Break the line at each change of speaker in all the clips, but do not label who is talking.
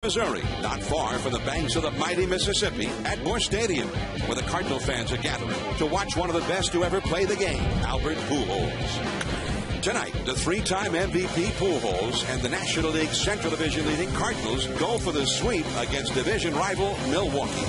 Missouri, not far from the banks of the mighty Mississippi, at Busch Stadium, where the Cardinal fans are gathering to watch one of the best to ever play the game, Albert Pujols. Tonight, the three-time MVP Pujols and the National League Central Division leading Cardinals go for the sweep against division rival Milwaukee.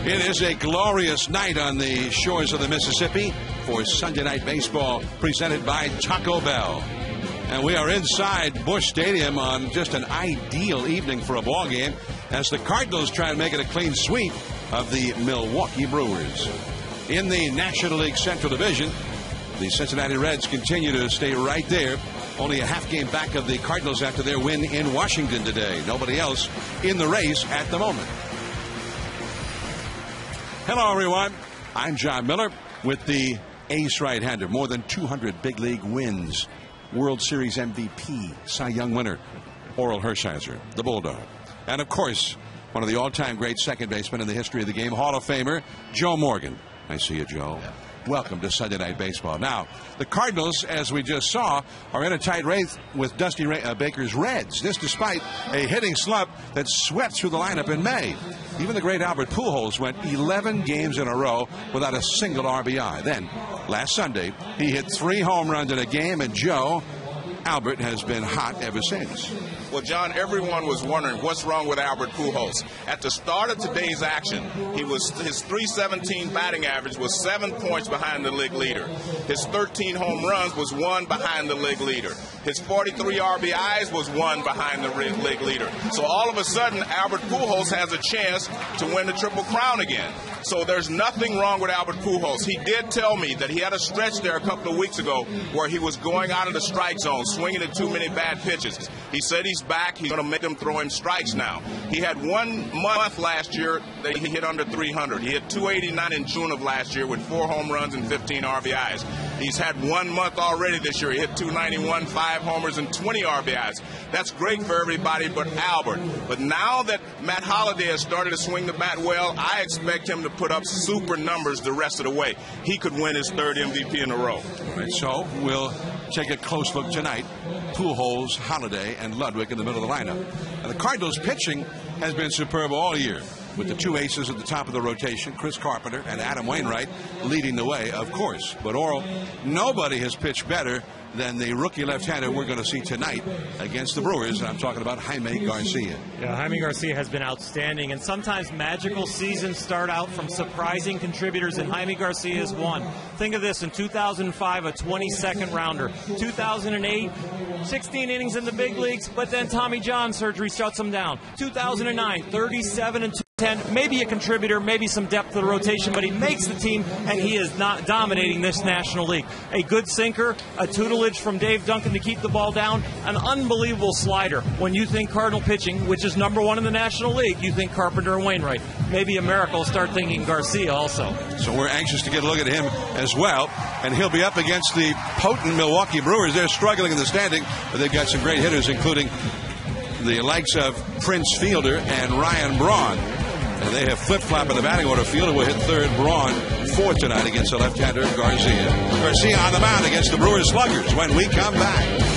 It is a glorious night on the shores of the Mississippi for Sunday Night Baseball presented by Taco Bell. And we are inside Busch Stadium on just an ideal evening for a ball game as the Cardinals try and make it a clean sweep of the Milwaukee Brewers. In the National League Central Division, the Cincinnati Reds continue to stay right there, only a half game back of the Cardinals after their win in Washington today. Nobody else in the race at the moment. Hello, everyone. I'm John Miller with the ace right-hander. More than 200 big league wins. World Series MVP, Cy Young winner, Orel Hershiser, the Bulldog. And, of course, one of the all-time great second basemen in the history of the game, Hall of Famer, Joe Morgan. I see you, Joe. Yeah. Welcome to Sunday Night Baseball. Now, the Cardinals, as we just saw, are in a tight race with Dusty Baker's Reds. This despite a hitting slump that swept through the lineup in May. Even the great Albert Pujols went 11 games in a row without a single RBI. Then, last Sunday, he hit 3 home runs in a game, and Joe, Albert has been hot ever since.
Well, John, everyone was wondering what's wrong with Albert Pujols. At the start of today's action, his .317 batting average was 7 points behind the league leader. His 13 home runs was 1 behind the league leader. His 43 RBIs was 1 behind the league leader. So all of a sudden, Albert Pujols has a chance to win the Triple Crown again. So there's nothing wrong with Albert Pujols. He did tell me that he had a stretch there a couple of weeks ago where he was going out of the strike zone, swinging at too many bad pitches. He said he's back. He's going to make them throw him strikes now. He had 1 month last year that he hit under 300. He hit 289 in June of last year with 4 home runs and 15 RBIs. He's had 1 month already this year. He hit 291, 5 homers, and 20 RBIs. That's great for everybody but Albert. But now that Matt Holliday has started to swing the bat well, I expect him to put up super numbers the rest of the way. He could win his 3rd MVP in a row.
All right, so we'll take a close look tonight. Pujols, Holliday, and Ludwig in the middle of the lineup. And the Cardinals' pitching has been superb all year, with the 2 aces at the top of the rotation, Chris Carpenter and Adam Wainwright leading the way, of course. But Orel, nobody has pitched better than the rookie left-hander we're going to see tonight against the Brewers. I'm talking about Jaime Garcia.
Yeah, Jaime Garcia has been outstanding, and sometimes magical seasons start out from surprising contributors, and Jaime Garcia is one. Think of this, in 2005, a 22nd rounder. 2008, 16 innings in the big leagues, but then Tommy John surgery shuts him down. 2009, 37 and 10, maybe a contributor, maybe some depth to the rotation, but he makes the team, and he is not dominating this National League. A good sinker, a tutelage from Dave Duncan to keep the ball down, an unbelievable slider. When you think Cardinal pitching, which is #1 in the National League, you think Carpenter and Wainwright. Maybe America will start thinking Garcia also.
So we're anxious to get a look at him as well, and he'll be up against the potent Milwaukee Brewers. They're struggling in the standing, but they've got some great hitters, including the likes of Prince Fielder and Ryan Braun. And they have flip-flop in the batting order. Fielder will hit 3rd, Braun 4th tonight against the left-hander Garcia. Garcia on the mound against the Brewers sluggers when we come back.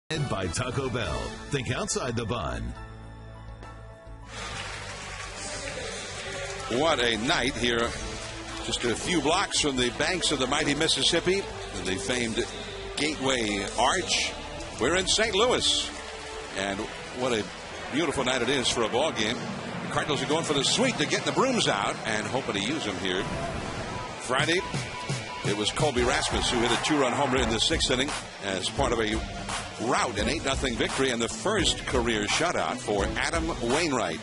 By Taco Bell. Think outside the bun.
What a night here. Just a few blocks from the banks of the mighty Mississippi, the famed Gateway Arch. We're in St. Louis. And what a beautiful night it is for a ball game. The Cardinals are going for the sweep. They're getting the brooms out and hoping to use them here. Friday, it was Colby Rasmus who hit a 2-run homer in the 6th inning as part of a rout, an 8-0 victory, and the first career shutout for Adam Wainwright,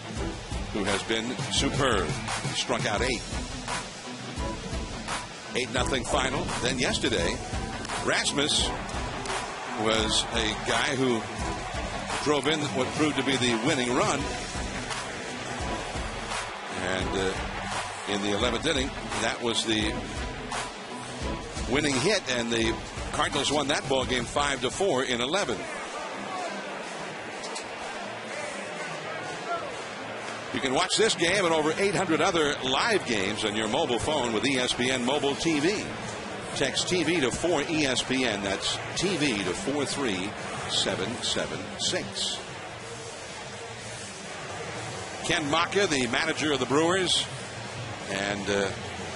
who has been superb. He struck out 8. 8-0 final. Then yesterday, Rasmus was a guy who drove in what proved to be the winning run. And in the 11th inning, that was the winning hit, and the Cardinals won that ball game 5-4 in 11. You can watch this game and over 800 other live games on your mobile phone with ESPN Mobile TV. Text TV to 4ESPN. That's TV to 43776. Ken Maka, the manager of the Brewers, and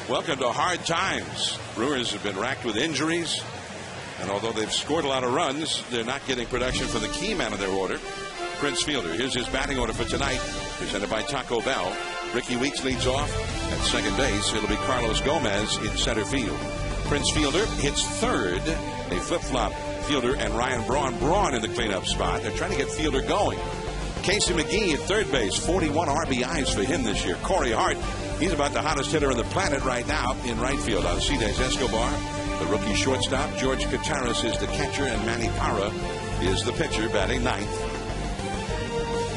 welcome to hard times. Brewers have been racked with injuries, and although they've scored a lot of runs, they're not getting production from the key man of their order, Prince Fielder. Here's his batting order for tonight, presented by Taco Bell. Ricky Weeks leads off at second base. It'll be Carlos Gomez in center field. Prince Fielder hits third. They flip-flop Fielder and Ryan Braun. Braun in the cleanup spot. They're trying to get Fielder going. Casey McGee at third base, 41 RBIs for him this year. Corey Hart, he's about the hottest hitter on the planet right now in right field. Alcides Escobar, the rookie shortstop. George Kataris is the catcher, and Manny Parra is the pitcher, batting ninth.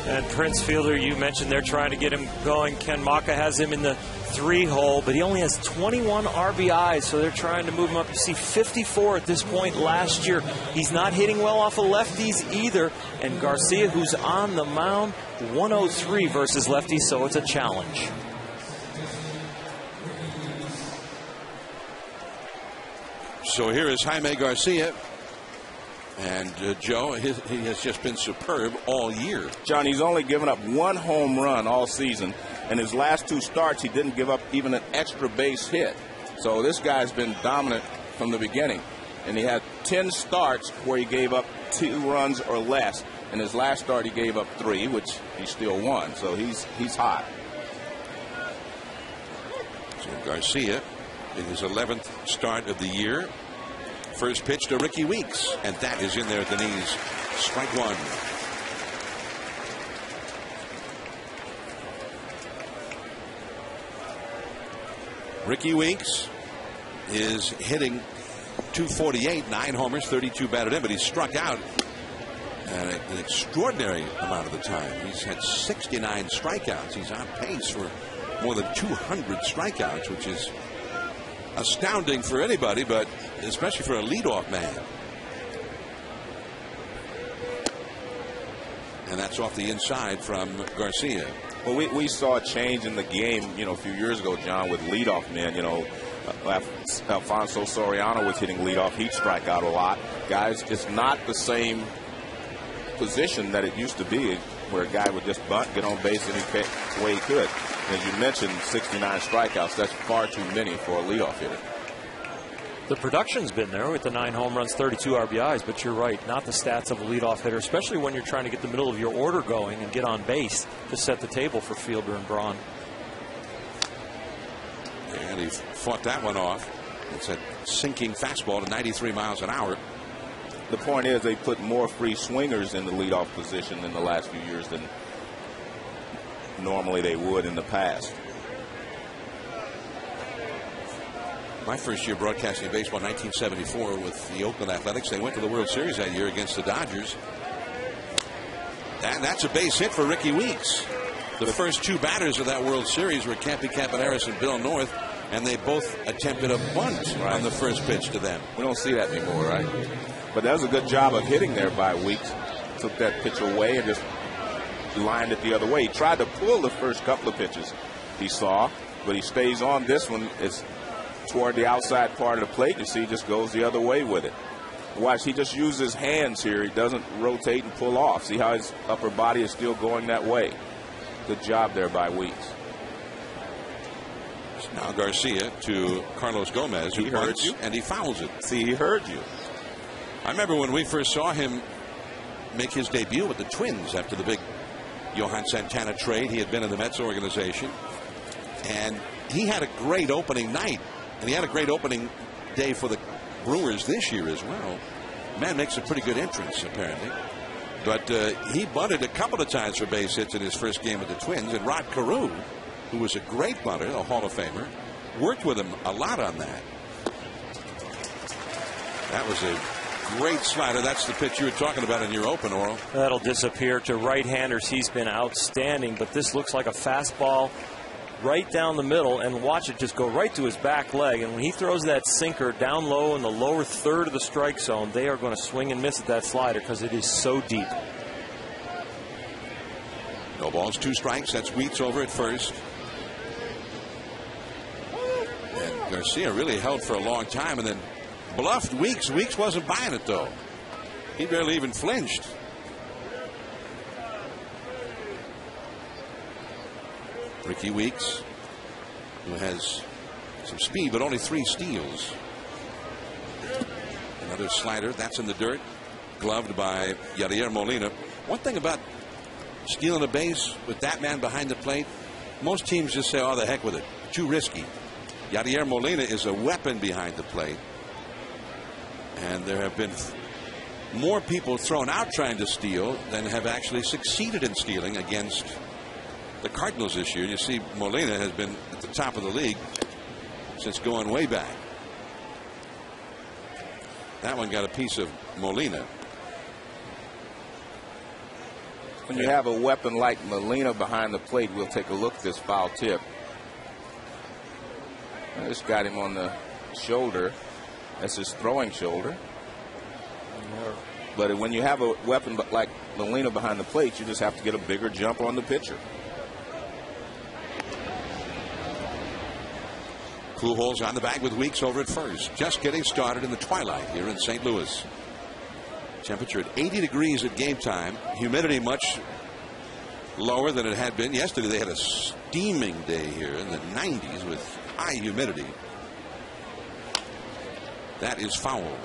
And Prince Fielder, you mentioned they're trying to get him going. Ken Maka has him in the 3-hole, but he only has 21 RBIs, so they're trying to move him up. You see 54 at this point last year. He's not hitting well off of lefties either. And Garcia, who's on the mound, 103 versus lefties, so it's a challenge.
So here is Jaime Garcia. And Joe, he has just been superb all year.
John, he's only given up 1 home run all season. In his last 2 starts, he didn't give up even an extra base hit. So this guy's been dominant from the beginning. And he had 10 starts where he gave up 2 runs or less. In his last start, he gave up 3, which he still won. So he's hot.
So Garcia in his 11th start of the year. First pitch to Ricky Weeks, and that is in there at the knees. Strike 1. Ricky Weeks is hitting .248, 9 homers, 32 batted in, but he's struck out an extraordinary amount of the time. He's had 69 strikeouts. He's on pace for more than 200 strikeouts, which is astounding for anybody, but especially for a leadoff man. And that's off the inside from Garcia.
Well, we saw a change in the game, a few years ago, John, with leadoff men. Alfonso Soriano was hitting leadoff. He'd strike out a lot. Guys, it's not the same position that it used to be, where a guy would just bunt, get on base any way he could. And as you mentioned, 69 strikeouts, that's far too many for a leadoff hitter.
The production's been there with the 9 home runs, 32 RBIs, but you're right, not the stats of a leadoff hitter, especially when you're trying to get the middle of your order going and get on base to set the table for Fielder and Braun.
And he fought that one off. It's a sinking fastball to 93 miles an hour.
The point is they put more free swingers in the leadoff position in the last few years than normally they would in the past.
My first year broadcasting baseball, 1974, with the Oakland Athletics. They went to the World Series that year against the Dodgers. And that's a base hit for Ricky Weeks. The first 2 batters of that World Series were Campy Campaneris and Bill North, and they both attempted a bunt on the first pitch to them.
We don't see that anymore, right? But that was a good job of hitting there by Weeks. Took that pitch away and just lined it the other way. He tried to pull the first couple of pitches he saw, but he stays on this one. It's toward the outside part of the plate. You see, he just goes the other way with it. Watch, he just uses his hands here. He doesn't rotate and pull off. See how his upper body is still going that way. Good job there by Weeks.
Now Garcia to Carlos Gomez, who bunts and he fouls it.
See, he heard you.
I remember when we first saw him make his debut with the Twins after the big Johan Santana trade. He had been in the Mets organization, and he had a great opening night, and he had a great opening day for the Brewers this year as well. Man makes a pretty good entrance, apparently. But he bunted a couple of times for base hits in his first game with the Twins, and Rod Carew, who was a great bunter, a Hall of Famer, worked with him a lot on that. That was a great slider. That's the pitch you were talking about in your open, Oral.
That'll disappear to right-handers. He's been outstanding, but this looks like a fastball right down the middle, and watch it just go right to his back leg. And when he throws that sinker down low in the lower third of the strike zone, they are going to swing and miss at that slider because it is so deep.
No balls, 2 strikes. That's Wheats over at first. And Garcia really held for a long time and then bluffed Weeks. Weeks wasn't buying it, though. He barely even flinched. Ricky Weeks, who has some speed, but only 3 steals. Another slider. That's in the dirt. Gloved by Yadier Molina. One thing about stealing a base with that man behind the plate, most teams just say, oh, the heck with it. Too risky. Yadier Molina is a weapon behind the plate. And there have been more people thrown out trying to steal than have actually succeeded in stealing against the Cardinals this year. You see, Molina has been at the top of the league since going way back. That one got a piece of Molina.
When you have a weapon like Molina behind the plate, we'll take a look at this foul tip. I just got him on the shoulder. That's his throwing shoulder. But when you have a weapon like Molina behind the plate, you just have to get a bigger jump on the pitcher.
Pujols on the bag with Weeks over at first. Just getting started in the twilight here in St. Louis. Temperature at 80 degrees at game time. Humidity much lower than it had been. Yesterday they had a steaming day here in the 90s with high humidity. That is foul.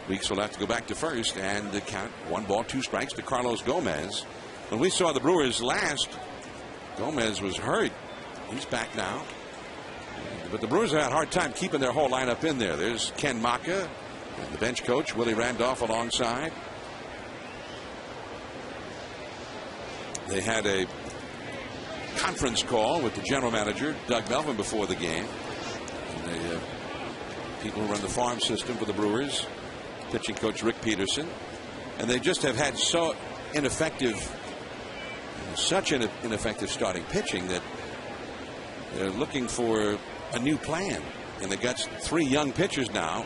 Weeks will have to go back to first, and the count 1 ball, 2 strikes to Carlos Gomez. When we saw the Brewers last, Gomez was hurt. He's back now. But the Brewers have had a hard time keeping their whole lineup in there. There's Ken Maka and the bench coach, Willie Randolph, alongside. They had a conference call with the general manager, Doug Melvin, before the game. And the people who run the farm system for the Brewers, pitching coach Rick Peterson. And they just have had such ineffective starting pitching that they're looking for a new plan. And they've got 3 young pitchers now.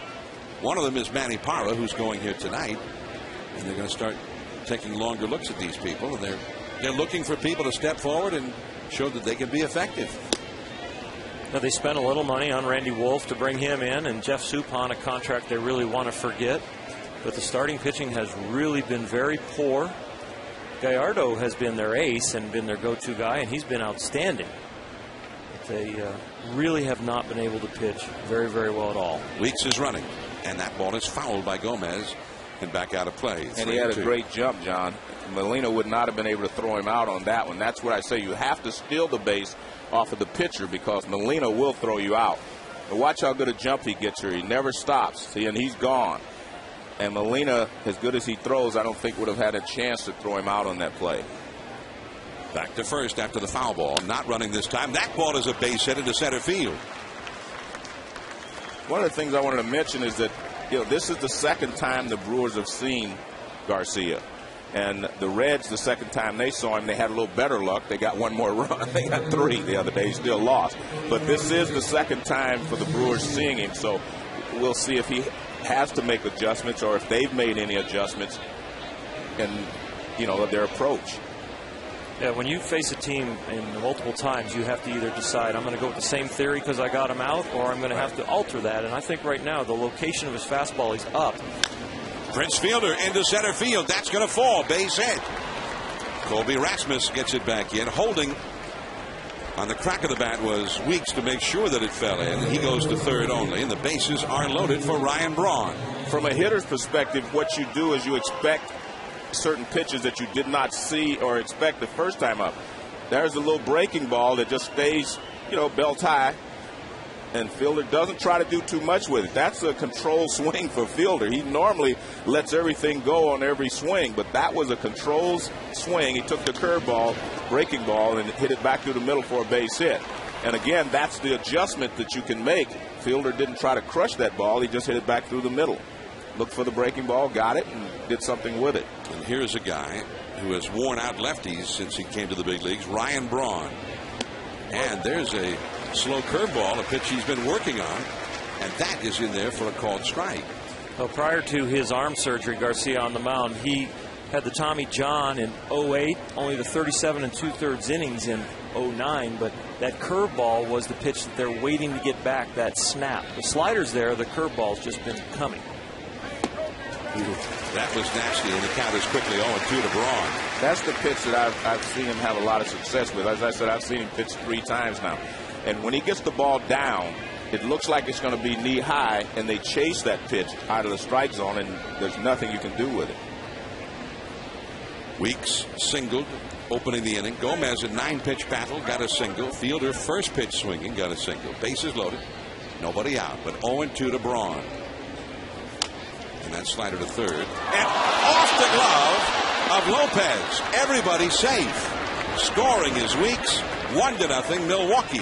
One of them is Manny Parra, who's going here tonight. And they're going to start taking longer looks at these people. And they're looking for people to step forward and show that they can be effective.
Now, they spent a little money on Randy Wolf to bring him in, and Jeff Suppan, a contract they really want to forget. But the starting pitching has really been very poor. Gallardo has been their ace and been their go-to guy, and he's been outstanding. But they really have not been able to pitch very, very well at all.
Weeks is running, and that ball is fouled by Gomez and back out of play.
And he had a great jump, John. Molina would not have been able to throw him out on that one. That's what I say. You have to steal the base off of the pitcher because Molina will throw you out. But watch how good a jump he gets here. He never stops. See, and he's gone. And Molina, as good as he throws, I don't think would have had a chance to throw him out on that play.
Back to first after the foul ball. Not running this time. That ball is a base hit into center field.
One of the things I wanted to mention is that, this is the second time the Brewers have seen Garcia. And the Reds, the second time they saw him, they had a little better luck. They got 1 more run. They got 3 the other day. He still lost. But this is the second time for the Brewers seeing him. So we'll see if he has to make adjustments or if they've made any adjustments in, their approach.
Yeah, when you face a team in multiple times, you have to either decide, I'm going to go with the same theory because I got him out, or I'm going to have to alter that. And I think right now the location of his fastball, he's up.
Prince Fielder into center field. That's going to fall. Base hit. Colby Rasmus gets it back in. Holding on the crack of the bat was Weeks to make sure that it fell in. He goes to third only, and the bases are loaded for Ryan Braun.
From a hitter's perspective, what you do is you expect certain pitches that you did not see or expect the first time up. There's a little breaking ball that just stays, belt high, and Fielder doesn't try to do too much with it. That's a controlled swing for Fielder. He normally lets everything go on every swing, but that was a controlled swing. He took the curveball, breaking ball, and hit it back through the middle for a base hit. And again, that's the adjustment that you can make. Fielder didn't try to crush that ball. He just hit it back through the middle. Looked for the breaking ball, got it, and did something with it.
And here's a guy who has worn out lefties since he came to the big leagues, Ryan Braun. And there's a slow curveball, a pitch he's been working on, and that is in there for a called strike.
Well, prior to his arm surgery, Garcia on the mound, he had the Tommy John in 08, only the 37 2/3 innings in 09, but that curveball was the pitch that they're waiting to get back, that snap. The slider's there, the curveball's just been coming.
That was nasty, and the count is quickly 0-2 to Braun.
That's the pitch that I've seen him have a lot of success with. As I said, I've seen him pitch 3 times now. And when he gets the ball down, it looks like it's going to be knee high, and they chase that pitch out of the strike zone, and there's nothing you can do with it.
Weeks singled, opening the inning. Gomez in 9-pitch battle, got a single. Fielder first pitch swinging, got a single. Bases loaded, nobody out, but 0-2 to Braun. And that slider to third. And off the glove of Lopez. Everybody safe. Scoring is Weeks. 1-0 Milwaukee.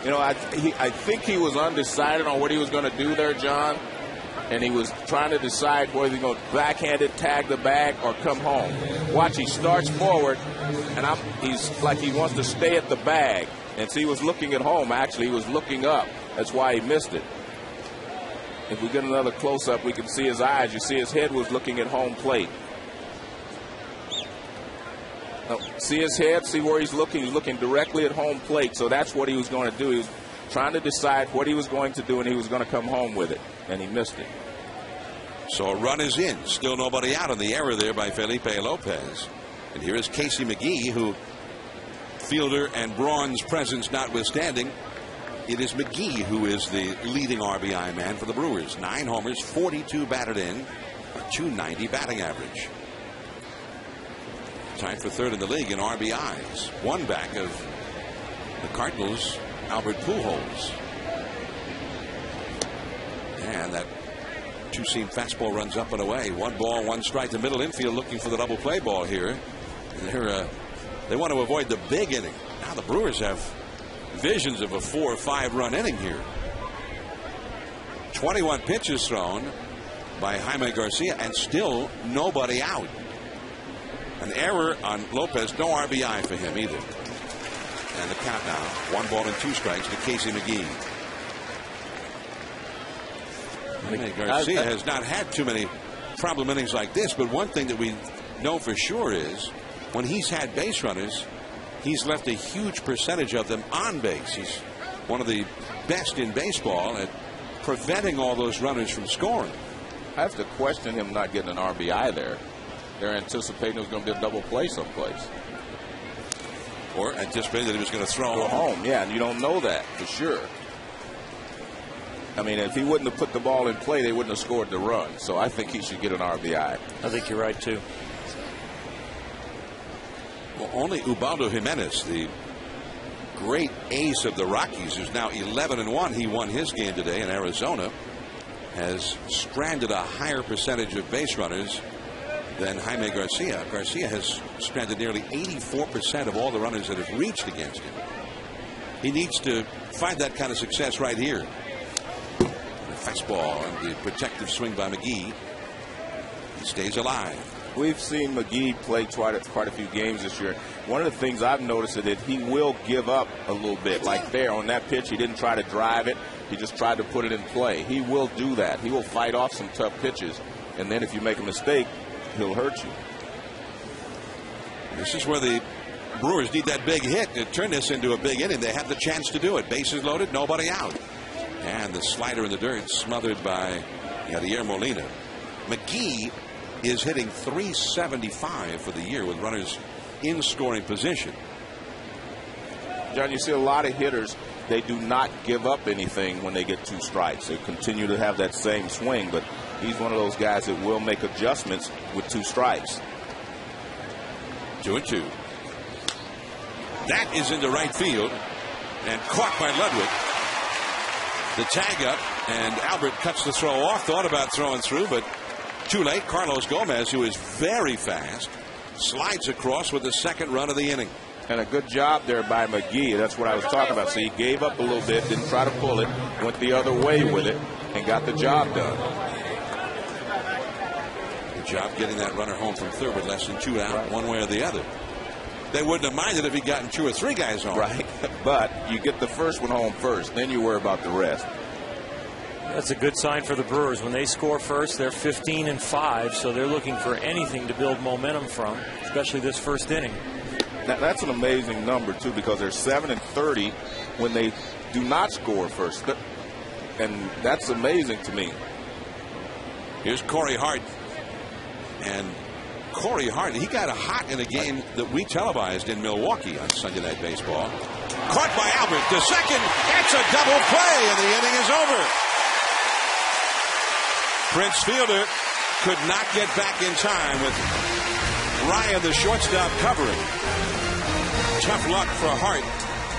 I think he was undecided on what he was going to do there, John. And he was trying to decide whether he's going to backhand it, tag the bag, or come home. Watch, he starts forward, and he's like he wants to stay at the bag. And so he was looking at home, actually. He was looking up. That's why he missed it. If we get another close-up, we can see his eyes. You see his head was looking at home plate. Now, see his head? See where he's looking? He's looking directly at home plate. So that's what he was going to do. He was trying to decide what he was going to do, and he was going to come home with it. And he missed it.
So a run is in. Still nobody out on the error there by Felipe Lopez. And here is Casey McGee, who, Fielder and Braun's presence notwithstanding, it is McGee who is the leading RBI man for the Brewers. 9 homers, 42 batted in, a .290 batting average. Tied for third in the league in RBIs. One back of the Cardinals' Albert Pujols. And that 2-seam fastball runs up and away. 1 ball, 1 strike. The middle infield looking for the double play ball here. And they want to avoid the big inning. Now the Brewers have visions of a 4 or 5 run inning here. 21 pitches thrown by Jaime Garcia, and still nobody out. An error on Lopez, no RBI for him either. And the count now, 1 ball and 2 strikes to Casey McGee. Jaime Garcia has not had too many problem innings like this, but one thing that we know for sure is when he's had base runners, he's left a huge percentage of them on base. He's one of the best in baseball at preventing all those runners from scoring.
I have to question him not getting an RBI there. They're anticipating it was going to be a double play someplace.
Or anticipating that he was going to throw
home. Yeah, and you don't know that for sure. I mean, if he wouldn't have put the ball in play, they wouldn't have scored the run. So I think he should get an RBI.
I think you're right, too.
Well, only Ubaldo Jimenez, the great ace of the Rockies, who's now 11-1. He won his game today in Arizona, has stranded a higher percentage of base runners than Jaime Garcia. Garcia has stranded nearly 84% of all the runners that have reached against him. He needs to find that kind of success right here. The fastball and the protective swing by McGee. He stays alive.
We've seen McGee play quite a few games this year. One of the things I've noticed is that he will give up a little bit. Like there on that pitch, he didn't try to drive it. He just tried to put it in play. He will do that. He will fight off some tough pitches. And then if you make a mistake, he'll hurt you.
This is where the Brewers need that big hit to turn this into a big inning. They have the chance to do it. Bases loaded, nobody out. And the slider in the dirt smothered by Yadier Molina. McGee is hitting .375 for the year with runners in scoring position.
John, you see a lot of hitters, they do not give up anything when they get 2 strikes. They continue to have that same swing, but he's one of those guys that will make adjustments with 2 strikes.
2-2. That is into right field and caught by Ludwig. The tag up, and Albert cuts the throw off. Thought about throwing through, but too late. Carlos Gomez, who is very fast, slides across with the second run of the inning.
And a good job there by McGee. That's what I was talking about. So he gave up a little bit, didn't try to pull it, went the other way with it, and got the job done.
Good job getting that runner home from third with less than 2 out, one way or the other. They wouldn't have minded if he'd gotten 2 or 3 guys home.
Right, but you get the first one home first, then you worry about the rest.
That's a good sign for the Brewers. When they score first, they're 15-5, so they're looking for anything to build momentum from, especially this first inning.
Now, that's an amazing number, too, because they're 7-30 when they do not score first. And that's amazing to me.
Here's Corey Hart. And Corey Hart, he got hot in a game that we televised in Milwaukee on Sunday Night Baseball. Caught by Albert to second. That's a double play, and the inning is over. Prince Fielder could not get back in time with Ryan, the shortstop, covering. Tough luck for Hart.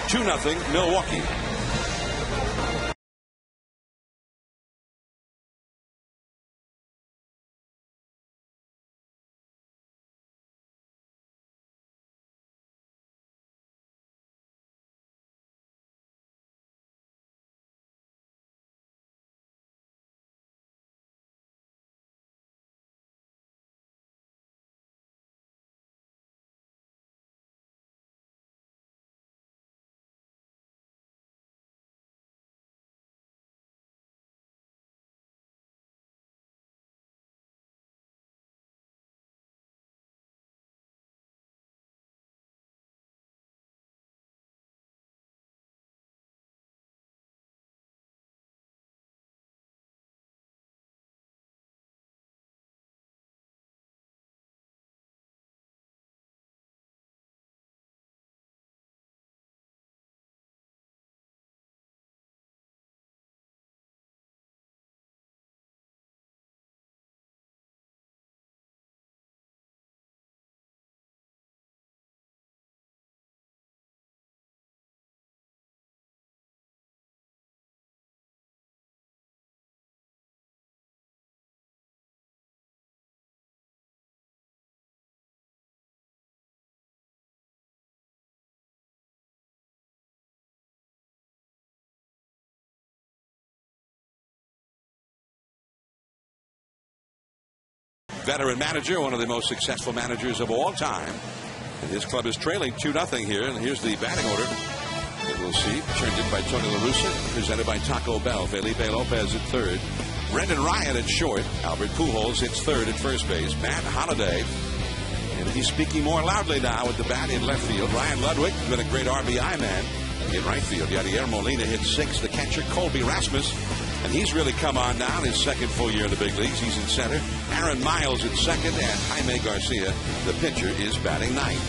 2-0 Milwaukee. Veteran manager, one of the most successful managers of all time. And his club is trailing 2-0 here. And here's the batting order that we'll see. Turned in by Tony La Russa, presented by Taco Bell. Felipe Lopez at third. Brendan Ryan at short. Albert Pujols hits third at first base. Matt Holliday. And he's speaking more loudly now with the bat in left field. Ryan Ludwig has been a great RBI man in right field. Yadier Molina hits sixth. The catcher, Colby Rasmus. And he's really come on now in his second full year in the big leagues. He's in center. Aaron Miles at second, and Jaime Garcia, the pitcher, is batting ninth.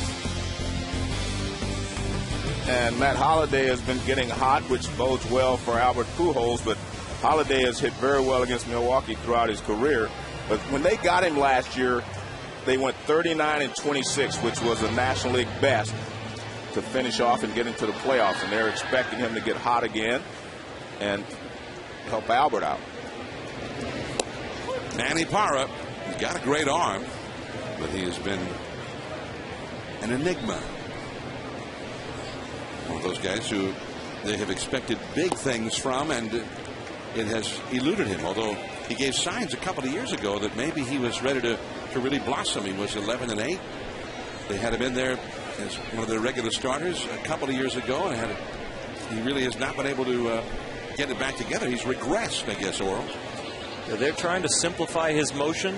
And Matt Holliday has been getting hot, which bodes well for Albert Pujols, but Holliday has hit very well against Milwaukee throughout his career. But when they got him last year, they went 39-26, which was a National League best, to finish off and get into the playoffs. And they're expecting him to get hot again and help Albert out.
Manny Parra, he's got a great arm, but he has been an enigma. One of those guys who they have expected big things from, and it has eluded him. Although he gave signs a couple of years ago that maybe he was ready to really blossom. He was 11-8. They had him in there as one of their regular starters a couple of years ago, and he really has not been able to get it back together. He's regressed, I guess, Oral.
They're trying to simplify his motion,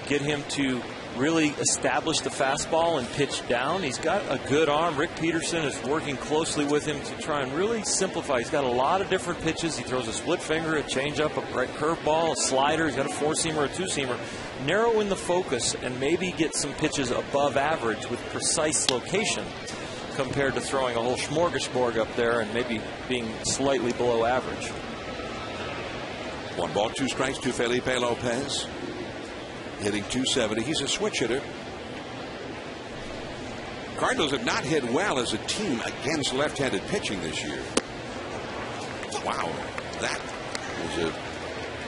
get him to really establish the fastball and pitch down. He's got a good arm. Rick Peterson is working closely with him to try and really simplify. He's got a lot of different pitches. He throws a split finger, a changeup, a right curveball, a slider. He's got a four-seamer, a two-seamer. Narrow in the focus and maybe get some pitches above average with precise location compared to throwing a whole smorgasbord up there and maybe being slightly below average.
1 ball, 2 strikes to Felipe Lopez. Hitting .270. He's a switch hitter. Cardinals have not hit well as a team against left-handed pitching this year. Wow, that was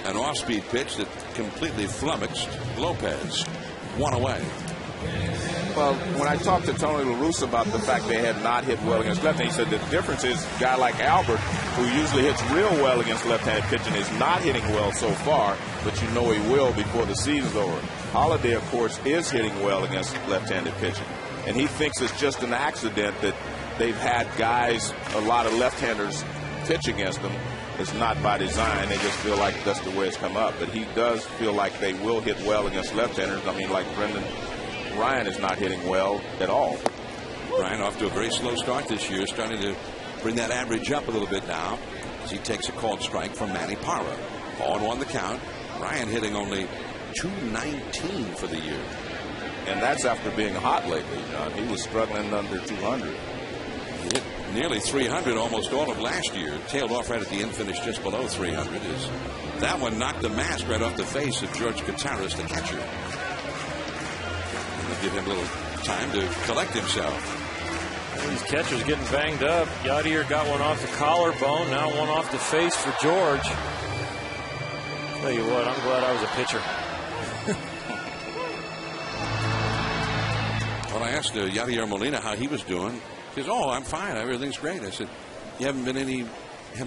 an off-speed pitch that completely flummoxed Lopez. 1 away.
Well, when I talked to Tony La Russa about the fact they had not hit well against left-handed, he said the difference is a guy like Albert, who usually hits real well against left-handed pitching, is not hitting well so far, but you know he will before the season's over. Holiday, of course, is hitting well against left-handed pitching, and he thinks it's just an accident that they've had guys, a lot of left-handers, pitch against them. It's not by design. They just feel like that's the way it's come up. But he does feel like they will hit well against left-handers. I mean, like Brendan Ryan is not hitting well at all.
Ryan off to a very slow start this year, starting to bring that average up a little bit now as he takes a called strike from Manny Parra. 0-1 the count. Ryan hitting only .219 for the year.
And that's after being hot lately, John. He was struggling under 200.
He hit nearly 300 almost all of last year. Tailed off right at the end, finished just below 300. That one knocked the mask right off the face of George Kataris, the catcher. Give him a little time to collect himself.
These catchers getting banged up. Yadier got one off the collarbone, now one off the face for George. Tell you what, I'm glad I was a pitcher.
Well, I asked Yadier Molina how he was doing. He says, "Oh, I'm fine. Everything's great." I said, "You haven't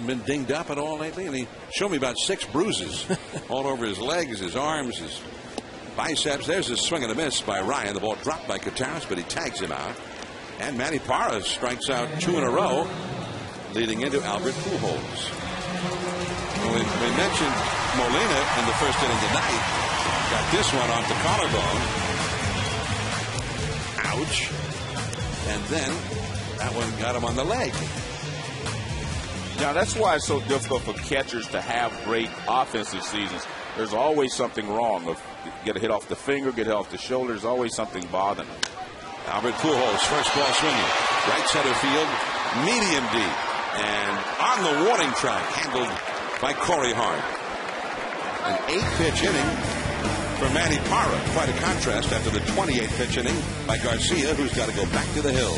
been dinged up at all lately?" And he showed me about 6 bruises all over his legs, his arms, his biceps. There's a swing and a miss by Ryan. The ball dropped by Kataris, but he tags him out. And Manny Parra strikes out 2 in a row, leading into Albert Pujols. Well, we mentioned Molina in the first inning tonight. Got this one off the collarbone. Ouch. And then that one got him on the leg.
Now, that's why it's so difficult for catchers to have great offensive seasons. There's always something wrong. If you get a hit off the finger, get hit off the shoulder, there's always something bothering them.
Albert Pujols, first ball swinging. Right center field, medium deep. And on the warning track, handled by Corey Hart. An 8-pitch inning for Manny Parra. Quite a contrast after the 28-pitch inning by Garcia, who's got to go back to the hill.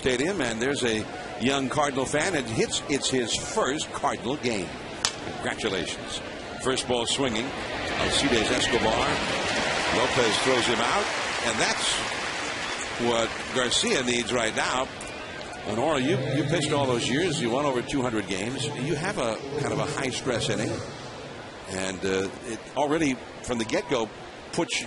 Stadium, and there's a young Cardinal fan, and it's his first Cardinal game. Congratulations. First ball swinging. Alcides Escobar. Lopez throws him out, and that's what Garcia needs right now. And Oral, you pitched all those years. You won over 200 games. You have a kind of a high stress inning, and it already from the get-go puts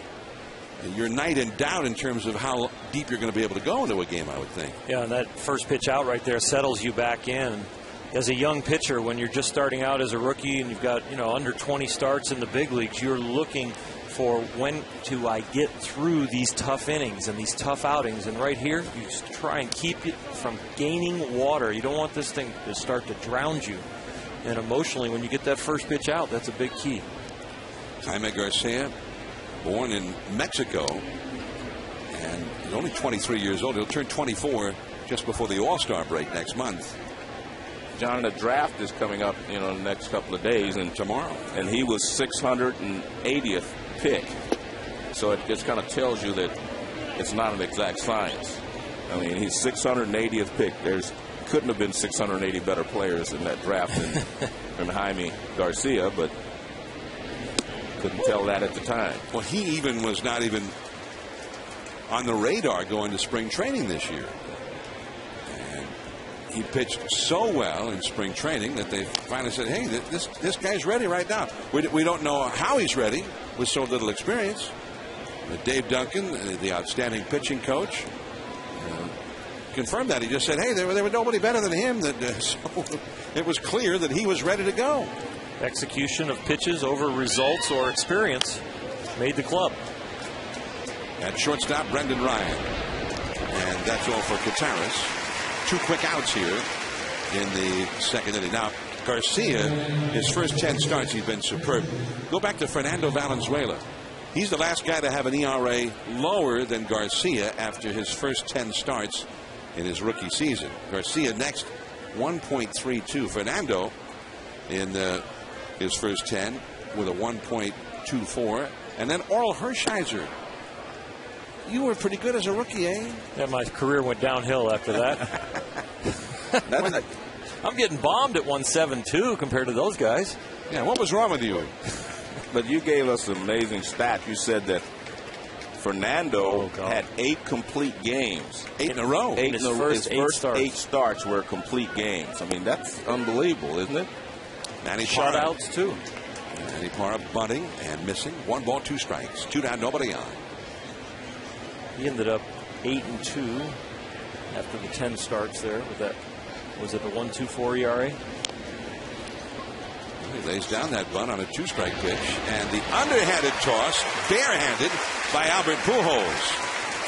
your night in doubt in terms of how deep you're going to be able to go into a game, I would think.
Yeah, and that first pitch out right there settles you back in. As a young pitcher, when you're just starting out as a rookie and you've got, under 20 starts in the big leagues, you're looking for when do I get through these tough innings and these tough outings. And right here, you try and keep it from gaining water. You don't want this thing to start to drown you. And emotionally, when you get that first pitch out, that's a big key.
Jaime Garcia, born in Mexico, and he's only 23 years old. He'll turn 24 just before the All-Star break next month.
John, the draft is coming up, in the next couple of days and
tomorrow.
And he was 680th pick. So it just kind of tells you that it's not an exact science. I mean, he's 680th pick. Couldn't have been 680 better players in that draft than Jaime Garcia, but couldn't tell that at the time.
Well, he even was not even on the radar going to spring training this year. He pitched so well in spring training that they finally said, hey, this guy's ready right now. We don't know how he's ready with so little experience. Dave Duncan, the outstanding pitching coach, confirmed that. He just said, hey, there was nobody better than him. So it was clear that he was ready to go.
Execution of pitches over results or experience made the club.
At shortstop, Brendan Ryan. And that's all for Contreras. 2 quick outs here in the second inning. Now, Garcia, his first 10 starts, he's been superb. Go back to Fernando Valenzuela. He's the last guy to have an ERA lower than Garcia after his first 10 starts in his rookie season. Garcia next, 1.32. Fernando in his first 10 with a 1.24. And then Oral Hershiser. You were pretty good as a rookie, eh?
Yeah, my career went downhill after that. I'm getting bombed at 1.72 compared to those guys.
Yeah, what was wrong with you?
But you gave us an amazing stat. You said that Fernando had 8 complete games.
8 in a row.
His first 8 starts were complete games. I mean, that's unbelievable, isn't it?
Manny
shutouts, too.
Manny Parra bunting and missing. 1 ball, 2 strikes. 2 down, nobody on.
He ended up 8-2 after the 10 starts there. With that, was it a 1.24 ERA?
He lays down that bunt on a 2-strike pitch, and the underhanded toss, barehanded by Albert Pujols.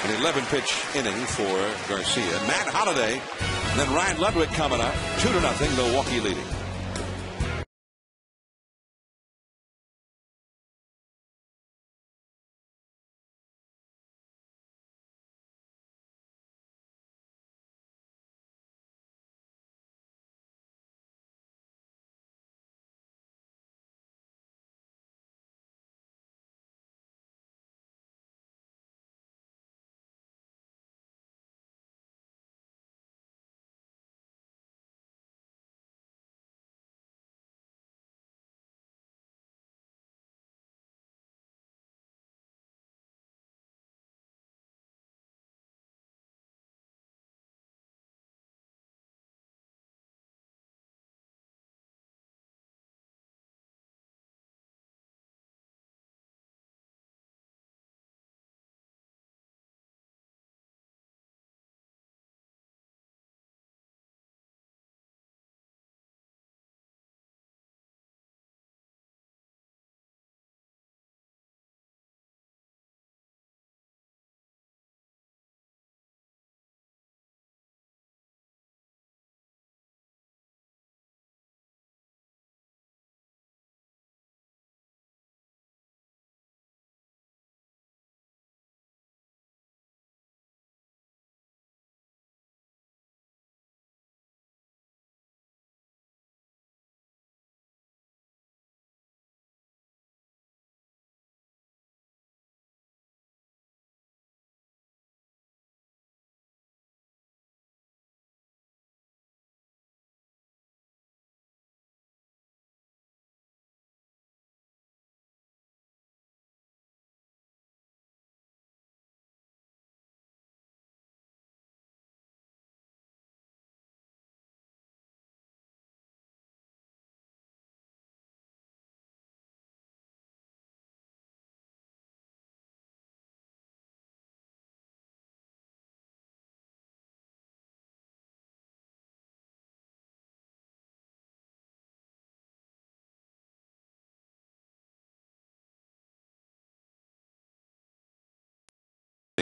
An 11-pitch inning for Garcia. Matt Holliday, and then Ryan Ludwig coming up. 2-0, Milwaukee leading.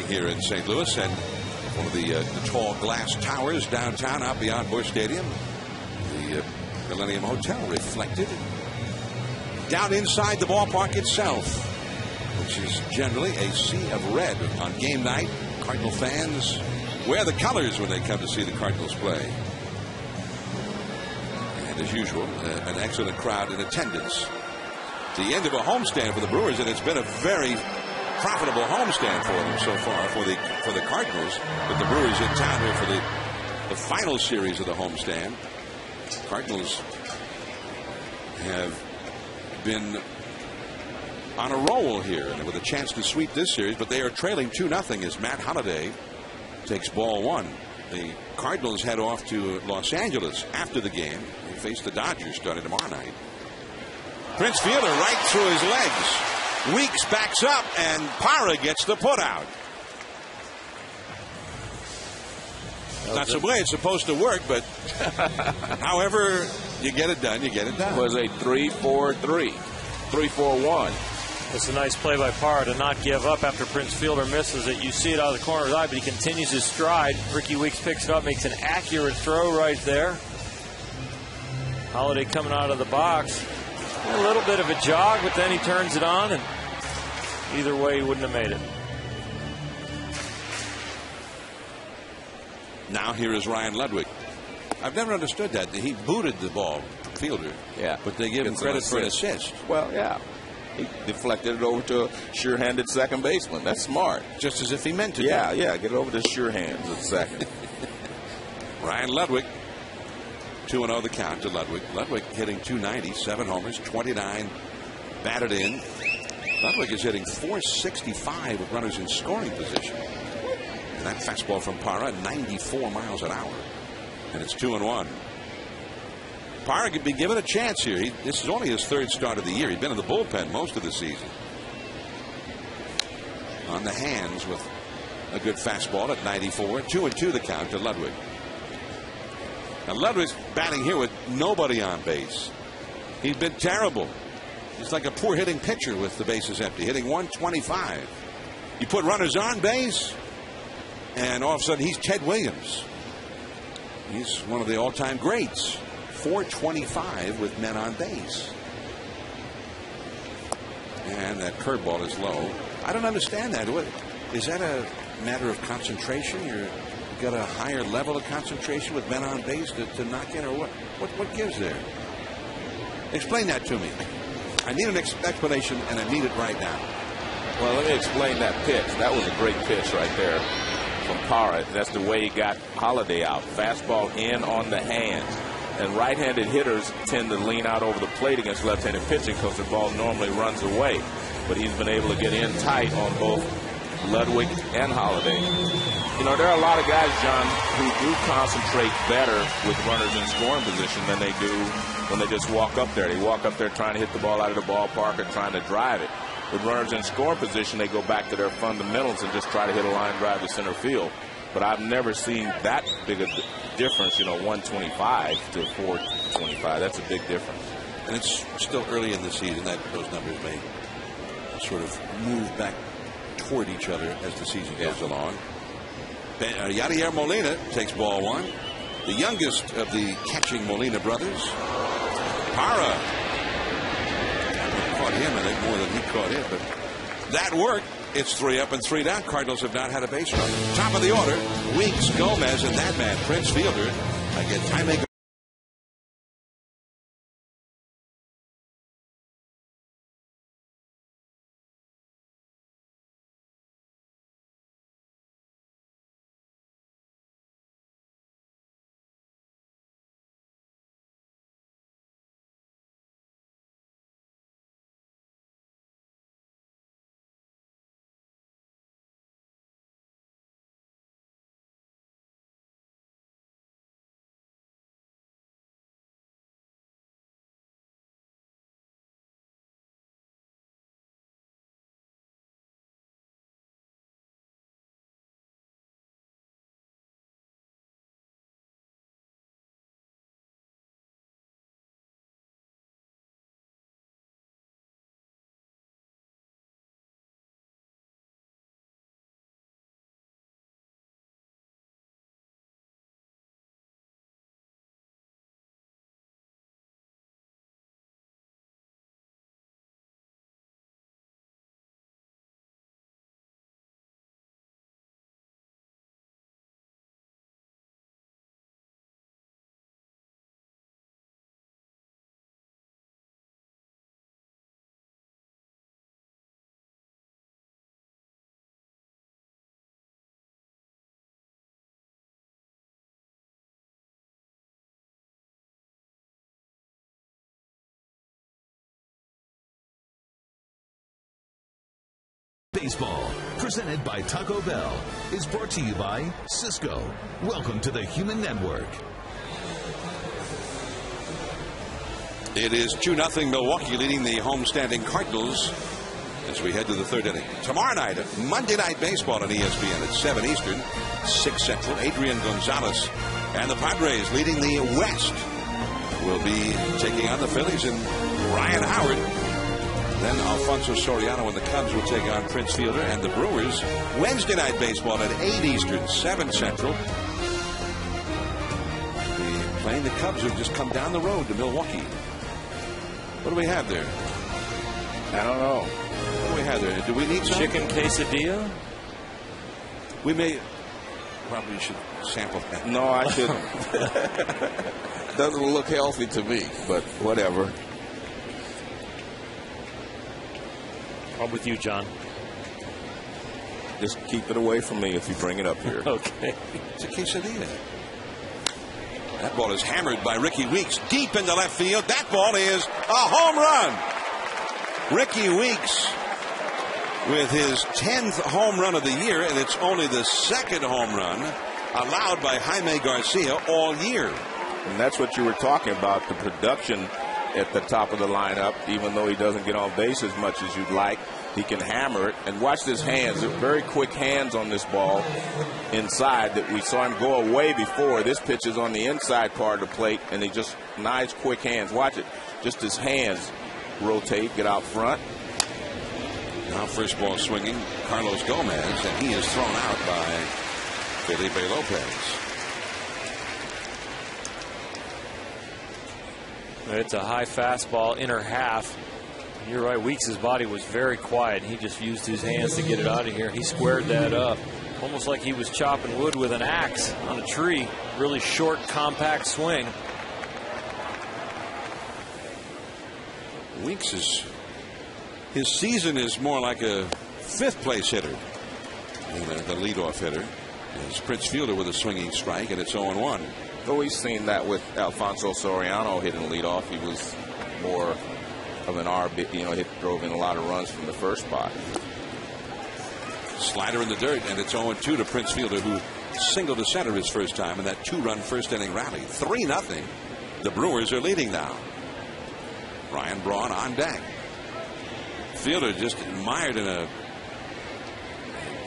here in St. Louis, and one of the tall glass towers downtown out beyond Busch Stadium, the Millennium Hotel reflected down inside the ballpark itself, which is generally a sea of red on game night. Cardinal fans wear the colors when they come to see the Cardinals play. And as usual, an excellent crowd in attendance. The end of a homestand for the Brewers, and it's been a very profitable homestand for them so far for the Cardinals. But the Brewers in town here for the final series of the homestand. Cardinals have been on a roll here and with a chance to sweep this series, but they are trailing 2-0 as Matt Holliday takes ball one. The Cardinals head off to Los Angeles after the game. They face the Dodgers starting tomorrow night. Prince Fielder right through his legs. Weeks backs up, and Parra gets the put out. That's the way it's supposed to work, but however you get it done, you get it done.
It was a 3-4-3, 3-4-1.
It's a nice play by Parra to not give up after Prince Fielder misses it. You see it out of the corner of his eye, but he continues his stride. Ricky Weeks picks it up, makes an accurate throw right there. Holliday coming out of the box. A little bit of a jog, but then he turns it on, and either way, he wouldn't have made it.
Now here is Ryan Ludwig. I've never understood that. He booted the ball, Fielder.
Yeah.
But they give him credit for an assist.
Well, yeah. He deflected it over to a sure-handed second baseman. That's smart.
Just as if he meant to.
Yeah, yeah. Get it over to sure hands at second.
Ryan Ludwig. 2-0 the count to Ludwig. Ludwig hitting .290, 7 homers, 29 batted in. Ludwig is hitting .465 with runners in scoring position. And that fastball from Parra, 94 miles an hour. And it's 2-1. Parra could be given a chance here. This is only his third start of the year. He's been in the bullpen most of the season. On the hands with a good fastball at 94. 2-2 the count to Ludwig. Now Ludwig's batting here with nobody on base. He's been terrible. He's like a poor hitting pitcher with the bases empty, hitting .125. You put runners on base, and all of a sudden he's Ted Williams. He's one of the all-time greats. .425 with men on base. And that curveball is low. I don't understand that. Is that a matter of concentration? You've got a higher level of concentration with men on base to knock in, or what gives there? Explain that to me. I need an explanation, and I need it right now.
Well, let me explain that pitch. That was a great pitch right there from Parra. That's the way he got Holliday out. Fastball in on the hands. And right-handed hitters tend to lean out over the plate against left-handed pitching because the ball normally runs away. But he's been able to get in tight on both Ludwig and Holliday. You know, there are a lot of guys, John, who do concentrate better with runners in scoring position than they do when they just walk up there. They walk up there trying to hit the ball out of the ballpark or trying to drive it. With runners in scoring position, they go back to their fundamentals and just try to hit a line drive to center field. But I've never seen that big a difference, 125 to 425. That's a big difference.
And it's still early in the season that those numbers may sort of move back toward each other as the season goes along. Yadier Molina takes ball one. The youngest of the catching Molina brothers. Parra caught him, I think, more than he caught him. But that worked. It's 3 up and 3 down. Cardinals have not had a base runner. Top of the order, Weeks, Gomez, and that man, Prince Fielder, against Jaime
Baseball, presented by Taco Bell, is brought to you by Cisco. Welcome to the Human Network.
It is 2-0 Milwaukee leading the homestanding Cardinals as we head to the third inning. Tomorrow night, Monday Night Baseball on ESPN at 7 Eastern, 6 Central. Adrian Gonzalez and the Padres leading the West will be taking on the Phillies and Ryan Howard. Then Alfonso Soriano and the Cubs will take on Prince Fielder and the Brewers. Wednesday Night Baseball at 8 Eastern, 7 Central. Playing the Cubs who've just come down the road to Milwaukee. What do we have there?
I don't know.
What do we have there? Do we need some?
Chicken quesadilla?
We may probably should sample that.
No, I shouldn't. Doesn't look healthy to me, but whatever.
I'm with you, John.
Just keep it away from me if you bring it up here.
Okay.
It's a quesadilla. That ball is hammered by Ricky Weeks deep into left field. That ball is a home run. Ricky Weeks with his 10th home run of the year, and it's only the second home run allowed by Jaime Garcia all year.
And that's what you were talking about, the production at the top of the lineup. Even though he doesn't get on base as much as you'd like, he can hammer it. And watch his hands. Very quick hands on this ball inside that we saw him go away before. This pitch is on the inside part of the plate, and he just nice quick hands. Watch it. Just his hands rotate, get out front.
Now first ball swinging, Carlos Gomez, and he is thrown out by Felipe Lopez.
It's a high fastball, inner half. You're right, Weeks' body was very quiet. He just used his hands to get it out of here. He squared that up. Almost like he was chopping wood with an axe on a tree. Really short, compact swing.
Weeks his season is more like a fifth place hitter than the leadoff hitter. It's Prince Fielder with a swinging strike, and it's 0-1.
Though we've seen that with Alfonso Soriano hitting leadoff, he was more of an RB, drove in a lot of runs from the first spot.
Slider in the dirt, and it's 0-2 to Prince Fielder, who singled to center his first time in that 2-run first inning rally. 3-0. The Brewers are leading now. Ryan Braun on deck. Fielder just mired in a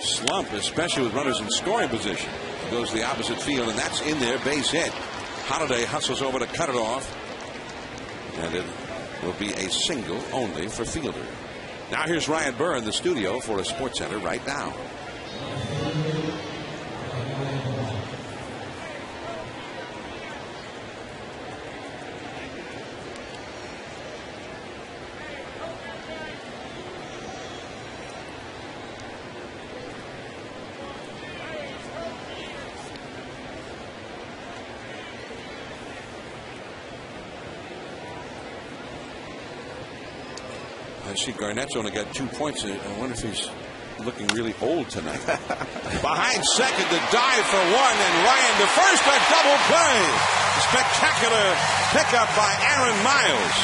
slump, especially with runners in scoring position. He goes to the opposite field, and that's in there, base hit. Holiday hustles over to cut it off, and it will be a single only for Fielder. Now here's Ryan Burr in the studio for a Sports Center right now. I see Garnett's only got 2 points. I wonder if he's looking really old tonight. Behind second, the dive for one, and Ryan to first, a double play. Spectacular pickup by Aaron Miles.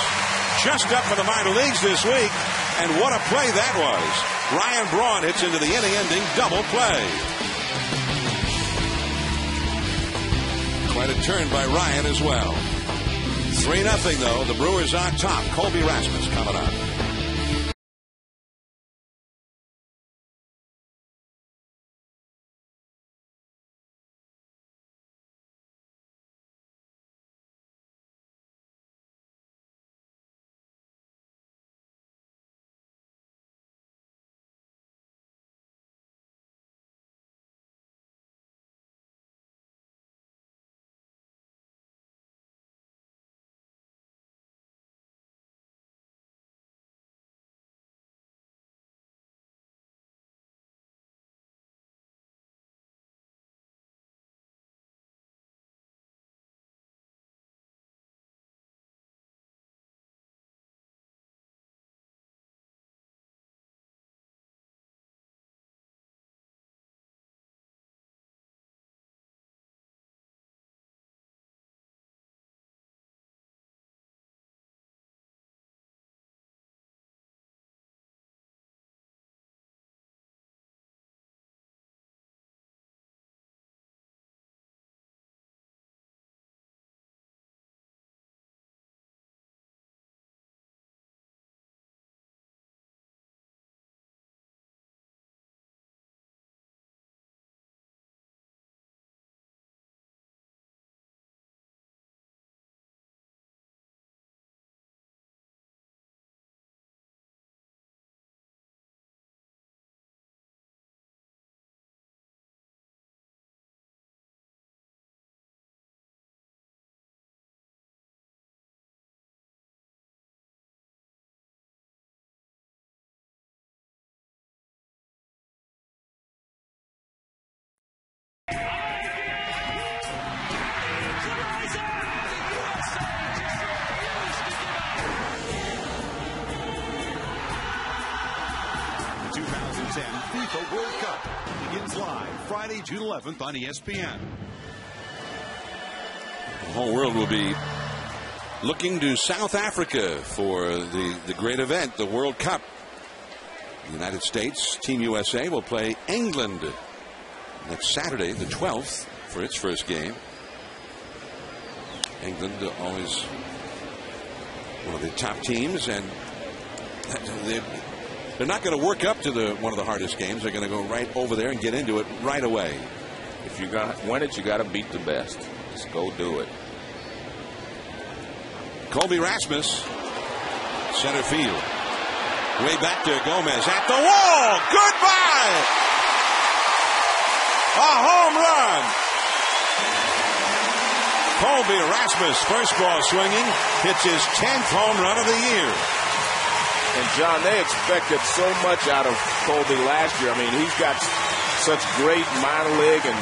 Just up for the minor leagues this week, and what a play that was. Ryan Braun hits into the inning-ending double play. Quite a turn by Ryan as well. 3-0 though. The Brewers on top. Colby Rasmus coming up. Friday, June 11th on ESPN. The whole world will be looking to South Africa for the great event, the World Cup. The United States, Team USA, will play England next Saturday, the 12th, for its first game. England always one of the top teams, and they're not going to work up to one of the hardest games. They're going to go right over there and get into it right away.
If you got to win it, you got to beat the best. Just go do it.
Colby Rasmus, center field. Way back to Gomez at the wall. Goodbye. A home run. Colby Rasmus, first ball swinging, hits his 10th home run of the year.
And John, they expected so much out of Colby last year. I mean, he's got such great minor league and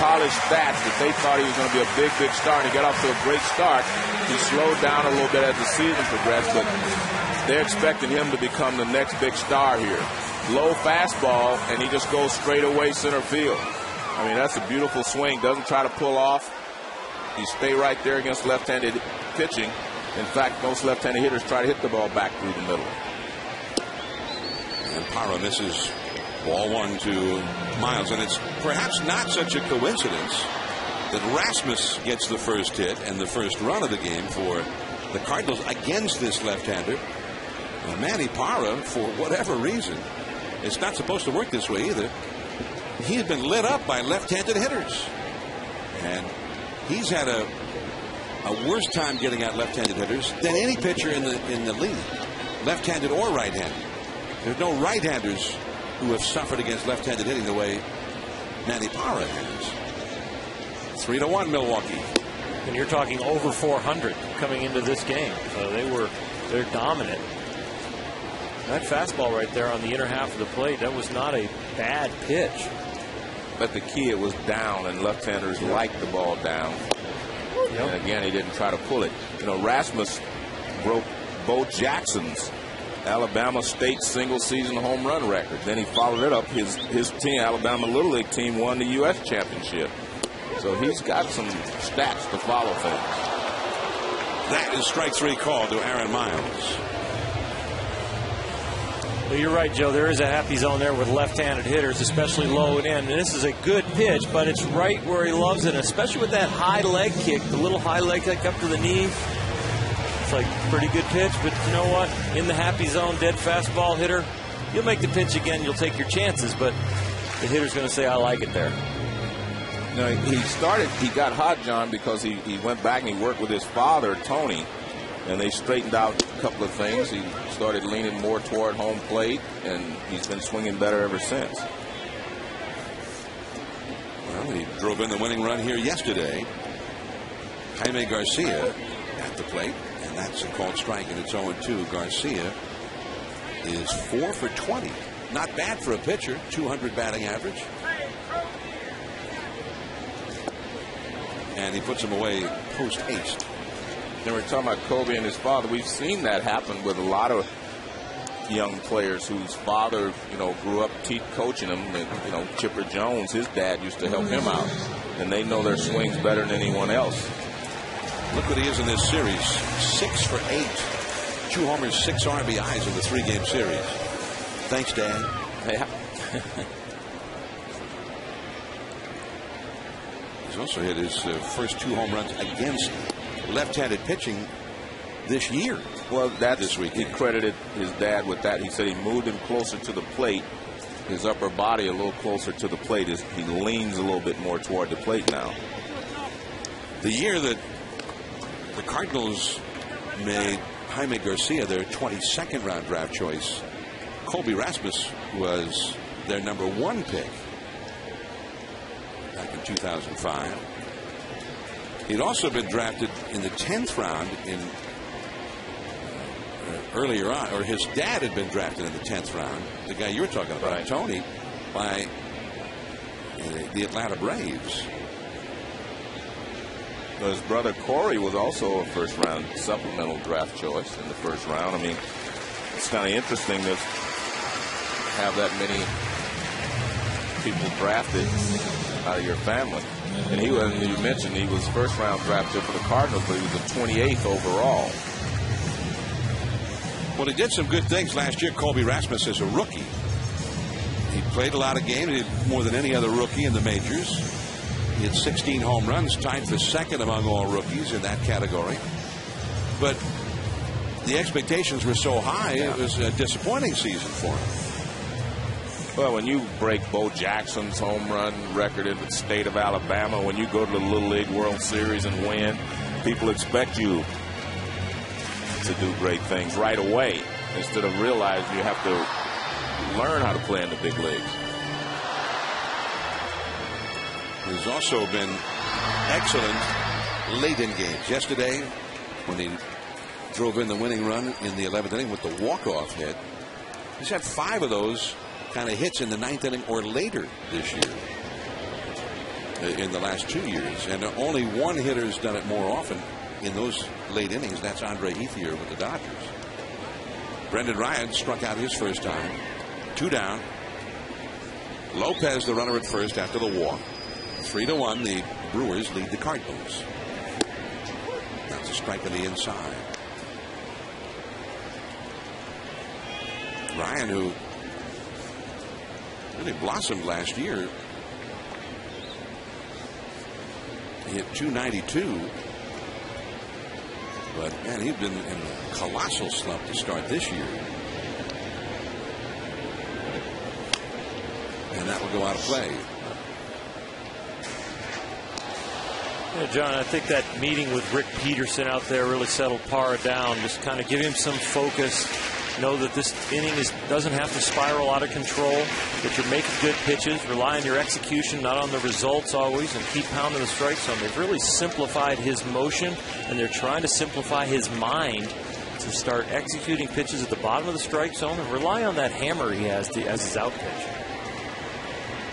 college stats that they thought he was going to be a big star, and he got off to a great start. He slowed down a little bit as the season progressed, but they're expecting him to become the next big star here. Low fastball, and he just goes straight away center field. I mean, that's a beautiful swing. Doesn't try to pull off. You stay right there against left-handed pitching. In fact, most left-handed hitters try to hit the ball back through the middle.
And Parra misses ball one to Miles, and it's perhaps not such a coincidence that Rasmus gets the first hit and the first run of the game for the Cardinals against this left-hander. Manny Parra, for whatever reason, it's not supposed to work this way either. He had been lit up by left-handed hitters, and he's had a worse time getting at left-handed hitters than any pitcher in the league, left-handed or right-handed. There's no right-handers who have suffered against left-handed hitting the way Manny Parra has. 3-1 Milwaukee.
And you're talking over 400 coming into this game, so they're dominant. That fastball right there on the inner half of the plate, that was not a bad pitch.
But the key, it was down, and left-handers like the ball down. Yep. And again, he didn't try to pull it. You know, Rasmus broke Bo Jackson's Alabama State single-season home run record. Then he followed it up. His team, Alabama Little League team, won the U.S. championship. So he's got some stats to follow things.
That is strike three call to Aaron Miles.
Well, you're right, Joe. There is a happy zone there with left-handed hitters, especially low and in. And this is a good pitch, but it's right where he loves it, especially with that high leg kick, the little high leg kick up to the knee. It's like a pretty good pitch, but you know what? In the happy zone, dead fastball hitter, you'll make the pitch again, you'll take your chances, but the hitter's going to say, I like it there.
No, he got hot, John, because he went back and he worked with his father, Tony, and they straightened out a couple of things. He started leaning more toward home plate, and he's been swinging better ever since.
Well, he drove in the winning run here yesterday. Jaime Garcia at the plate, and that's a called strike, and it's 0-2. Garcia is 4 for 20. Not bad for a pitcher, 200 batting average. And he puts him away post-haste.
They were talking about Kobe and his father. We've seen that happen with a lot of young players whose father, grew up coaching them. And, Chipper Jones, his dad used to help him out. And they know their swings better than anyone else.
Look what he is in this series. 6 for 8. 2 homers, 6 RBIs in the 3-game series. Thanks, Dad.
Yeah.
He's also hit his first 2 home runs against left-handed pitching this year.
Well,
this week
he credited his dad with that. He said he moved him closer to the plate, his upper body a little closer to the plate. He leans a little bit more toward the plate now.
The year that the Cardinals made Jaime Garcia their 22nd round draft choice, Colby Rasmus was their number 1 pick back in 2005. He'd also been drafted in the 10th round in earlier on, or his dad had been drafted in the 10th round, the guy you're talking about, right, Tony, by the Atlanta Braves.
His brother Corey was also a first-round supplemental draft choice in the first round. I mean, it's kind of interesting to have that many people drafted out of your family. And he was, you mentioned he was first round drafted for the Cardinals, but he was the 28th overall.
Well, he did some good things last year, Colby Rasmus, as a rookie. He played a lot of games, he did more than any other rookie in the majors. He had 16 home runs, tied for second among all rookies in that category. But the expectations were so high, it was a disappointing season for him.
Well, when you break Bo Jackson's home run record in the state of Alabama, when you go to the Little League World Series and win, people expect you to do great things right away instead of realizing you have to learn how to play in the big leagues.
He's also been excellent late in games. Yesterday, when he drove in the winning run in the 11th inning with the walk-off hit, he's had 5 of those kind of hits in the 9th inning or later this year in the last 2 years. And only one hitter's done it more often in those late innings. That's Andre Ethier with the Dodgers. Brendan Ryan struck out his first time. 2 down. Lopez, the runner at first after the walk. 3-1. The Brewers lead the Cardinals. That's a strike on the inside. Ryan, who really blossomed last year. He hit .292. But, man, he's been in a colossal slump to start this year. And that will go out of play.
Yeah, John, I think that meeting with Rick Peterson out there really settled Parra down. Just kind of give him some focus. Know that this inning doesn't have to spiral out of control, that you're making good pitches, rely on your execution, not on the results always, and keep pounding the strike zone. They've really simplified his motion, and they're trying to simplify his mind to start executing pitches at the bottom of the strike zone and rely on that hammer he has as his out pitch.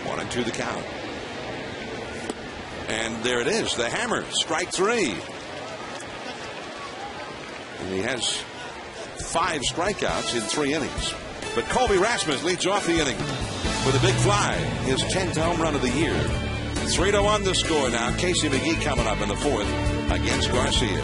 1-2 the count. And there it is, the hammer, strike 3. And he has 5 strikeouts in 3 innings. But Colby Rasmus leads off the inning with a big fly, his 10th home run of the year. 3-1 the score now. Casey McGee coming up in the 4th against Garcia.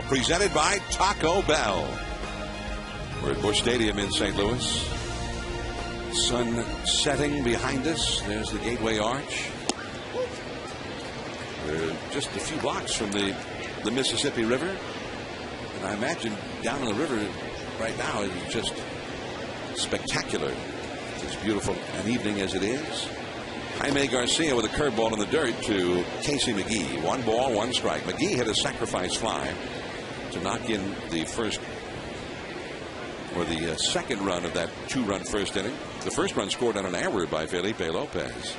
Presented by Taco Bell. We're at Busch Stadium in St. Louis. Sun setting behind us. There's the Gateway Arch. They're just a few blocks from the Mississippi River. And I imagine down in the river right now is just spectacular. It's beautiful an evening as it is. Jaime Garcia with a curveball in the dirt to Casey McGee. 1 ball, 1 strike. McGee hit a sacrifice fly to knock in the first or the second run of that 2-run first inning. The first run scored on an error by Felipe Lopez.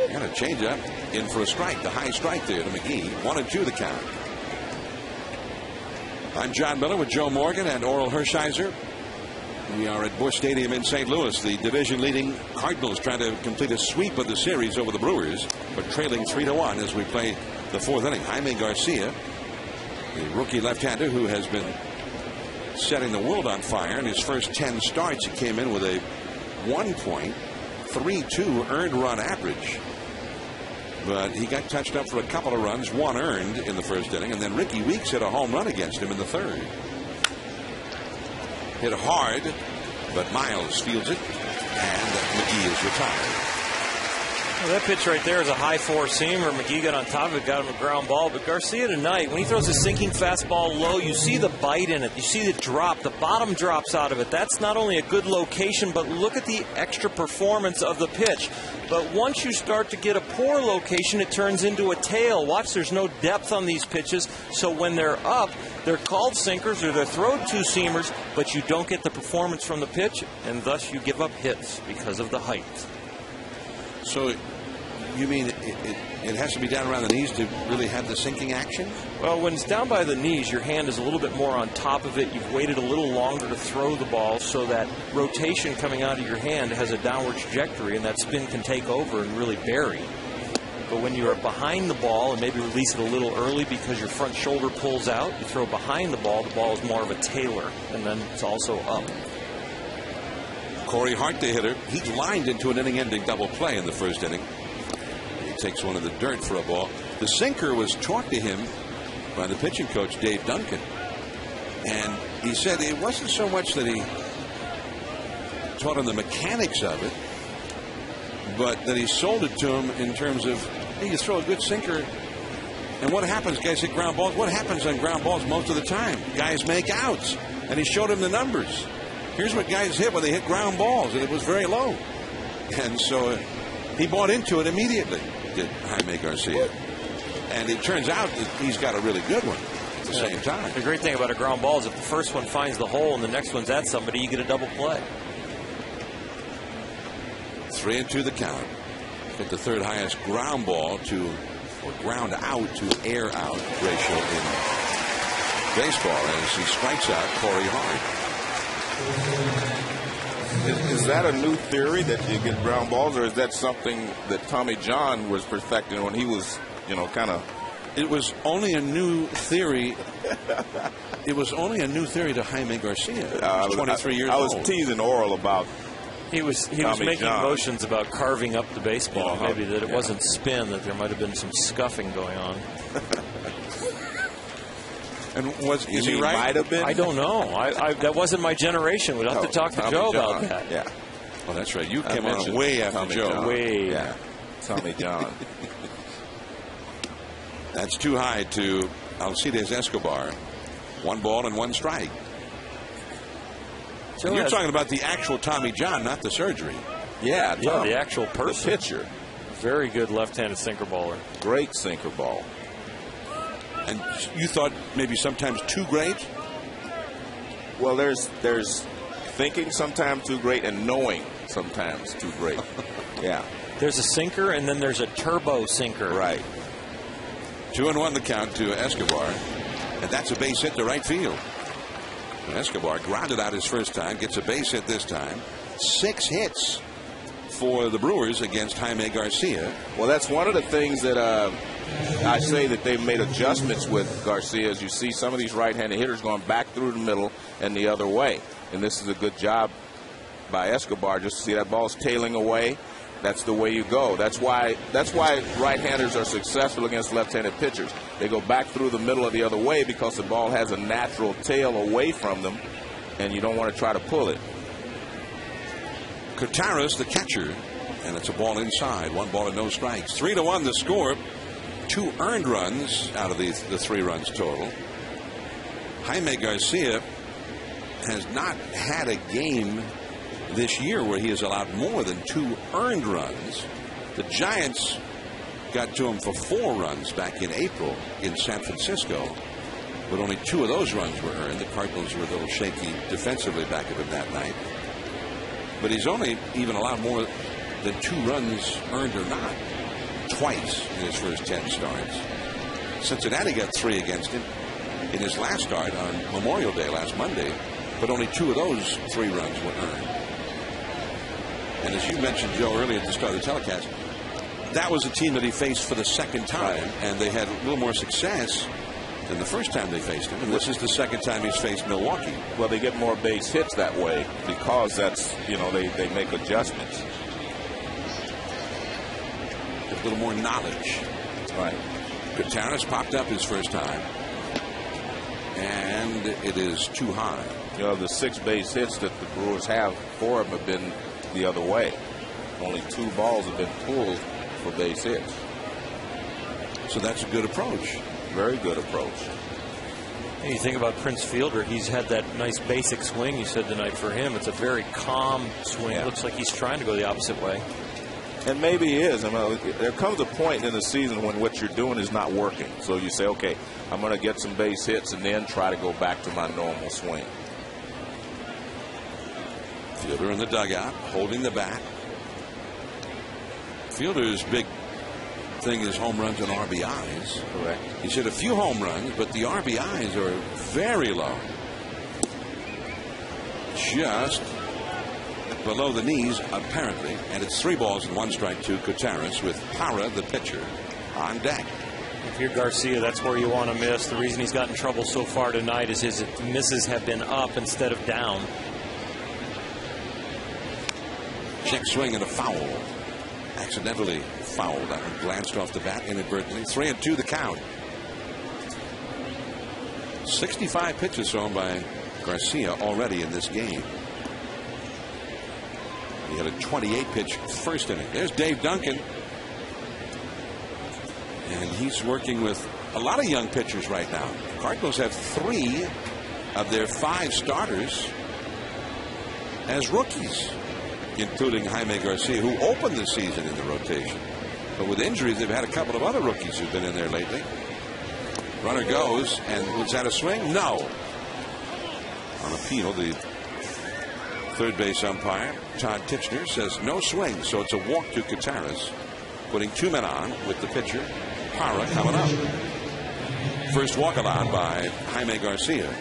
And a changeup in for a strike. The high strike there to McGee. 1-2 the count. I'm John Miller with Joe Morgan and Oral Hershiser. We are at Busch Stadium in St. Louis. The division-leading Cardinals trying to complete a sweep of the series over the Brewers, but trailing 3-1 as we play the 4th inning. Jaime Garcia, the rookie left-hander who has been setting the world on fire in his first 10 starts. He came in with a 1.32 earned run average. But he got touched up for a couple of runs, 1 earned in the first inning, and then Ricky Weeks hit a home run against him in the 3rd. Hit hard, but Miles fields it, and McGee is retired.
Well, that pitch right there is a high 4-seamer. McGee got on top of it, got him a ground ball. But Garcia tonight, when he throws a sinking fastball low, you see the bite in it. You see the drop. The bottom drops out of it. That's not only a good location, but look at the extra performance of the pitch. But once you start to get a poor location, it turns into a tail. Watch, there's no depth on these pitches. So when they're up, they're called sinkers or they're thrown 2-seamers, but you don't get the performance from the pitch, and thus you give up hits because of the height.
So you mean it has to be down around the knees to really have the sinking action?
Well, when it's down by the knees, your hand is a little bit more on top of it. You've waited a little longer to throw the ball, so that rotation coming out of your hand has a downward trajectory, and that spin can take over and really bury. But when you are behind the ball and maybe release it a little early because your front shoulder pulls out, you throw behind the ball is more of a tailer, and then it's also up.
Corey Hart, the hitter, he lined into an inning-ending double play in the first inning. He takes one of the dirt for a ball. The sinker was taught to him by the pitching coach, Dave Duncan. And he said it wasn't so much that he taught him the mechanics of it, but that he sold it to him in terms of, hey, you throw a good sinker, and what happens? Guys hit ground balls. What happens on ground balls most of the time? Guys make outs. And he showed him the numbers. Here's what guys hit when they hit ground balls, and it was very low. And so he bought into it immediately, did Jaime Garcia. And it turns out that he's got a really good one at the same time.
The great thing about a ground ball is if the first one finds the hole and the next one's at somebody, you get a double play.
3-2 the count. Hit the 3rd highest ground ball to, or ground out to air out ratio in baseball as he strikes out Corey Hart.
Is that a new theory that you get ground balls, or is that something that Tommy John was perfecting when he was, kind of?
It was only a new theory. It was only a new theory to Jaime Garcia. 23 years old.
I was teasing Oral about.
He was making
John.
motions about carving up the baseball. Maybe that it wasn't spin, that there might have been some scuffing going on.
And is he right?
Might have been?
I don't know. That wasn't my generation. We'll have to talk to Joe about that.
Yeah.
Well, that's right. You came on way after
Tommy
Joe.
John.
Way.
Yeah. Tommy John.
That's too high to Alcides Escobar. 1 ball and 1 strike. And you're talking about the actual Tommy John, not the surgery.
Yeah,
the actual person.
The pitcher.
Very good left-handed sinker baller.
Great sinker ball.
And you thought maybe sometimes too great?
Well, there's thinking sometimes too great and knowing sometimes too great. Yeah.
There's a sinker and then there's a turbo sinker.
Right.
2-1 the count to Escobar. And that's a base hit to right field. And Escobar grounded out his first time, gets a base hit this time. 6 hits for the Brewers against Jaime Garcia.
Well, that's one of the things that I say that they've made adjustments with Garcia. As you see some of these right-handed hitters going back through the middle and the other way. And this is a good job by Escobar. Just to see that ball's tailing away. That's the way you go. That's why right-handers are successful against left-handed pitchers. They go back through the middle of the other way because the ball has a natural tail away from them, and you don't want to try to pull it.
Cotaras, the catcher And it's a ball inside. 1 ball and no strikes. 3-1 the score. 2 earned runs out of the 3 runs total. Jaime Garcia has not had a game this year where he has allowed more than 2 earned runs. The Giants got to him for 4 runs back in April in San Francisco, but only 2 of those runs were earned. The Cardinals were a little shaky defensively back of him that night. But he's only even allowed more than 2 runs earned or not twice in his first 10 starts. Cincinnati got 3 against him in his last start on Memorial Day last Monday, but only 2 of those 3 runs were earned. And as you mentioned, Joe, earlier at the start of the telecast, that was a team that he faced for the second time, and they had a little more success than the first time they faced him. And this is the second time he's faced Milwaukee.
Well, they get more base hits that way because that's, they make adjustments.
A little more knowledge.
Right.
Gutierrez popped up his first time, and it is too high.
The 6 base hits that the Brewers have, 4 of them have been the other way. Only 2 balls have been pulled for base hits.
So that's a good approach.
Very good approach.
And you think about Prince Fielder, he's had that nice basic swing you said tonight. For him, it's a very calm swing.
Yeah.
Looks like he's trying to go the opposite way.
And maybe he is. There comes a point in the season when what you're doing is not working. So you say, okay, I'm going to get some base hits and then try to go back to my normal swing.
Fielder in the dugout, holding the bat. Fielder's big thing is home runs and RBIs.
Correct.
He's hit a few home runs, but the RBIs are very low. Just below the knees, apparently. And it's 3 balls and 1 strike to Gutierrez with Parra, the pitcher, on deck.
If you're Garcia, that's where you want to miss. The reason he's gotten in trouble so far tonight is his misses have been up instead of down.
Check swing and a foul. Accidentally fouled. That one glanced off the bat inadvertently. 3-2 the count. 65 pitches thrown by Garcia already in this game. He had a 28-pitch first inning. There's Dave Duncan. And he's working with a lot of young pitchers right now. The Cardinals have 3 of their 5 starters as rookies, including Jaime Garcia, who opened the season in the rotation. But with injuries, they've had a couple of other rookies who've been in there lately. Runner goes, and was that a swing? No. On appeal, the third base umpire, Todd Tichenor, says no swing, so it's a walk to Gutierrez, putting 2 men on with the pitcher, Parra, coming up. First walk allowed by Jaime Garcia.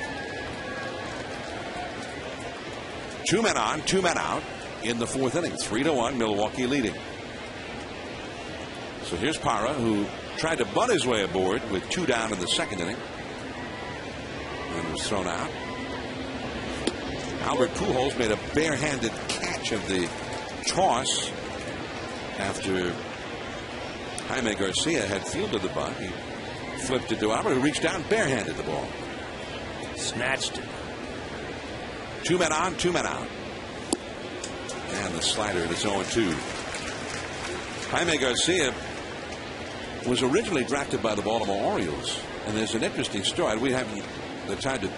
2 men on, 2 men out in the 4th inning. 3-1, Milwaukee leading. So here's Parra, who tried to butt his way aboard with 2 down in the 2nd inning and was thrown out. Albert Pujols made a barehanded catch of the toss after Jaime Garcia had fielded the bunt. He flipped it to Albert, who reached down, barehanded the ball.
Snatched it.
2 men on, 2 men out. And the slider, and it's 0-2. Jaime Garcia was originally drafted by the Baltimore Orioles. And there's an interesting story. We haven't the time to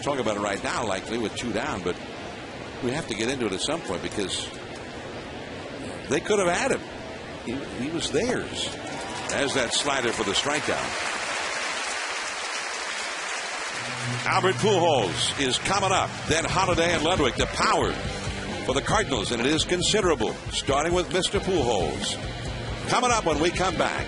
talk about it right now, likely, with 2 down, but we have to get into it at some point because they could have had him. He was theirs. There's that slider for the strikeout. Albert Pujols is coming up. Then Holiday and Ludwig, the power for the Cardinals, and it is considerable, starting with Mr. Pujols. Coming up when we come back.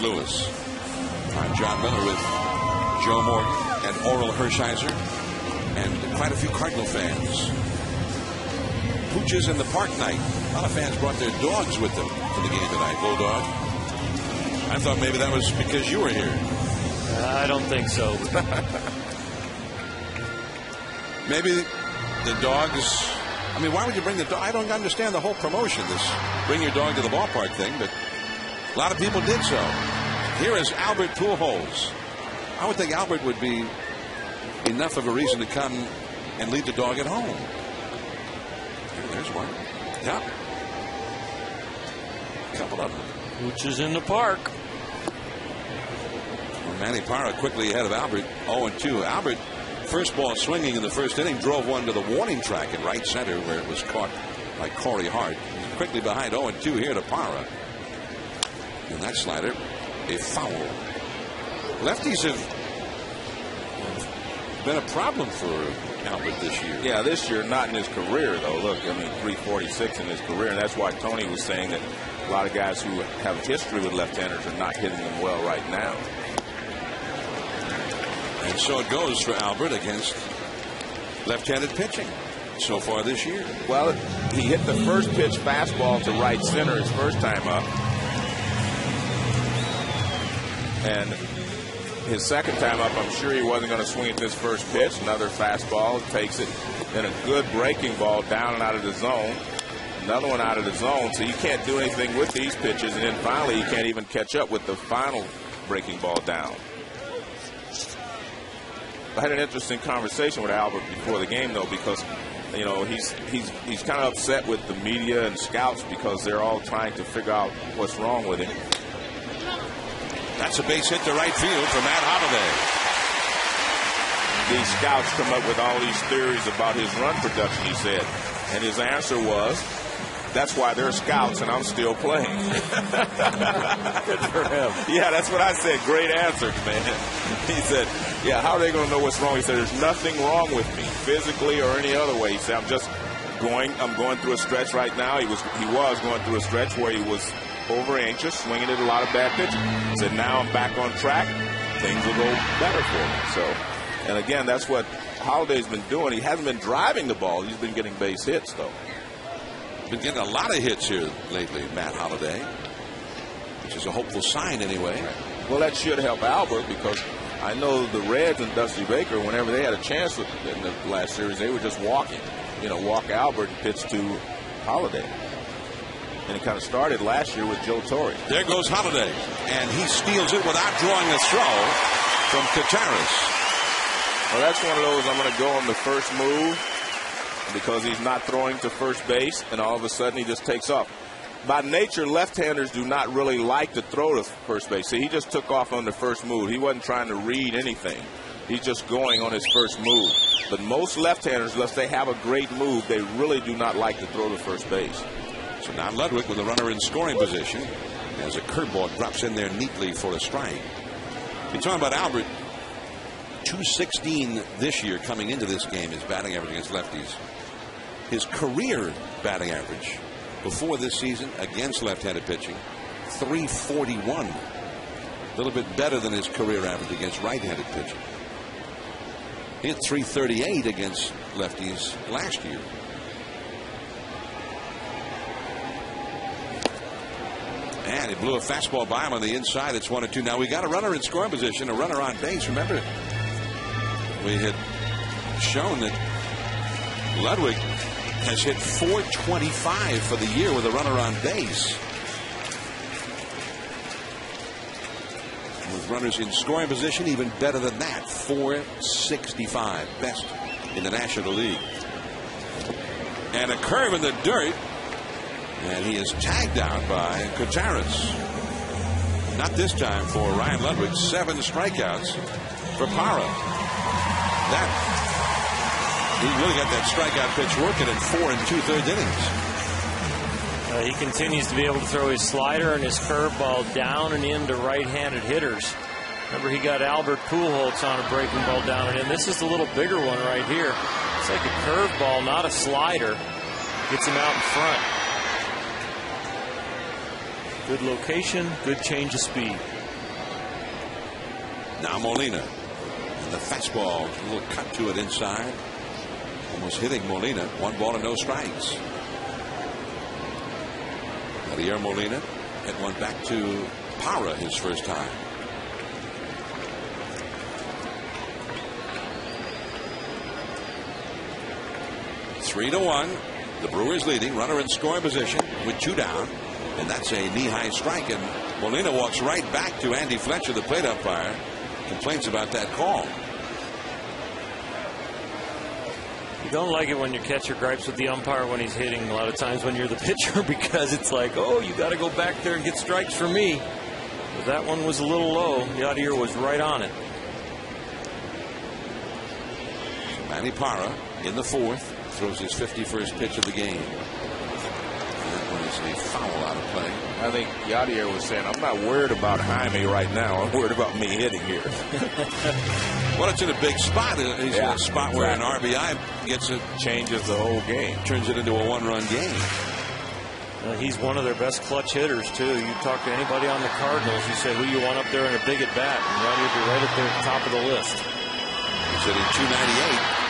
Louis. I'm John Miller with Joe Morgan and Oral Hershiser and quite a few Cardinal fans. Pooches in the park night. A lot of fans brought their dogs with them to the game tonight. Bulldog. I thought maybe that was because you were here.
I don't think so.
Maybe the dogs. I mean, why would you bring the dog? I don't understand the whole promotion, this bring your dog to the ballpark thing, but a lot of people did so. Here is Albert Pujols. I would think Albert would be enough of a reason to come and leave the dog at home. There's one. Yeah. A couple of them.
Which is in the park.
Well, Manny Parra quickly ahead of Albert. 0-2. Albert, first ball swinging in the first inning, drove one to the warning track in right center where it was caught by Corey Hart. He's quickly behind 0-2 here to Parra. And that slider, a foul. Lefties have been a problem for Albert this year.
Yeah, this year, not in his career, though. Look, I mean, 346 in his career, and that's why Tony was saying that a lot of guys who have history with left-handers are not hitting them well right now.
And so it goes for Albert against left-handed pitching so far this year.
Well, he hit the first pitch fastball to right center his first time up. And his second time up, I'm sure he wasn't going to swing at this first pitch. Another fastball, takes it. Then a good breaking ball down and out of the zone. Another one out of the zone. So you can't do anything with these pitches. And then finally, you can't even catch up with the final breaking ball down. I had an interesting conversation with Albert before the game, though, because, you know, he's kind of upset with the media and scouts because they're all trying to figure out what's wrong with him.
That's a base hit to right field for Matt Holliday.
These scouts come up with all these theories about his run production, he said. And his answer was, that's why they're scouts and I'm still playing.
Good for him.
Yeah, that's what I said. Great answer, man. He said, yeah, how are they going to know what's wrong? He said, there's nothing wrong with me, physically or any other way. He said, I'm going through a stretch right now. He was going through a stretch where he was over anxious, swinging at a lot of bad pitches. He said, now I'm back on track. Things will go better for me. So, and again, that's what Holliday's been doing. He hasn't been driving the ball. He's been getting base hits, though.
Been getting a lot of hits here lately, Matt Holliday, which is a hopeful sign anyway.
Well, that should help Albert because I know the Reds and Dusty Baker, whenever they had a chance in the last series, they were just walking. You know, walk Albert and pitch to Holliday. And it kind of started last year with Joe Torre.
There goes Holliday, and he steals it without drawing a throw from Contreras.
Well, that's one of those I'm going to go on the first move because he's not throwing to first base, and all of a sudden he just takes off. By nature, left-handers do not really like to throw to first base. See, he just took off on the first move. He wasn't trying to read anything. He's just going on his first move. But most left-handers, unless they have a great move, they really do not like to throw to first base.
So now Ludwig with a runner in scoring position as a curveball drops in there neatly for a strike. You're talking about Albert, 216 this year coming into this game, his batting average against lefties. His career batting average before this season against left-handed pitching, 341. A little bit better than his career average against right-handed pitching. He hit 338 against lefties last year. And he blew a fastball by him on the inside. It's 1-2. Now we got a runner in scoring position, a runner on base. Remember, we had shown that Ludwig has hit 425 for the year with a runner on base. With runners in scoring position, even better than that, 465, best in the National League. And a curve in the dirt. And he is tagged out by Contreras. Not this time for Ryan Ludwig. 7 strikeouts for Parra. He really got that strikeout pitch working in 4 2/3 innings.
He continues to be able to throw his slider and his curveball down and into right-handed hitters. Remember, he got Albert Pujols on a breaking ball down and in. This is the little bigger one right here. It's like a curveball, not a slider. Gets him out in front. Good location, good change of speed.
Now Molina. And the fastball, a little cut to it inside. Almost hitting Molina. 1 ball and no strikes. Yadier Molina hit one back to Parra his first time. Three to 1. The Brewers leading. Runner in scoring position with 2 down. And that's a knee-high strike. And Molina walks right back to Andy Fletcher, the plate umpire. Complains about that call.
You don't like it when your catcher gripes with the umpire when he's hitting a lot of times when you're the pitcher, because it's like, oh, you got to go back there and get strikes for me. But that one was a little low. Yadier was right on it.
Manny Parra in the 4th throws his 51st pitch of the game. That one is a foul out of play.
I think Yadier was saying, I'm not worried about Jaime right now. I'm worried about me hitting here.
Well, it's in a big spot. He's in a spot where an RBI gets it,
changes the whole game,
turns it into a 1-run game.
He's one of their best clutch hitters, too. You talk to anybody on the Cardinals, you say who you want up there in a big at bat, and Yadier will be right up there at the top of the list.
He's hitting .298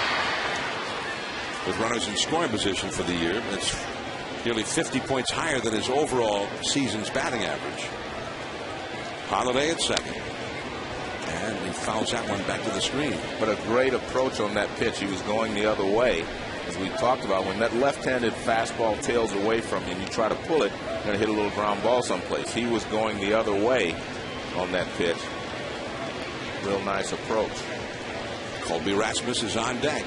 with runners in scoring position for the year. That's nearly 50 points higher than his overall season's batting average. Holiday at second. And he fouls that one back to the screen.
But a great approach on that pitch. He was going the other way. As we talked about, when that left-handed fastball tails away from you and you try to pull it, you're going to hit a little ground ball someplace. He was going the other way on that pitch. Real nice approach.
Colby Rasmus is on deck.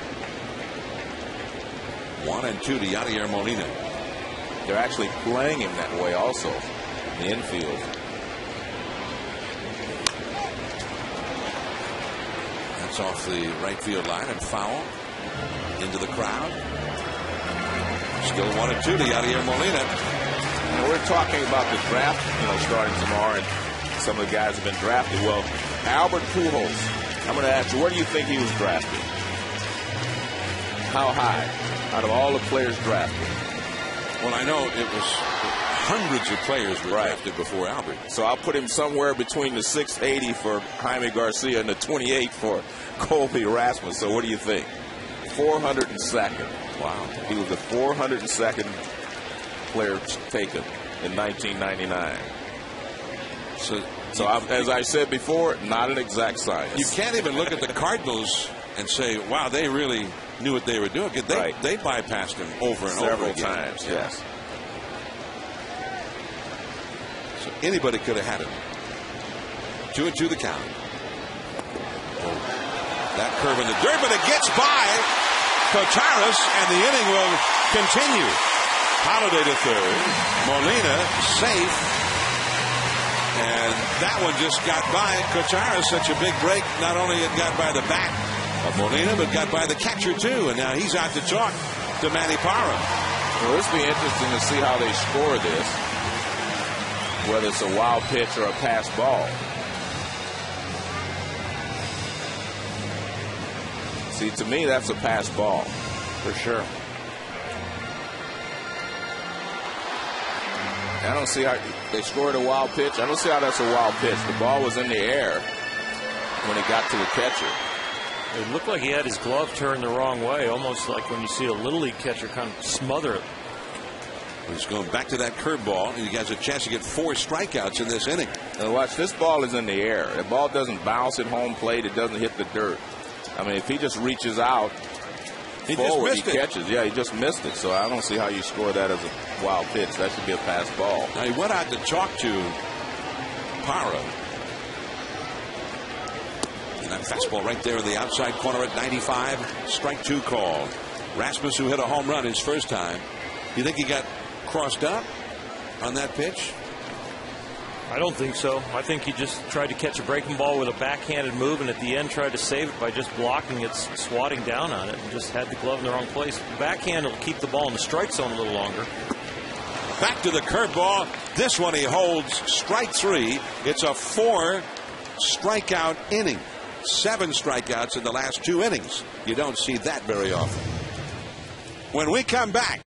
1-2 to Yadier Molina.
They're actually playing him that way also in the infield.
That's off the right field line and foul into the crowd. Still 1-2 to Yadier Molina.
And we're talking about the draft, starting tomorrow, and some of the guys have been drafted. Well, Albert Pujols, I'm going to ask you, where do you think he was drafted? How high out of all the players drafted?
Well, I know it was hundreds of players were drafted before Albert.
So I'll put him somewhere between the 680 for Jaime Garcia and the 28 for Colby Rasmus. So what do you think? 402nd.
Wow.
He was the 402nd player taken in 1999.
So
as I said before, not an exact science.
You can't even look at the Cardinals and say, wow, they really knew what they were doing. They bypassed him over and
several
over
times. Yes.
So anybody could have had him. 2-2 the count. Oh, that curve in the dirt, but it gets by Cotaras, and the inning will continue. Holiday to third. Molina safe. And that one just got by Cotaras. Such a big break. Not only it got by the bat of Molina, but got by the catcher too. And now he's out to talk to Manny Parra.
Well, this will be interesting to see how they score this, whether it's a wild pitch or a pass ball. See, to me, that's a pass ball for sure. I don't see how they scored a wild pitch. I don't see how that's a wild pitch. The ball was in the air when it got to the catcher.
It looked like he had his glove turned the wrong way, almost like when you see a Little League catcher kind of smother it.
He's going back to that curveball, and he has a chance to get 4 strikeouts in this inning.
Now watch, this ball is in the air. The ball doesn't bounce at home plate. It doesn't hit the dirt. I mean, if he just reaches out forward, he catches. Yeah, he just missed it. So I don't see how you score that as a wild pitch. That should be a pass ball.
Now, he went out to talk to Parra. And that fastball right there in the outside corner at 95. Strike 2 called. Rasmus, who hit a home run his first time. You think he got crossed up on that pitch?
I don't think so. I think he just tried to catch a breaking ball with a backhanded move, and at the end tried to save it by just blocking it, swatting down on it, and just had the glove in the wrong place. Backhand will keep the ball in the strike zone a little longer.
Back to the curveball. This one he holds. Strike 3. It's a 4 strikeout inning. 7 strikeouts in the last 2 innings. You don't see that very often. When we come back,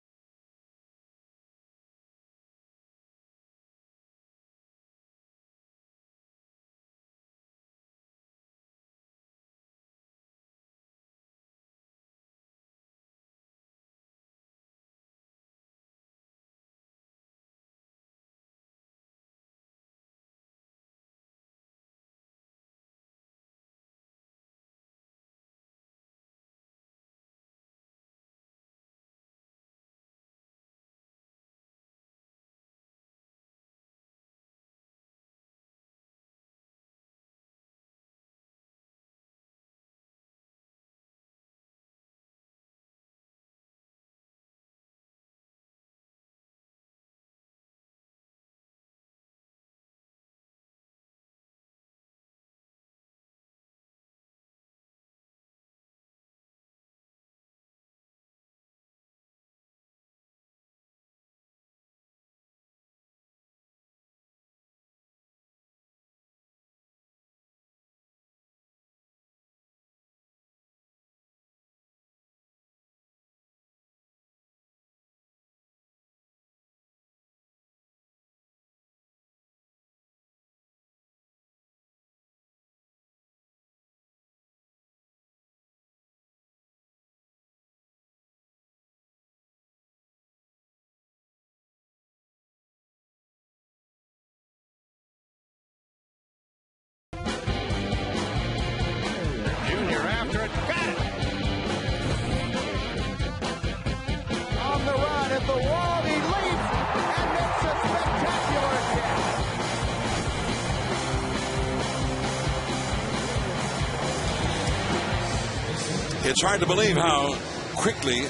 It's hard to believe how quickly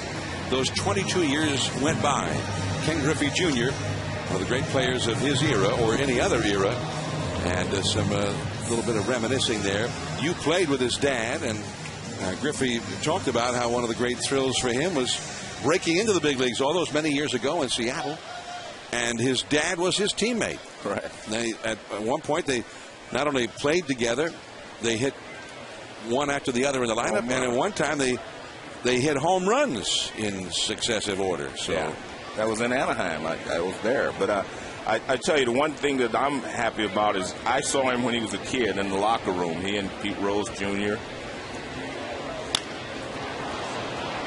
those 22 years went by. Ken Griffey Jr., one of the great players of his era or any other era, and some little bit of reminiscing there. You played with his dad, and Griffey talked about how one of the great thrills for him was breaking into the big leagues all those many years ago in Seattle, and his dad was his teammate.
Right.
They, at one point, they not only played together, they hit one after the other in the lineup, and at one time they hit home runs in successive order. So
yeah, that was in Anaheim. I was there. But I tell you, the one thing that I'm happy about is I saw him when he was a kid in the locker room, he and Pete Rose Jr.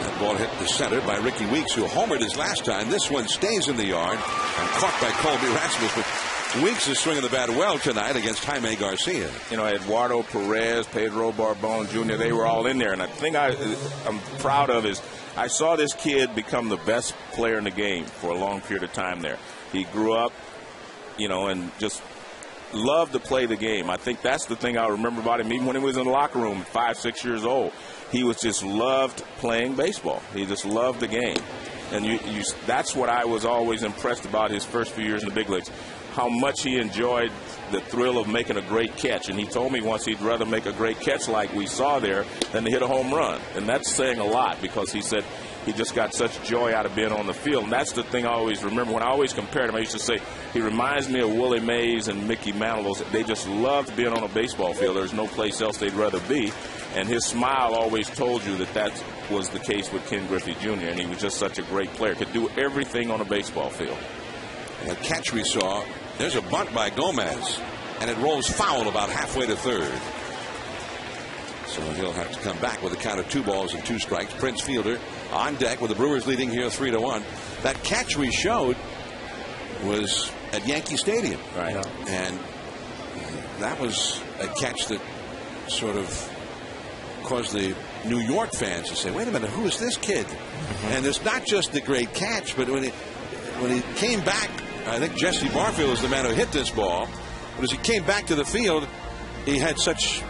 That ball hit the center by Ricky Weeks, who homered his last time. This one stays in the yard and caught by Colby Rasmus. But Weeks is swinging the bat well tonight against Jaime Garcia.
You know, Eduardo Perez, Pedro Barbon Jr., they were all in there. And the thing I'm proud of is I saw this kid become the best player in the game for a long period of time there. He grew up, you know, and just loved to play the game. I think that's the thing I remember about him, even when he was in the locker room, 5, 6 years old. He was just loved playing baseball. He just loved the game. And that's what I was always impressed about his first few years in the big leagues, how much he enjoyed the thrill of making a great catch. And he told me once he'd rather make a great catch like we saw there than to hit a home run. And that's saying a lot, because he said he just got such joy out of being on the field. And that's the thing I always remember. When I always compared him, I used to say he reminds me of Willie Mays and Mickey Mantle. They just loved being on a baseball field. There's no place else they'd rather be. And his smile always told you that was the case with Ken Griffey Jr., and he was just such a great player. Could do everything on a baseball field.
And the catch we saw, there's a bunt by Gomez, and it rolls foul about halfway to third. So he'll have to come back with a count of 2 balls and 2 strikes. Prince Fielder on deck with the Brewers leading here 3-1. That catch we showed was at Yankee Stadium.
Right.
And that was a catch that sort of caused the New York fans to say, wait a minute, who is this kid? And it's not just the great catch, but when he came back, I think Jesse Barfield was the man who hit this ball, but as he came back to the field, he had such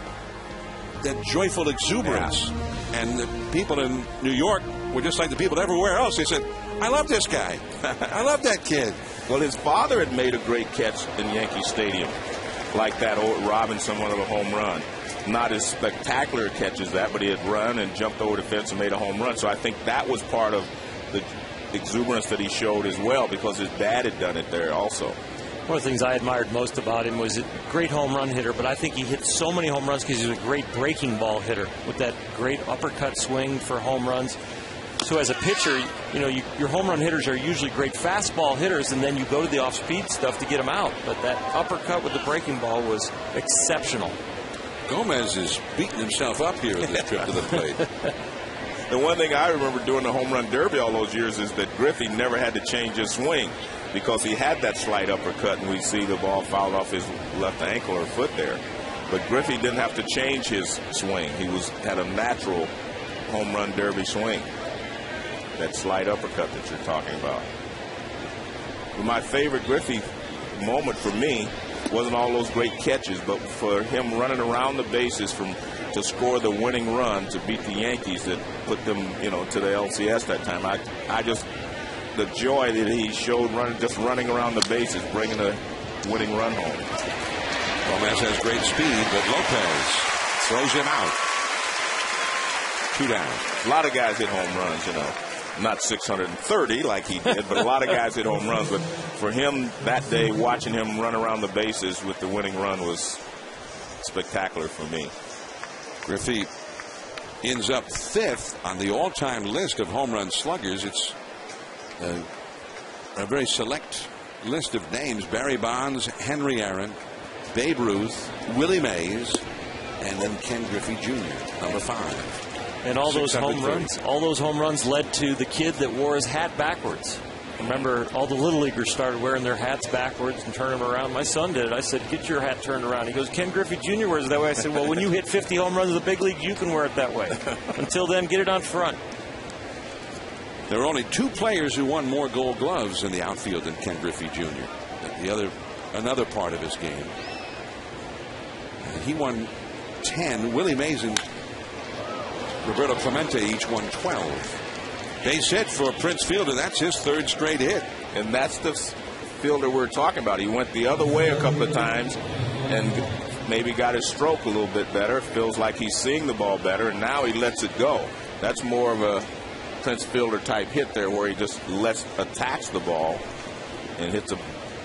that joyful exuberance. Yeah. And the people in New York were just like the people everywhere else. They said, I love this guy. I love that kid.
Well, his father had made a great catch in Yankee Stadium, like that old Robinson, one of a home run. Not as spectacular a catch as that, but he had run and jumped over the fence and made a home run. So I think that was part of the exuberance that he showed as well, because his dad had done it there also.
One of the things I admired most about him was a great home run hitter, but I think he hit so many home runs because he was a great breaking ball hitter with that great uppercut swing for home runs. So as a pitcher, you know, your home run hitters are usually great fastball hitters, and then you go to the off-speed stuff to get them out. But that uppercut with the breaking ball was exceptional.
Gomez is beating himself up here with this trip to the plate.
The one thing I remember doing the home run derby all those years is that Griffey never had to change his swing, because he had that slight uppercut, and we see the ball fouled off his left ankle or foot there. But Griffey didn't have to change his swing. He had a natural home run derby swing. That slight uppercut that you're talking about. But my favorite Griffey moment for me wasn't all those great catches, but for him running around the bases to score the winning run to beat the Yankees that put them, you know, to the LCS that time. I just, the joy that he showed running around the bases, bringing the winning run home.
Gomez has great speed, but Lopez throws him out. 2 down.
A lot of guys hit home runs, you know. Not 630 like he did, but a lot of guys hit home runs. But for him that day, watching him run around the bases with the winning run was spectacular for me.
Griffey ends up 5th on the all-time list of home run sluggers. It's a very select list of names: Barry Bonds, Henry Aaron, Babe Ruth, Willie Mays, and then Ken Griffey Jr., number 5.
And all those home runs led to the kid that wore his hat backwards. Remember, all the little leaguers started wearing their hats backwards and turning them around. My son did it. I said, get your hat turned around. He goes, Ken Griffey Jr. wears it that way. I said, well, when you hit 50 home runs in the big league, you can wear it that way. Until then, get it on front.
There are only 2 players who won more Gold Gloves in the outfield than Ken Griffey Jr. Another part of his game. He won 10. Willie Mays in Roberto Clemente each won 12. Base hit for Prince Fielder. That's his third straight hit.
And that's the Fielder we're talking about. He went the other way a couple of times and maybe got his stroke a little bit better. Feels like he's seeing the ball better, and now he lets it go. That's more of a Prince Fielder type hit there, where he just attacks the ball and hits a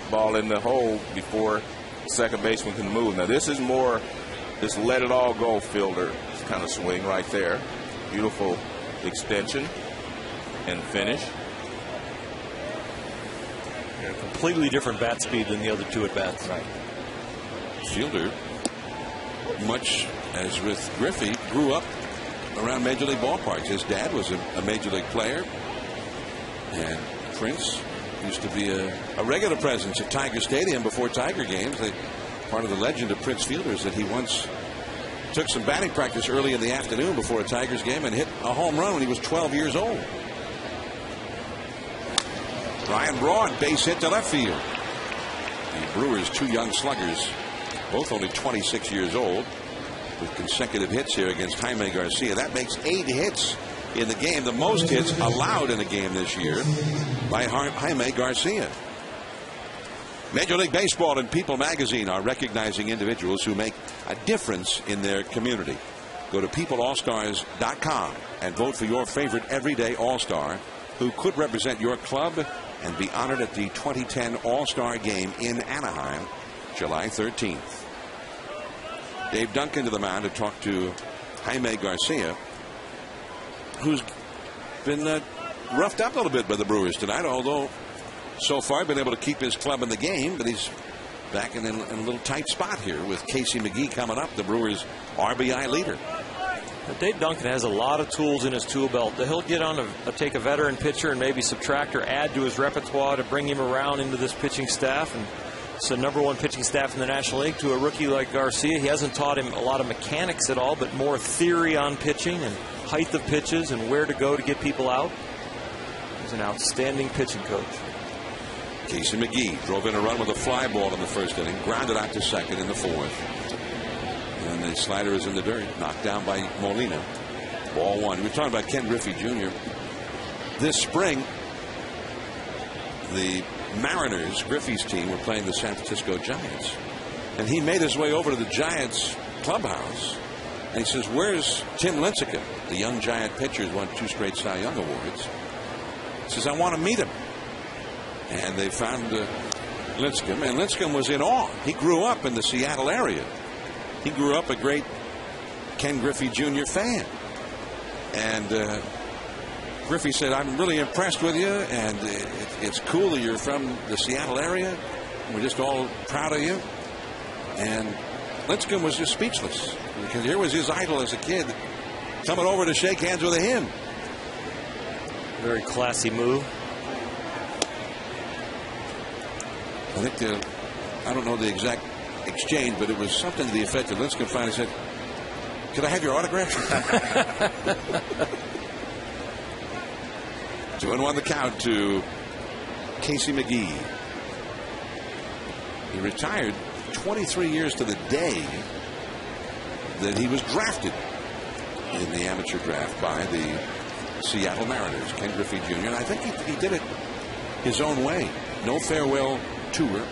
ball in the hole before the second baseman can move. Now this is more just let it all go Fielder kind of swing right there. Beautiful extension and finish.
Yeah, completely different bat speed than the other two at bats.
Right.
Fielder, much as with Griffey, grew up around Major League ballparks. His dad was a Major League player, and Prince used to be a regular presence at Tiger Stadium before Tiger games. Part of the legend of Prince Fielder is that he once took some batting practice early in the afternoon before a Tigers game and hit a home run when he was 12 years old. Ryan Braun, base hit to left field. The Brewers' two young sluggers, both only 26 years old, with consecutive hits here against Jaime Garcia. That makes 8 hits in the game, the most hits allowed in a game this year by Jaime Garcia. Major League Baseball and People magazine are recognizing individuals who make a difference in their community. Go to peopleallstars.com and vote for your favorite everyday all-star who could represent your club and be honored at the 2010 All-Star Game in Anaheim, July 13th. Dave Duncan to the mound to talk to Jaime Garcia, who's been roughed up a little bit by the Brewers tonight, although so far been able to keep his club in the game, but he's back in a little tight spot here with Casey McGee coming up, the Brewers' RBI leader.
Dave Duncan has a lot of tools in his tool belt. He'll get on take a veteran pitcher and maybe subtract or add to his repertoire to bring him around into this pitching staff. And it's the #1 pitching staff in the National League. To a rookie like Garcia, he hasn't taught him a lot of mechanics at all, but more theory on pitching and height of pitches and where to go to get people out. He's an outstanding pitching coach.
Casey McGee drove in a run with a fly ball in the first inning, grounded out to second in the fourth. And the slider is in the dirt, knocked down by Molina. Ball one. We're talking about Ken Griffey Jr. This spring, the Mariners, Griffey's team, were playing the San Francisco Giants. And he made his way over to the Giants clubhouse. And he says, "Where's Tim Lincecum?" The young Giant pitcher who's won 2 straight Cy Young Awards. He says, "I want to meet him." And they found Lincecum, and Lincecum was in awe. He grew up in the Seattle area. He grew up a great Ken Griffey Jr. fan. And Griffey said, "I'm really impressed with you, and it's cool that you're from the Seattle area. We're just all proud of you." And Lincecum was just speechless, because here was his idol as a kid coming over to shake hands with him.
Very classy move.
I think I don't know the exact exchange, but it was something to the effect that Lincecum finally said, "Could I have your autograph?" 2-1 the count to Casey McGee. He retired 23 years to the day that he was drafted in the amateur draft by the Seattle Mariners, Ken Griffey Jr. And I think he did it his own way. No farewell tour.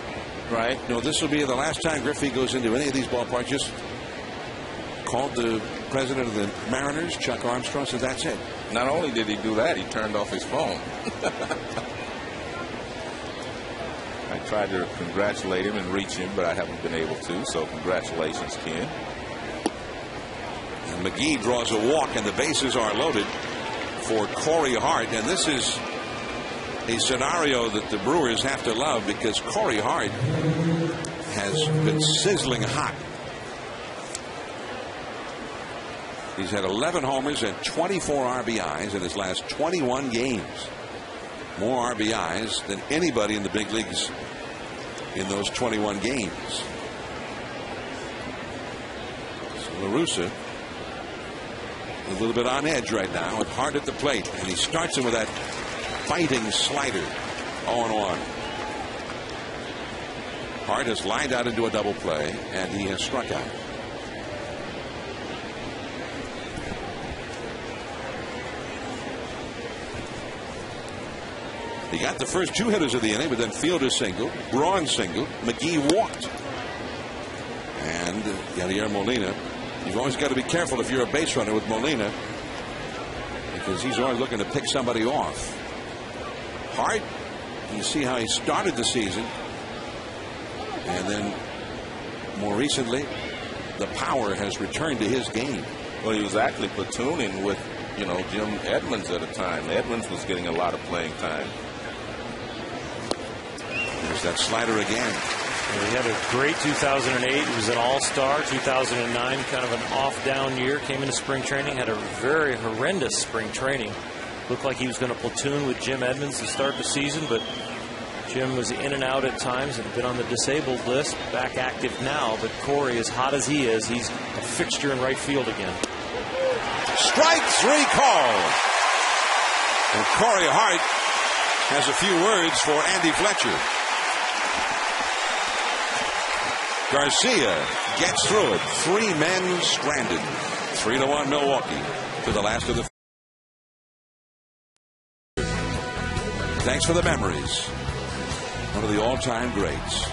Right. No, this will be the last time Griffey goes into any of these ballparks. Just called the president of the Mariners, Chuck Armstrong, said that's it.
Not only did he do that, he turned off his phone. I tried to congratulate him and reach him, but I haven't been able to. So congratulations, Ken.
And McGee draws a walk, and the bases are loaded for Corey Hart. And this is a scenario that the Brewers have to love, because Corey Hart has been sizzling hot. He's had 11 homers and 24 RBIs in his last 21 games. More RBIs than anybody in the big leagues in those 21 games. So La Russa a little bit on edge right now, with Hart at the plate, and he starts him with that fighting slider. 0-1. Hart has lined out into a double play, and he has struck out. He got the first 2 hitters of the inning, but then Fielder singled, Braun singled, McGee walked. And Yadier Molina, you've always got to be careful if you're a base runner with Molina, because he's always looking to pick somebody off. Hart, you see how he started the season, and then more recently, the power has returned to his game.
Well, he was actually platooning with, Jim Edmonds at a time. Edmonds was getting a lot of playing time.
There's that slider again.
He had a great 2008. He was an all-star. 2009, kind of an off-down year. Came into spring training, had a very horrendous spring training. Looked like he was going to platoon with Jim Edmonds to start the season, but Jim was in and out at times and been on the disabled list. Back active now, but Corey, as hot as he is, he's a fixture in right field again.
Strike 3 call. And Corey Hart has a few words for Andy Fletcher. Garcia gets through it. 3 men stranded. 3-1 Milwaukee to the last of the. Thanks for the memories. One of the all-time greats.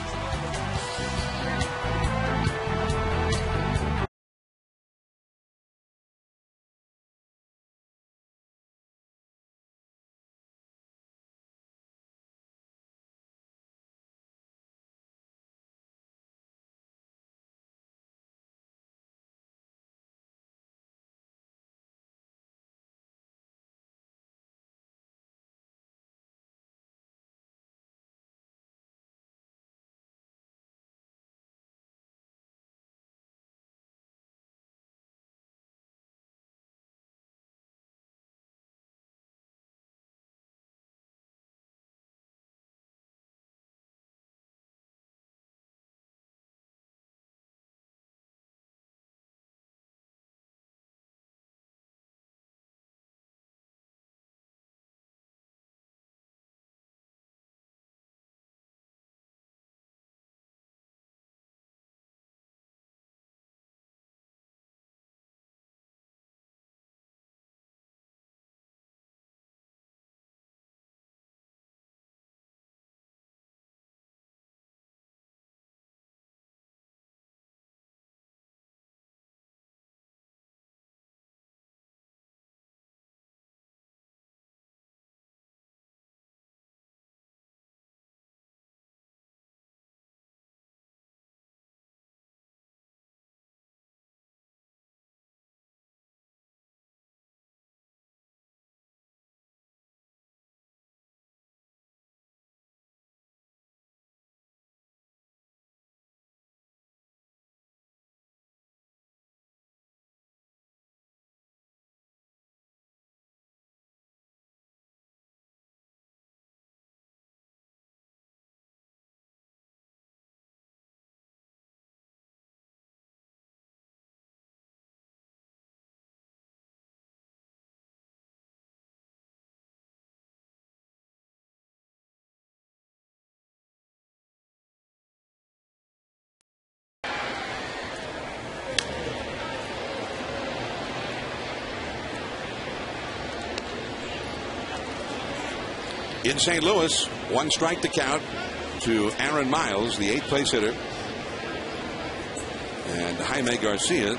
In St. Louis, 1 strike to count to Aaron Miles, the 8th place hitter. And Jaime Garcia,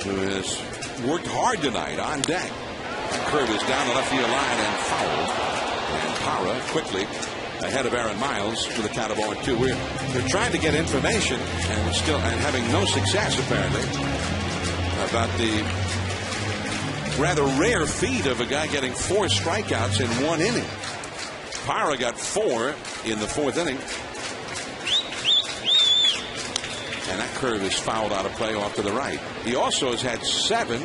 who has worked hard tonight on deck. That curve is down the left field line and fouled. And Parra quickly ahead of Aaron Miles with a count of 0-2. We're trying to get information and having no success apparently about the rather rare feat of a guy getting 4 strikeouts in 1 inning. Parra got 4 in the 4th inning. And that curve is fouled out of play off to the right. He also has had 7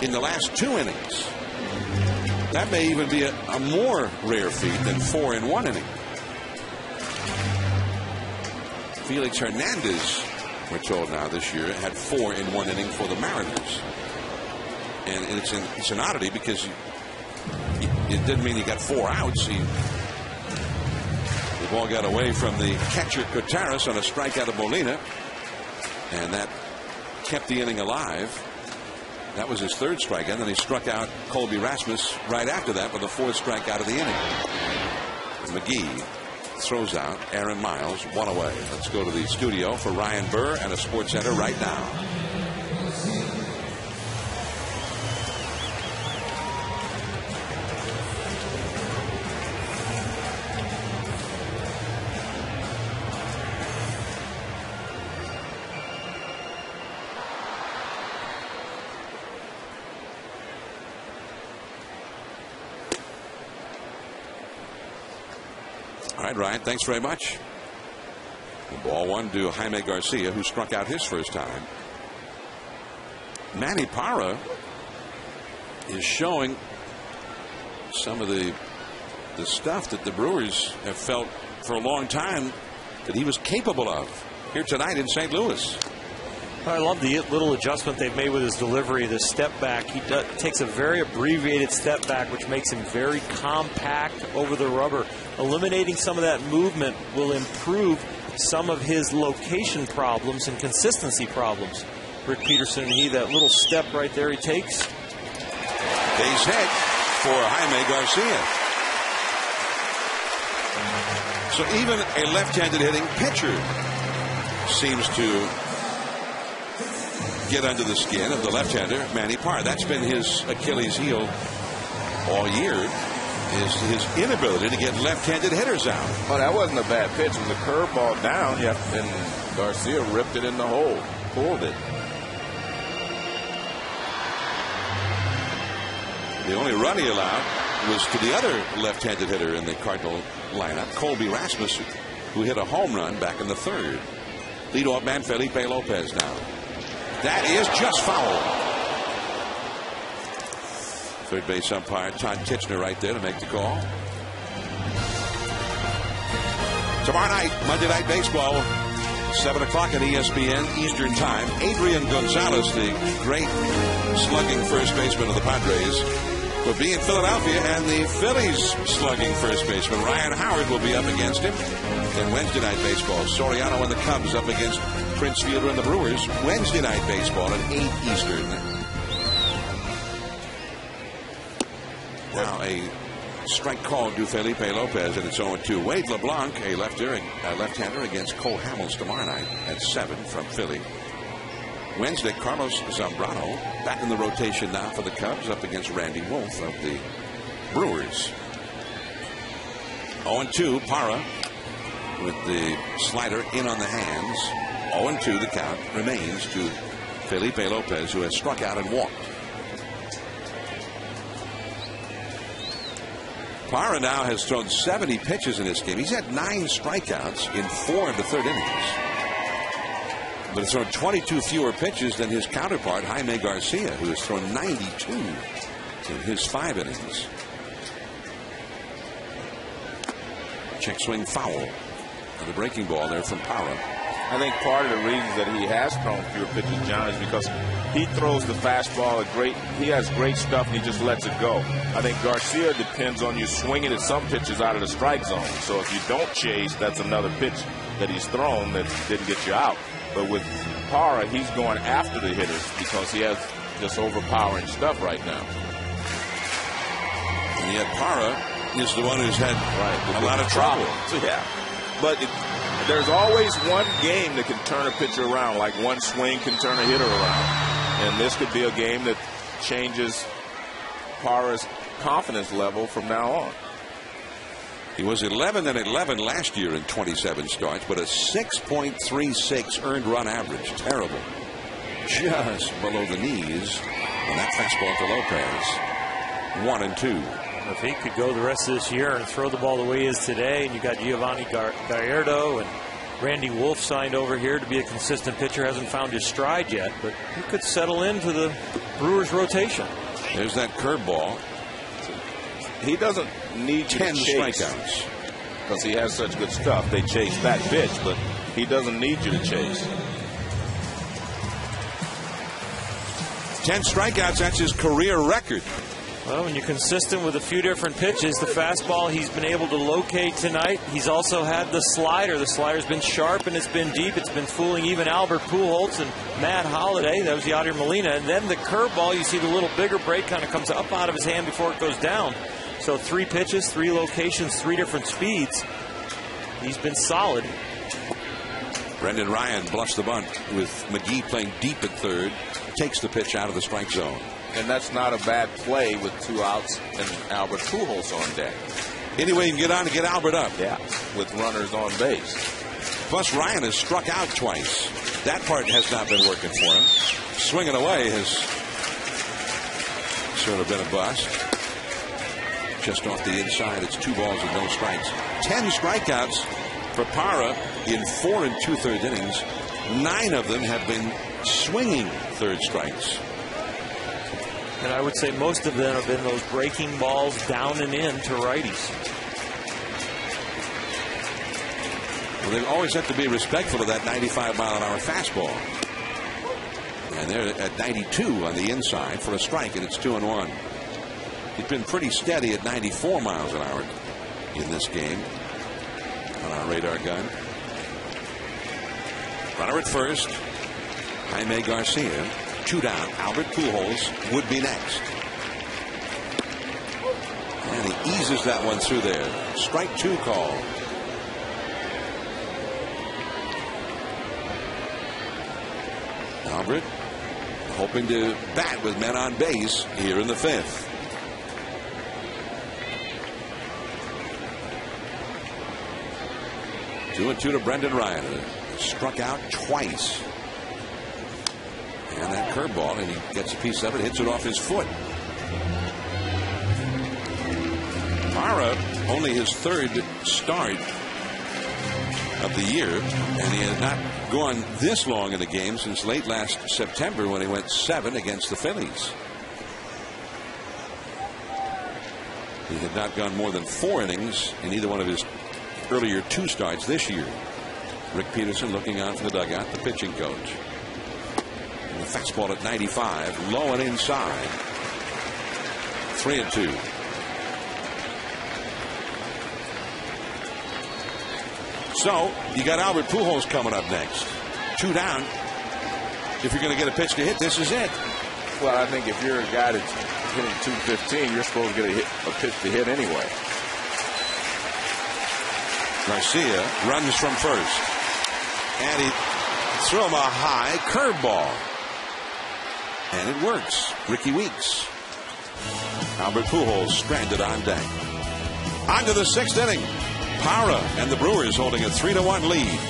in the last 2 innings. That may even be a more rare feat than 4 in 1 inning. Felix Hernandez, we're told now this year, had 4 in 1 inning for the Mariners. And it's an oddity because it didn't mean he got 4 outs. The ball got away from the catcher Cotaras on a strikeout of Molina, and that kept the inning alive. That was his 3rd strikeout, and then he struck out Colby Rasmus right after that with the 4th strikeout of the inning. McGee throws out Aaron Miles, 1 away. Let's go to the studio for Ryan Burr and a Sports Center right now. All right, Ryan, thanks very much. Ball 1 to Jaime Garcia, who struck out his first time. Manny Parra is showing some of the stuff that the Brewers have felt for a long time that he was capable of here tonight in St. Louis.
I love the little adjustment they've made with his delivery, the step back. He takes a very abbreviated step back, which makes him very compact over the rubber. Eliminating some of that movement will improve some of his location problems and consistency problems. Rick Peterson, that little step right there he takes.
Base hit for Jaime Garcia. So even a left-handed hitting pitcher seems to get under the skin of the left-hander, Manny Parra. That's been his Achilles heel all year, is his inability to get left-handed hitters out.
Oh, that wasn't a bad pitch. It was a curveball down, and Garcia ripped it in the hole, pulled it.
The only run he allowed was to the other left-handed hitter in the Cardinal lineup, Colby Rasmus, who hit a home run back in the 3rd. Leadoff man Felipe Lopez now. That is just foul. Third base umpire Todd Kitchener right there to make the call. Tomorrow night, Monday Night Baseball, 7 o'clock at ESPN Eastern Time. Adrian Gonzalez, the great slugging first baseman of the Padres, will be in Philadelphia, and the Phillies slugging first baseman Ryan Howard will be up against him in Wednesday Night Baseball. Soriano and the Cubs up against Prince Fielder and the Brewers. Wednesday Night Baseball at 8 Eastern. Now a strike called to Felipe Lopez, and it's 0-2. Wade LeBlanc, a left-hander against Cole Hamels tomorrow night at 7 from Philly. Wednesday, Carlos Zambrano back in the rotation now for the Cubs up against Randy Wolf of the Brewers. 0-2, Parra with the slider in on the hands. 0-2, the count remains to Felipe Lopez, who has struck out and walked. Parra now has thrown 70 pitches in this game. He's had 9 strikeouts in 4 of the 3rd innings. But has thrown 22 fewer pitches than his counterpart, Jaime Garcia, who has thrown 92 in his 5 innings. Check swing foul. And the breaking ball there from Parra.
I think part of the reasons that he has thrown fewer pitches, John, is because he throws the fastball he has great stuff and he just lets it go. I think Garcia depends on you swinging at some pitches out of the strike zone. So if you don't chase, that's another pitch that he's thrown that didn't get you out. But with Parra, he's going after the hitters because he has just overpowering stuff right now.
And yet Parra is the one who's had a lot of trouble.
Yeah. But there's always one game that can turn a pitcher around, like one swing can turn a hitter around. And this could be a game that changes Parra's confidence level from now on.
He was 11-11 last year in 27 starts, but a 6.36 earned run average. Terrible. Just below the knees. And that fastball to Lopez. 1-2.
If he could go the rest of this year and throw the ball the way he is today, and you got Giovanni Gallardo and Randy Wolf signed over here to be a consistent pitcher, hasn't found his stride yet, but he could settle into the Brewers rotation.
There's that curveball.
He doesn't need
10 strikeouts
because he has such good stuff. They chase that pitch, but he doesn't need you to chase.
10 strikeouts, that's his career record.
Well, when you're consistent with a few different pitches, the fastball he's been able to locate tonight. He's also had the slider. The slider's been sharp and it's been deep. It's been fooling even Albert Pujols and Matt Holliday. That was Yadier Molina. And then the curveball, you see the little bigger break kind of comes up out of his hand before it goes down. So 3 pitches, 3 locations, 3 different speeds. He's been solid.
Brendan Ryan bluffs the bunt with McGee playing deep at third. Takes the pitch out of the strike zone.
And that's not a bad play with 2 outs and Albert Pujols on deck.
Anyway, you can get on to get Albert up.
Yeah, with runners on base.
Plus, Ryan has struck out twice. That part has not been working for him. Swinging away has sort of been a bust. Just off the inside, it's 2 balls and no strikes. 10 strikeouts for Parra in 4 2/3 innings. 9 of them have been swinging third strikes.
And I would say most of them have been those breaking balls down and in to righties.
Well, they always have to be respectful of that 95-mile-an-hour fastball. And they're at 92 on the inside for a strike, and it's 2-1. He's been pretty steady at 94 miles an hour in this game on our radar gun. Runner at first, Jaime Garcia. 2 down. Albert Pujols would be next. And he eases that one through there. Strike 2 call. Albert hoping to bat with men on base here in the 5th. Two and 2 to Brendan Ryan. Struck out twice. And that curveball, and he gets a piece of it, hits it off his foot. Parra, only his 3rd start of the year, and he had not gone this long in the game since late last September when he went 7 against the Phillies. He had not gone more than 4 innings in either one of his earlier 2 starts this year. Rick Peterson looking on from the dugout, the pitching coach. And the fastball at 95, low and inside. 3-2. So you got Albert Pujols coming up next. 2 down. If you're going to get a pitch to hit, this is it.
Well, I think if you're a guy that's hitting 215, you're supposed to get a pitch to hit anyway.
Garcia runs from first. And he threw him a high curveball. And it works. Ricky Weeks. Albert Pujols stranded on deck. On to the 6th inning. Parra and the Brewers holding a 3-1 lead.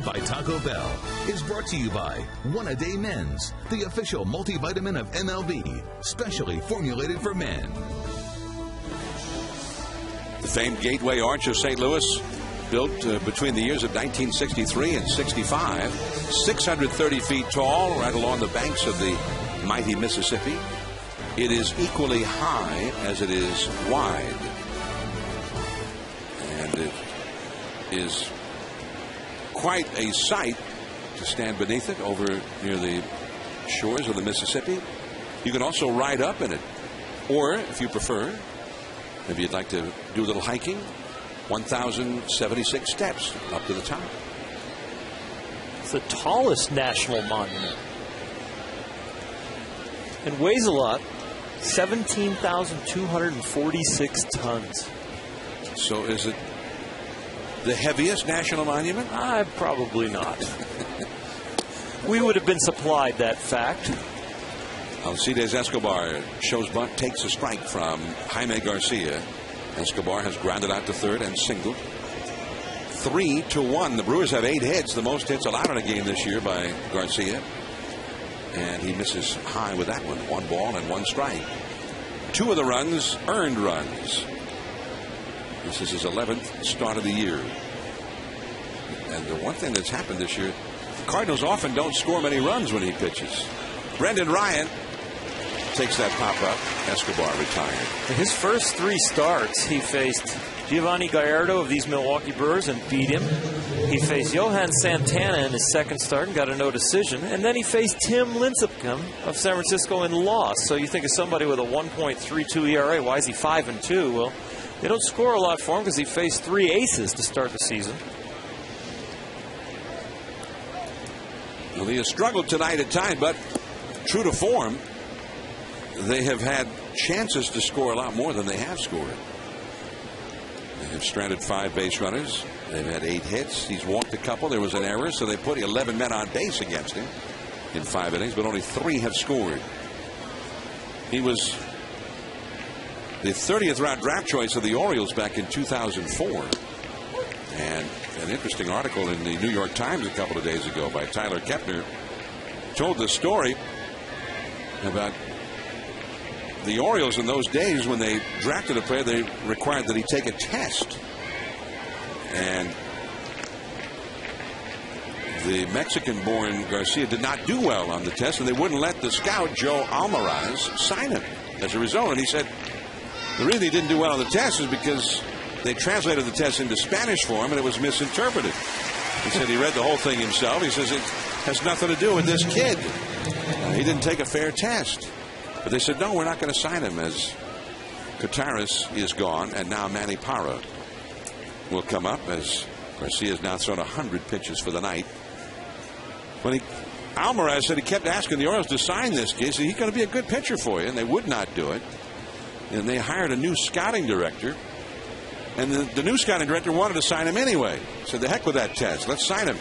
By Taco Bell is brought to you by One A Day Men's, the official multivitamin of MLB, specially formulated for men.
The famed Gateway Arch of St. Louis built between the years of 1963 and 65, 630 feet tall, right along the banks of the mighty Mississippi. It is equally high as it is wide. And it is quite a sight to stand beneath it over near the shores of the Mississippi. You can also ride up in it, or if you prefer, maybe you'd like to do a little hiking, 1,076 steps up to the top.
It's the tallest national monument and weighs a lot, 17,246 tons.
So is it the heaviest national monument?
Probably not. We would have been supplied that fact.
Alcides Escobar shows bunt, takes a strike from Jaime Garcia. Escobar has grounded out to third and singled. 3-1. The Brewers have 8 hits, the most hits allowed in a game this year by Garcia. And he misses high with that one. 1 ball and 1 strike. 2 of the runs, earned runs. This is his 11th start of the year. And the one thing that's happened this year, the Cardinals often don't score many runs when he pitches. Brendan Ryan takes that pop up. Escobar retired.
In his first 3 starts, he faced Giovanni Gallardo of these Milwaukee Brewers and beat him. He faced Johan Santana in his second start and got a no decision. And then he faced Tim Lincecum of San Francisco and lost. So you think of somebody with a 1.32 ERA. Why is he 5-2? Well, they don't score a lot for him because he faced 3 aces to start the season.
Well, he has struggled tonight at times, but true to form, they have had chances to score a lot more than they have scored. They have stranded 5 base runners. They've had 8 hits. He's walked a couple. There was an error, so they put 11 men on base against him in 5 innings, but only 3 have scored. He was the 30th round draft choice of the Orioles back in 2004. And an interesting article in the New York Times a couple of days ago by Tyler Kepner told the story about the Orioles in those days. When they drafted a player, they required that he take a test. And the Mexican-born Garcia did not do well on the test, and they wouldn't let the scout, Joe Almaraz, sign him as a result. And he said the reason he didn't do well on the test is because they translated the test into Spanish for him, and it was misinterpreted. He said he read the whole thing himself. He says it has nothing to do with this kid. He didn't take a fair test. But they said, no, we're not going to sign him, as Contreras is gone, and now Manny Parra will come up, as Garcia has now thrown 100 pitches for the night. When Almaraz said he kept asking the Orioles to sign this kid. He said, he's going to be a good pitcher for you, and they would not do it. And they hired a new scouting director, and the new scouting director wanted to sign him anyway. Said, the heck with that test, let's sign him.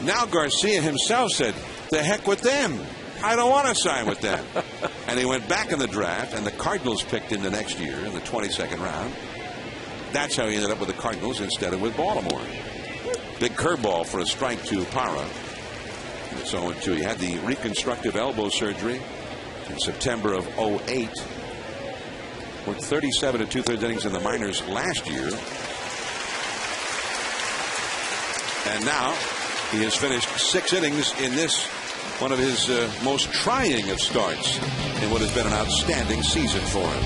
Now Garcia himself said, the heck with them, I don't want to sign with them. And he went back in the draft, and the Cardinals picked him the next year in the 22nd round. That's how he ended up with the Cardinals instead of with Baltimore. Big curveball for a strike to Parra. It's 0-2. He had the reconstructive elbow surgery in September of 2008. Worked 37 2/3 innings in the minors last year. And now he has finished 6 innings in this, one of his most trying of starts in what has been an outstanding season for him.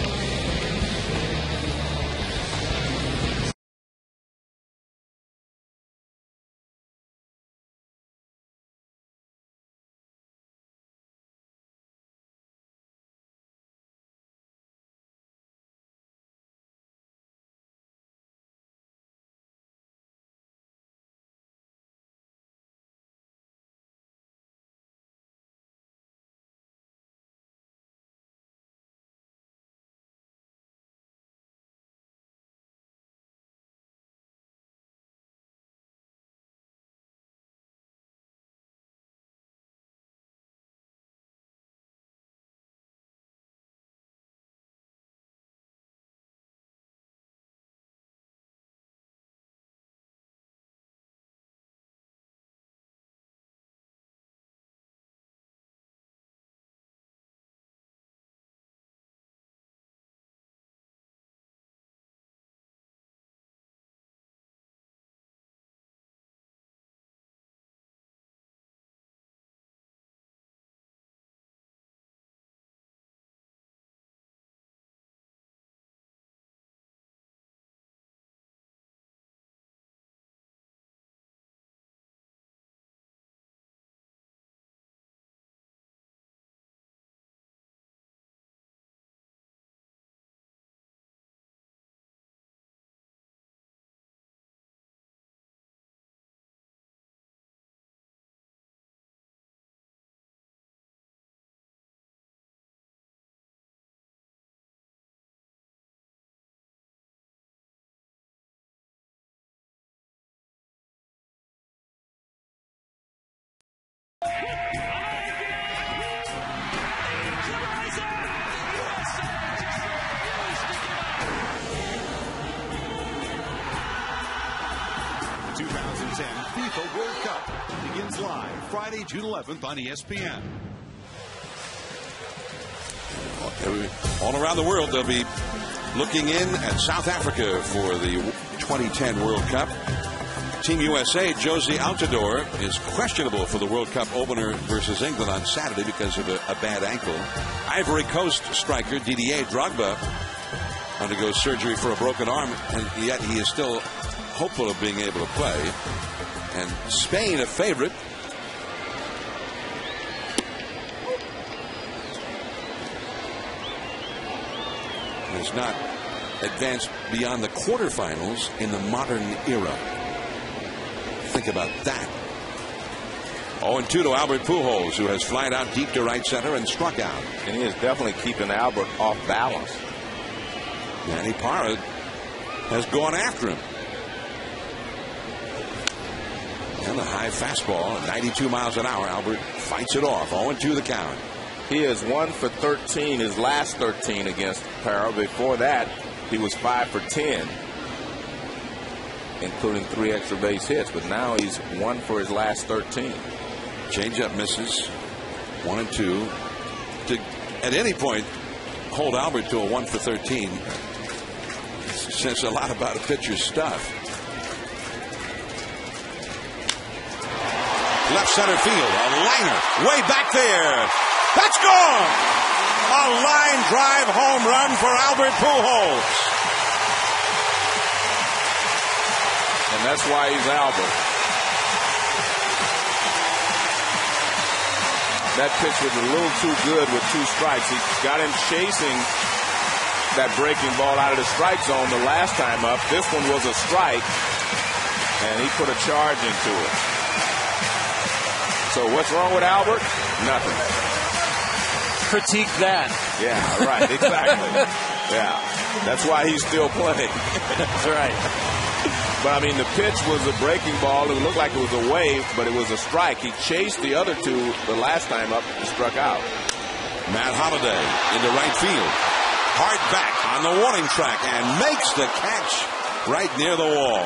2010 FIFA World Cup begins live Friday, June 11th on ESPN. All around the world, they'll be looking in at South Africa for the 2010 World Cup. Team USA, Josie Altidore, is questionable for the World Cup opener versus England on Saturday because of a bad ankle. Ivory Coast striker Didier Drogba undergoes surgery for a broken arm, and yet he is still hopeful of being able to play. And Spain, a favorite, has not advanced beyond the quarterfinals in the modern era. Think about that. 0-2 to Albert Pujols, who has flied out deep to right center and struck out.
And he is definitely keeping Albert off balance.
Manny Parra has gone after him. And the high fastball at 92 miles an hour. Albert fights it off. 0-2 the count.
He is 1 for 13, his last 13 against Parra. Before that, he was 5 for 10, including 3 extra base hits. But now he's 1 for his last 13.
Changeup misses. 1-2. To at any point hold Albert to a 1 for 13 says a lot about a pitcher's stuff. Left center field, a liner way back there. That's gone. A line drive home run for Albert Pujols.
And that's why he's Albert. That pitch was a little too good with 2 strikes. He got him chasing that breaking ball out of the strike zone the last time up. This one was a strike, and he put a charge into it. So what's wrong with Albert? Nothing.
Critique that.
Yeah, right, exactly. Yeah, that's why he's still playing.
That's right.
But, I mean, the pitch was a breaking ball. It looked like it was a wave, but it was a strike. He chased the other 2 the last time up and struck out.
Matt Holliday into right field. Hard back on the warning track and makes the catch right near the wall.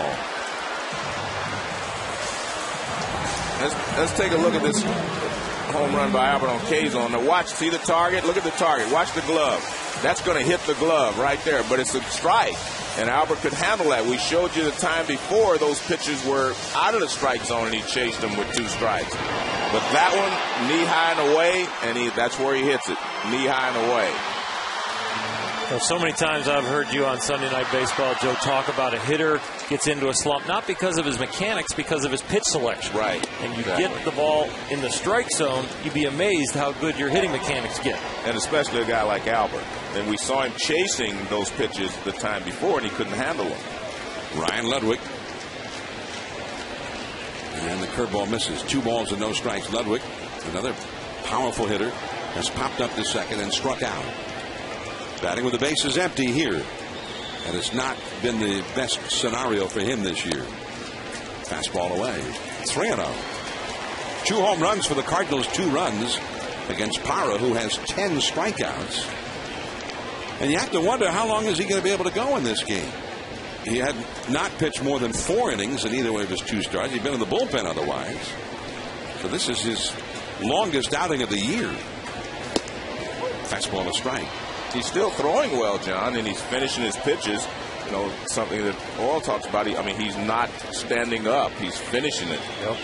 Let's take a look at this home run by Albert on K-zone. Now watch, see the target? Look at the target. Watch the glove. That's going to hit the glove right there, but it's a strike. And Albert could handle that. We showed you the time before those pitches were out of the strike zone and he chased them with 2 strikes. But that one, knee high and away, and that's where he hits it. Knee high and away.
Well, so many times I've heard you on Sunday Night Baseball, Joe, talk about a hitter gets into a slump, not because of his mechanics, because of his pitch selection.
Right.
And you
exactly.
get the ball in the strike zone, you'd be amazed how good your hitting mechanics get.
And especially a guy like Albert. And we saw him chasing those pitches the time before, and he couldn't handle them.
Ryan Ludwig. And the curveball misses. 2 balls and no strikes. Ludwig, another powerful hitter, has popped up to second and struck out. Batting with the bases empty here. And it's not been the best scenario for him this year. Fastball away. 3-0. 2 home runs for the Cardinals, 2 runs against Parra, who has 10 strikeouts. And you have to wonder, how long is he going to be able to go in this game? He had not pitched more than 4 innings in either of his 2 starts. He'd been in the bullpen otherwise. So this is his longest outing of the year. Fastball a strike.
He's still throwing well, John, and he's finishing his pitches. You know, something that Oral talks about. I mean, he's not standing up. He's finishing it.
Yep.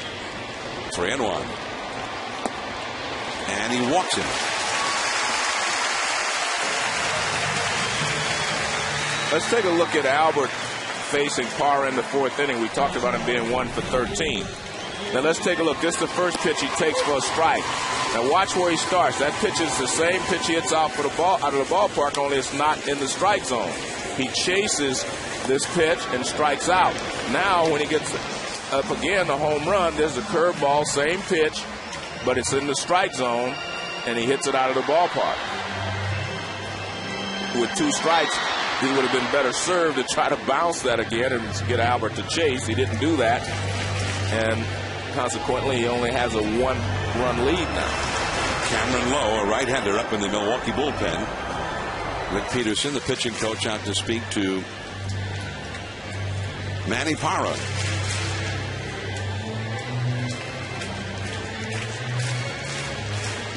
3-1. And he walks him.
Let's take a look at Albert facing Parra in the 4th inning. We talked about him being 1 for 13. Now let's take a look. This is the first pitch he takes for a strike. Now watch where he starts. That pitch is the same pitch he hits out for the ball out of the ballpark, only it's not in the strike zone. He chases this pitch and strikes out. Now when he gets up again, the home run, there's a curveball, same pitch, but it's in the strike zone, and he hits it out of the ballpark. With 2 strikes, he would have been better served to try to bounce that again and get Albert to chase. He didn't do that, and consequently, he only has a 1-run lead now.
Cameron Lowe, a right-hander up in the Milwaukee bullpen. Rick Peterson, the pitching coach, out to speak to Manny Parra.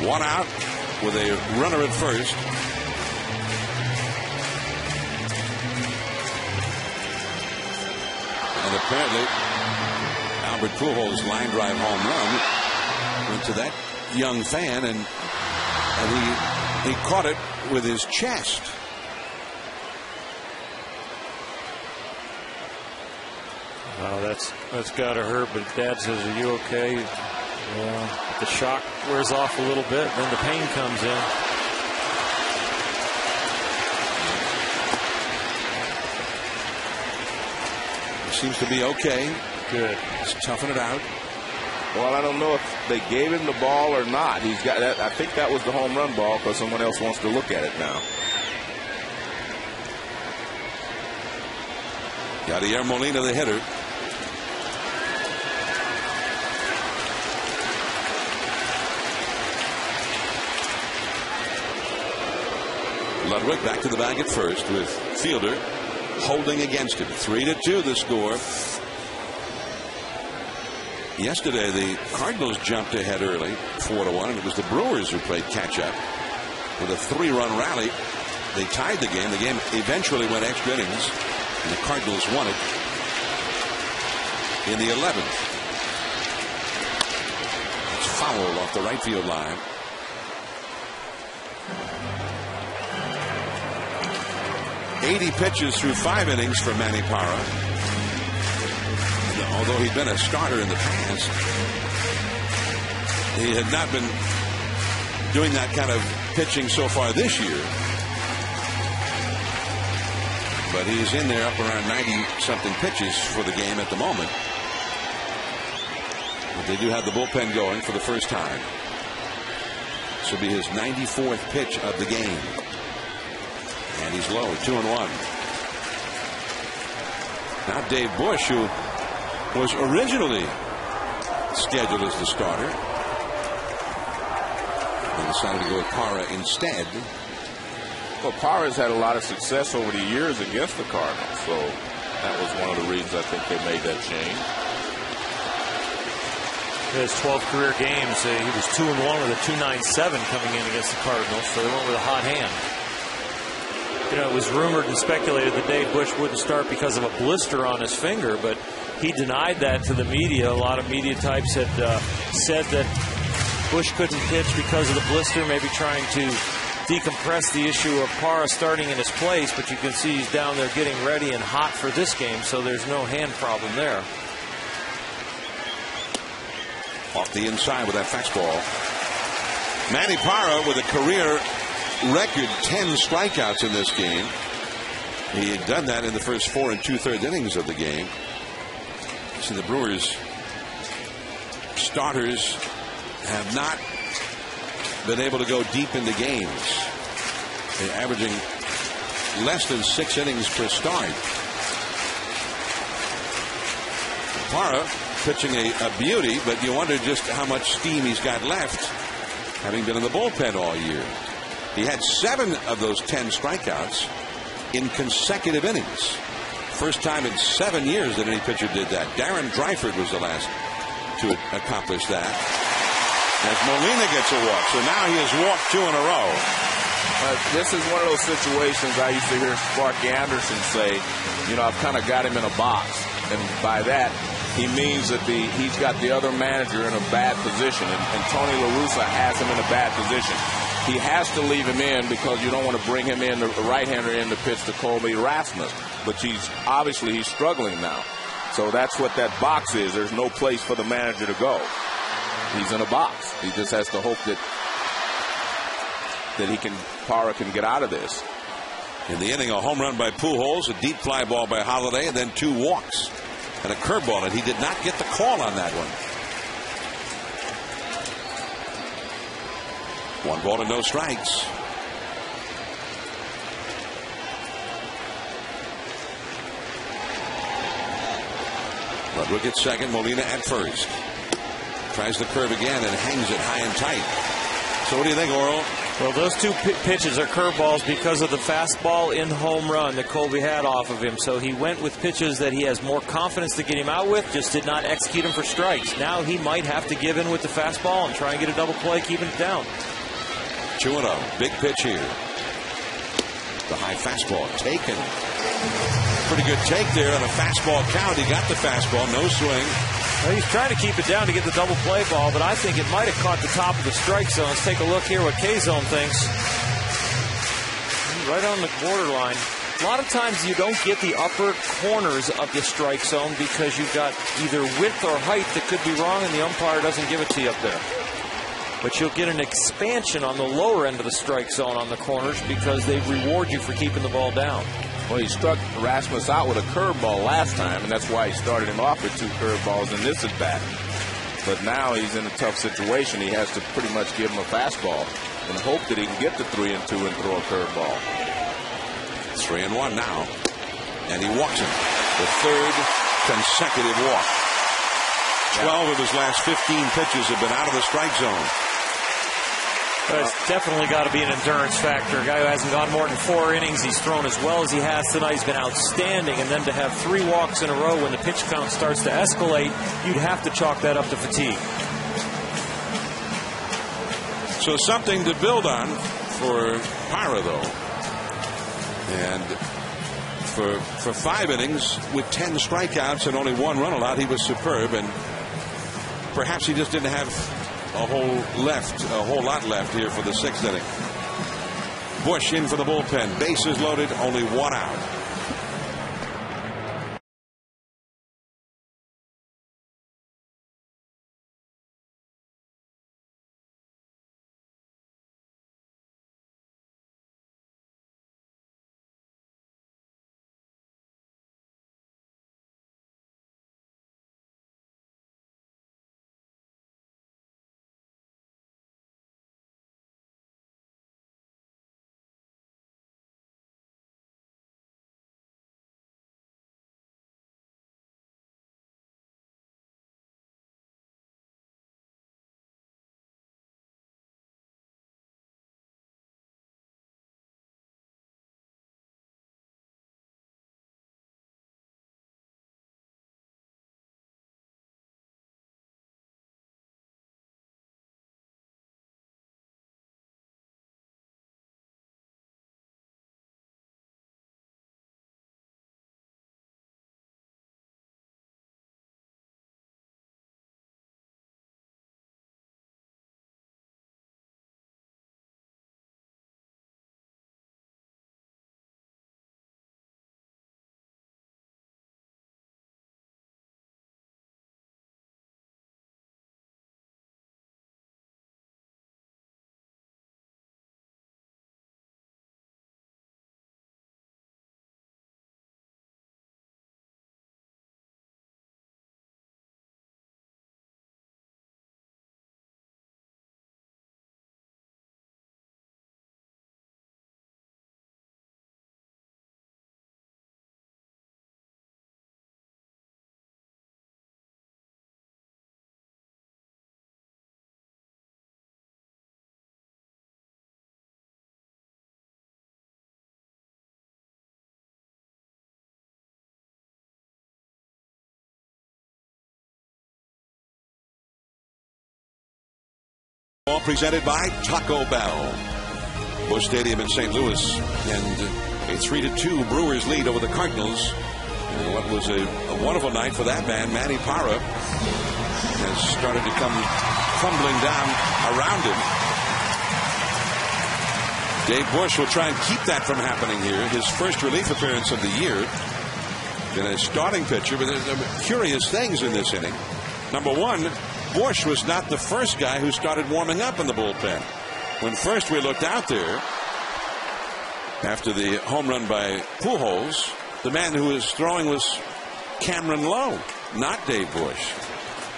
One out with a runner at first. And apparently, Albert Pujols' line drive home run went to that young fan, and he caught it with his chest.
Wow, that's got to hurt. But Dad says, "Are you okay?" Yeah. The shock wears off a little bit, then the pain comes in.
Seems to be okay.
Good.
He's toughing it out.
Well, I don't know if they gave him the ball or not. He's got that. I think that was the home run ball because someone else wants to look at it now.
Yadier Molina, the hitter. Ludwig back to the bag at first with Fielder holding against him. 3-2 the score. Yesterday the Cardinals jumped ahead early, 4-1, and it was the Brewers who played catch up with a 3-run rally. They tied the game. The game eventually went extra innings, and the Cardinals won it in the 11th. It's foul off the right field line. .80 pitches through 5 innings for Manny Parra. Although he'd been a starter in the past, he had not been doing that kind of pitching so far this year. But he's in there up around 90-something pitches for the game at the moment. But they do have the bullpen going for the first time. This will be his 94th pitch of the game. And he's low, 2-1. Now Dave Bush, who was originally scheduled as the starter, and decided to go with Parra instead.
Well, Parra's had a lot of success over the years against the Cardinals, so that was one of the reasons I think they made that change.
His 12 career games, he was 2-1 with a 2.97 coming in against the Cardinals, so they went with a hot hand. You know, it was rumored and speculated that Dave Bush wouldn't start because of a blister on his finger, but he denied that to the media. A lot of media types had said that Bush couldn't pitch because of the blister, maybe trying to decompress the issue of Parra starting in his place, but you can see he's down there getting ready and hot for this game, so there's no hand problem there.
Off the inside with that fastball. Manny Parra with a career record 10 strikeouts in this game. He had done that in the first 4 2/3 innings of the game. See, the Brewers starters have not been able to go deep into games. They're averaging less than 6 innings per start. Parra pitching a beauty, but you wonder just how much steam he's got left, having been in the bullpen all year. He had 7 of those 10 strikeouts in consecutive innings. First time in 7 years that any pitcher did that. Darren Dreifert was the last to accomplish that. As Molina gets a walk, so now he has walked 2 in a row.
This is one of those situations I used to hear Sparky Anderson say, you know, I've kind of got him in a box. And by that, he means that he's got the other manager in a bad position. And Tony La Russa has him in a bad position. He has to leave him in because you don't want to bring him in, the right-hander in to pitch to Colby Rasmus. But he's struggling now. So that's what that box is. There's no place for the manager to go. He's in a box. He just has to hope that Parra can get out of this.
In the inning, a home run by Pujols, a deep fly ball by Holiday, and then 2 walks and a curveball, and he did not get the call on that one. 1 ball and no strikes. Ludwig at second, Molina at first. Tries the curve again and hangs it high and tight. So what do you think, Oral?
Well, those 2 pitches are curveballs because of the fastball in home run that Colby had off of him. So he went with pitches that he has more confidence to get him out with, just did not execute him for strikes. Now he might have to give in with the fastball and try and get a double play, keeping it down.
2-0. Big pitch here. The high fastball taken. Pretty good take there on a fastball count. He got the fastball. No swing.
Well, he's trying to keep it down to get the double play ball, but I think it might have caught the top of the strike zone. Let's take a look here what K-Zone thinks. Right on the borderline. A lot of times you don't get the upper corners of the strike zone because you've got either width or height that could be wrong, and the umpire doesn't give it to you up there. But you'll get an expansion on the lower end of the strike zone on the corners because they reward you for keeping the ball down.
Well, he struck Rasmus out with a curveball last time, and that's why he started him off with 2 curveballs in this at-bat. But now he's in a tough situation. He has to pretty much give him a fastball and hope that he can get to 3-2 and throw a curveball.
3-1 now. And he walks him. The 3rd consecutive walk. 12 of his last 15 pitches have been out of the strike zone.
But it's definitely got to be an endurance factor. A guy who hasn't gone more than 4 innings. He's thrown as well as he has tonight. He's been outstanding. And then to have 3 walks in a row when the pitch count starts to escalate, you'd have to chalk that up to fatigue.
So something to build on for Parra, though. And for 5 innings with 10 strikeouts and only 1 run allowed, he was superb. And perhaps he just didn't have a whole lot left here for the 6th inning. Bush in for the bullpen. Bases loaded, only 1 out. All presented by Taco Bell. Busch Stadium in St. Louis, and a 3-2 Brewers lead over the Cardinals. And what was a wonderful night for that man, Manny Parra, has started to come crumbling down around him. Dave Busch will try and keep that from happening here. His first relief appearance of the year. Been a starting pitcher, but there's some curious things in this inning. Number one, Busch was not the first guy who started warming up in the bullpen. When first we looked out there, after the home run by Pujols, the man who was throwing was Cameron Lowe, not Dave Busch.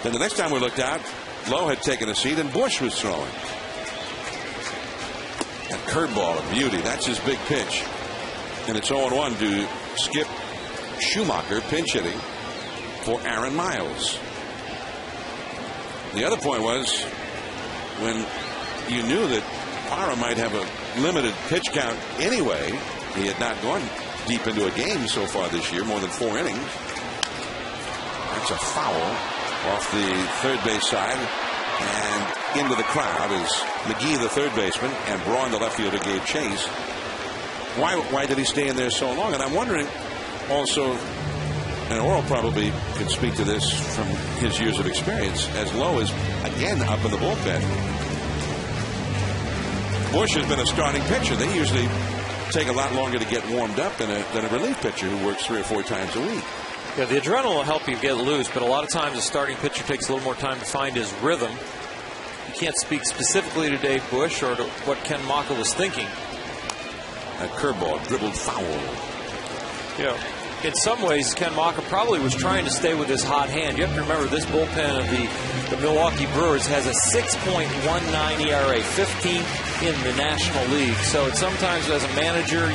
Then the next time we looked out, Lowe had taken a seat and Busch was throwing. That curveball of beauty, that's his big pitch. And it's 0-1 to Skip Schumacher pinch hitting for Aaron Miles. The other point was when you knew that Parra might have a limited pitch count anyway. He had not gone deep into a game so far this year, more than 4 innings. That's a foul off the third base side. And into the crowd is McGee, the third baseman, and Braun, the left fielder, gave chase. Why did he stay in there so long? And I'm wondering also, and Oral probably can speak to this from his years of experience, as Lowe is again up in the bullpen. Bush has been a starting pitcher. They usually take a lot longer to get warmed up than a relief pitcher who works 3 or 4 times a week.
Yeah, the adrenaline will help you get loose, but a lot of times a starting pitcher takes a little more time to find his rhythm. You can't speak specifically to Dave Bush or to what Ken Maka was thinking.
A curveball dribbled foul.
Yeah. In some ways, Ken Maka probably was trying to stay with his hot hand. You have to remember this bullpen of the Milwaukee Brewers has a 6.19 ERA, 15th in the National League. So it's sometimes as a manager,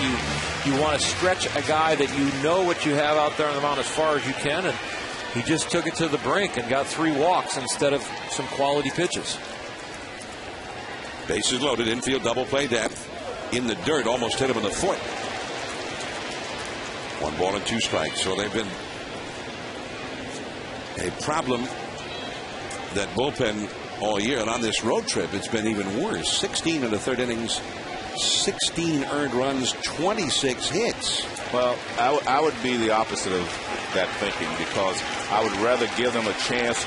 you want to stretch a guy that you know what you have out there on the mound as far as you can. And he just took it to the brink and got 3 walks instead of some quality pitches.
Bases loaded, infield double play depth. In the dirt, almost hit him in the foot. 1 ball and 2 strikes. So they've been a problem, that bullpen, all year. And on this road trip, it's been even worse. 16 in the third innings, 16 earned runs, 26 hits.
Well, I would be the opposite of that thinking, because I would rather give them a chance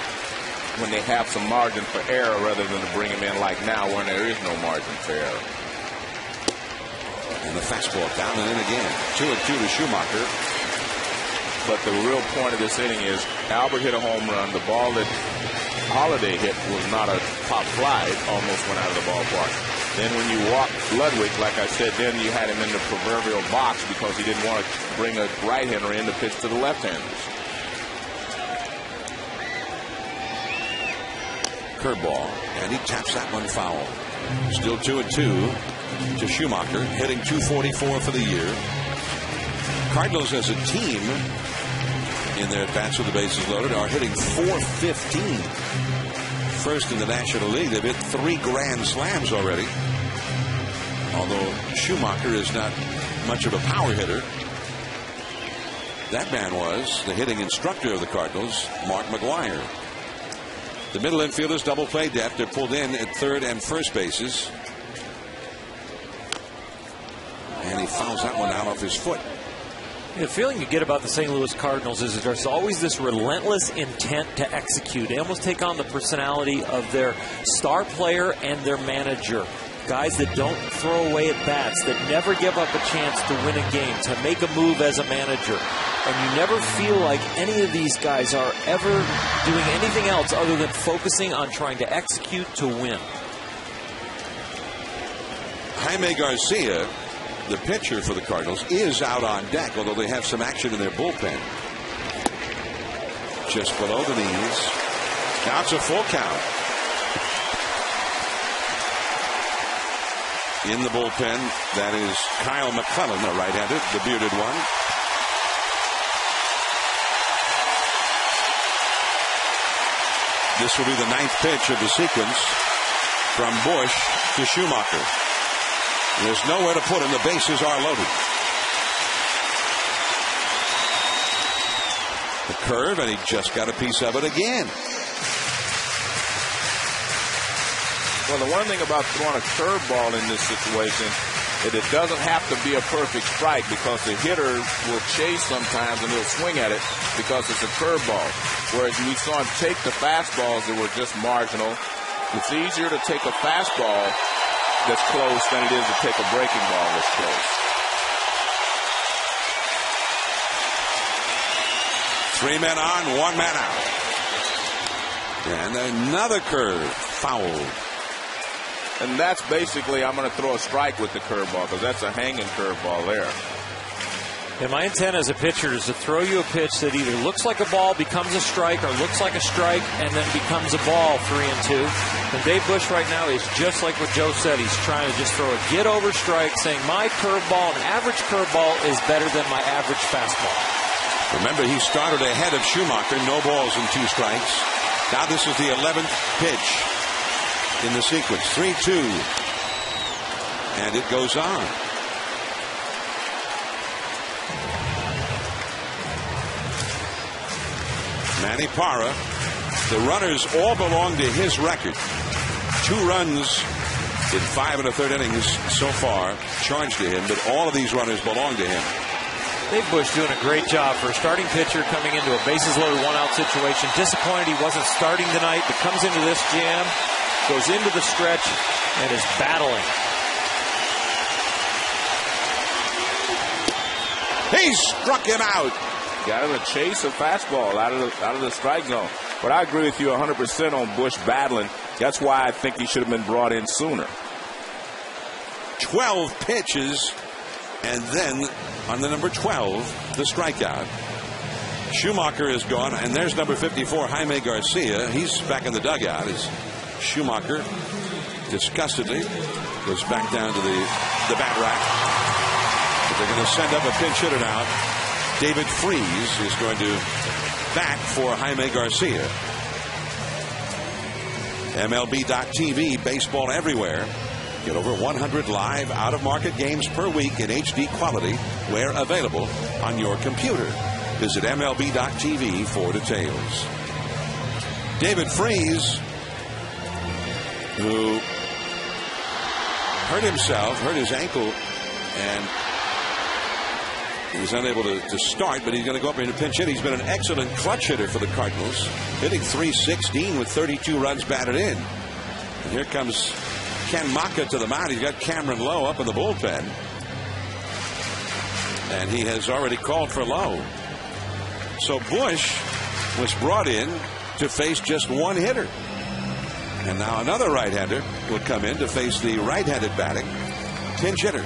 when they have some margin for error rather than to bring them in like now when there is no margin for error.
And the fastball down and in again. 2-2 to Schumacher.
But the real point of this inning is Albert hit a home run. The ball that Holiday hit was not a pop fly. It almost went out of the ballpark. Then when you walk Ludwig, like I said, then you had him in the proverbial box because he didn't want to bring a right-hander in to pitch to the left-handers.
Curveball, and he taps that one foul. Still 2-2 to Schumacher, hitting .244 for the year. Cardinals as a team, in their at-bats with the bases loaded, are hitting .415. First in the National League. They've hit 3 grand slams already. Although Schumacher is not much of a power hitter. That man was the hitting instructor of the Cardinals, Mark McGwire. The middle infielders double play depth. They're pulled in at third and first bases. And he fouls that one out off his foot.
The feeling you get about the St. Louis Cardinals is that there's always this relentless intent to execute. They almost take on the personality of their star player and their manager. Guys that don't throw away at bats, that never give up a chance to win a game, to make a move as a manager. And you never feel like any of these guys are ever doing anything else other than focusing on trying to execute to win.
Jaime Garcia, the pitcher for the Cardinals, is out on deck, although they have some action in their bullpen. Just below the knees. Now it's a full count. In the bullpen, that is Kyle McClellan, a right-hander, the bearded one. This will be the 9th pitch of the sequence from Bush to Schumacher. There's nowhere to put him. The bases are loaded. The curve, and he just got a piece of it again.
Well, the one thing about throwing a curveball in this situation is it doesn't have to be a perfect strike, because the hitter will chase sometimes and he'll swing at it because it's a curveball. Whereas we saw him take the fastballs that were just marginal. It's easier to take a fastball that's close than it is to take a breaking ball that's close.
3 men on, 1 man out. And another curve, foul.
And that's basically, I'm going to throw a strike with the curveball, because that's a hanging curveball there.
And my intent as a pitcher is to throw you a pitch that either looks like a ball, becomes a strike, or looks like a strike, and then becomes a ball, 3-2. And Dave Bush right now is just like what Joe said. He's trying to just throw a get-over strike, saying my curveball, an average curveball, is better than my average fastball.
Remember, he started ahead of Schumacher, no balls and 2 strikes. Now this is the 11th pitch in the sequence, 3-2. And it goes on. Manny Parra The runners all belong to his record. 2 runs in 5 1/3 innings so far charged to him, but all of these runners belong to him.
Dave Bush doing a great job for a starting pitcher coming into a bases-loaded one-out situation. Disappointed he wasn't starting tonight, but comes into this jam, goes into the stretch, and is battling.
He struck him out.
Got him a chase, a fastball out of the strike zone. But I agree with you 100% on Bush battling. That's why I think he should have been brought in sooner.
12 pitches, and then on the number 12, the strikeout. Schumacher is gone, and there's number 54, Jaime Garcia. He's back in the dugout as Schumacher disgustedly goes back down to the bat rack. But they're going to send up a pinch hitter now. David Freese is going to bat for Jaime Garcia. MLB.TV, baseball everywhere. Get over 100 live out-of-market games per week in HD quality where available on your computer. Visit MLB.TV for details. David Freese, who hurt his ankle, and he's unable to start, but he's going to go up here in a pinch hit. He's been an excellent clutch hitter for the Cardinals, hitting .316 with 32 runs batted in. And here comes Ken Maka to the mound. He's got Cameron Lowe up in the bullpen. And he has already called for Lowe. So Bush was brought in to face just one hitter. And now another right-hander will come in to face the right-handed batting pinch hitter.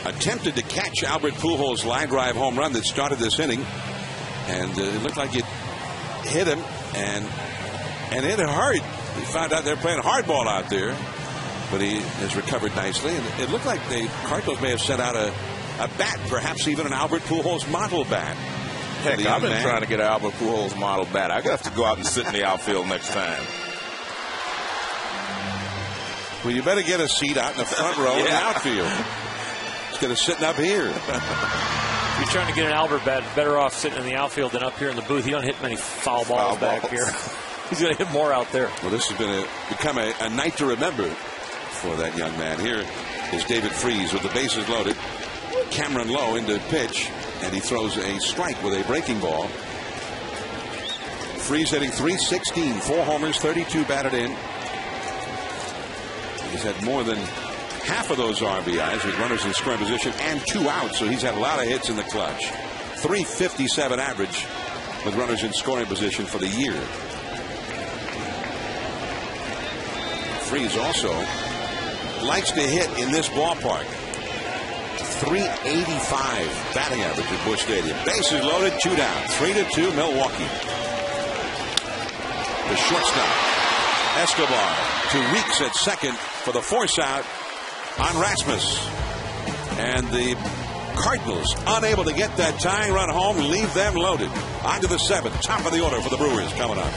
Attempted to catch Albert Pujols' line drive home run that started this inning, and it looked like it hit him, and it hurt. He found out they're playing hardball out there, but he has recovered nicely, and it looked like the Cardinals may have sent out a bat, perhaps even an Albert Pujols model bat.
Heck, I've been trying to get an Albert Pujols model bat. I have to go out and sit in the outfield next time.
Well, you better get a seat out in the front row in the outfield. Going to sitting up here.
If you're trying to get an Albert bat, better off sitting in the outfield than up here in the booth. He don't hit many foul balls back here. He's going to hit more out there.
Well, this is going to become a night to remember for that young man. Here is David Freese with the bases loaded. Cameron Lowe into pitch, and he throws a strike with a breaking ball. Freese hitting .316, 4 homers, 32 batted in. He's had more than half of those RBIs with runners in scoring position and 2 outs, so he's had a lot of hits in the clutch. .357 average with runners in scoring position for the year. Freese also likes to hit in this ballpark. .385 batting average at Busch Stadium. Bases loaded, 2 down. 3-2 Milwaukee. The shortstop Escobar to Weeks at second. for the force out on Rasmus. And the Cardinals unable to get that tying run home, leave them loaded. On to the 7th, top of the order for the Brewers coming up.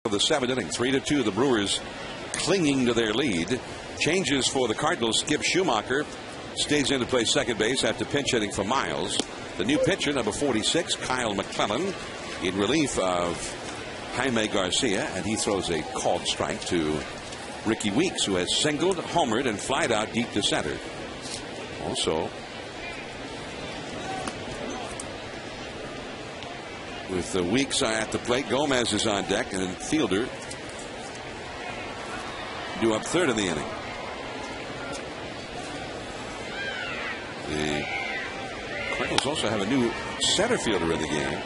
The 7th inning, 3-2. The Brewers clinging to their lead. Changes for the Cardinals. Skip Schumacher stays in to play second base after pinch hitting for Miles. The new pitcher, number 46, Kyle McClellan, in relief of Jaime Garcia, and he throws a called strike to Ricky Weeks, who has singled, homered, and flied out deep to center. Also, with the Weeks at the plate, Gomez is on deck, and then Fielder due up third in the inning. The Cardinals also have a new center fielder in the game.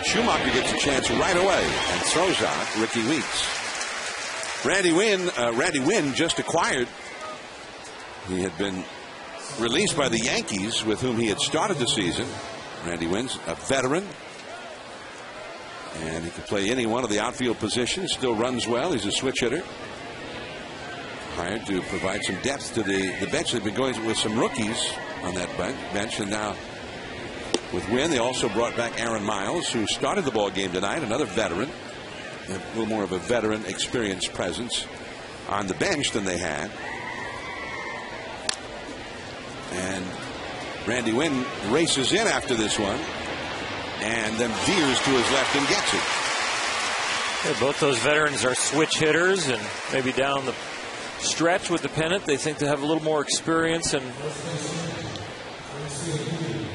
Schumacher gets a chance right away and throws out Ricky Weeks. Randy Wynn just acquired. He had been released by the Yankees, with whom he had started the season. Randy Wynn's a veteran, and he can play any one of the outfield positions. Still runs well. He's a switch hitter. Hired to provide some depth to the bench. They've been going with some rookies on that bench, and now with Wynn, they also brought back Aaron Miles, who started the ball game tonight. Another veteran, a little more of a veteran experience presence on the bench than they had. And Randy Wynn races in after this one, and then veers to his left and gets it.
Yeah, both those veterans are switch hitters, and maybe down the stretch with the pennant, they think they have a little more experience, and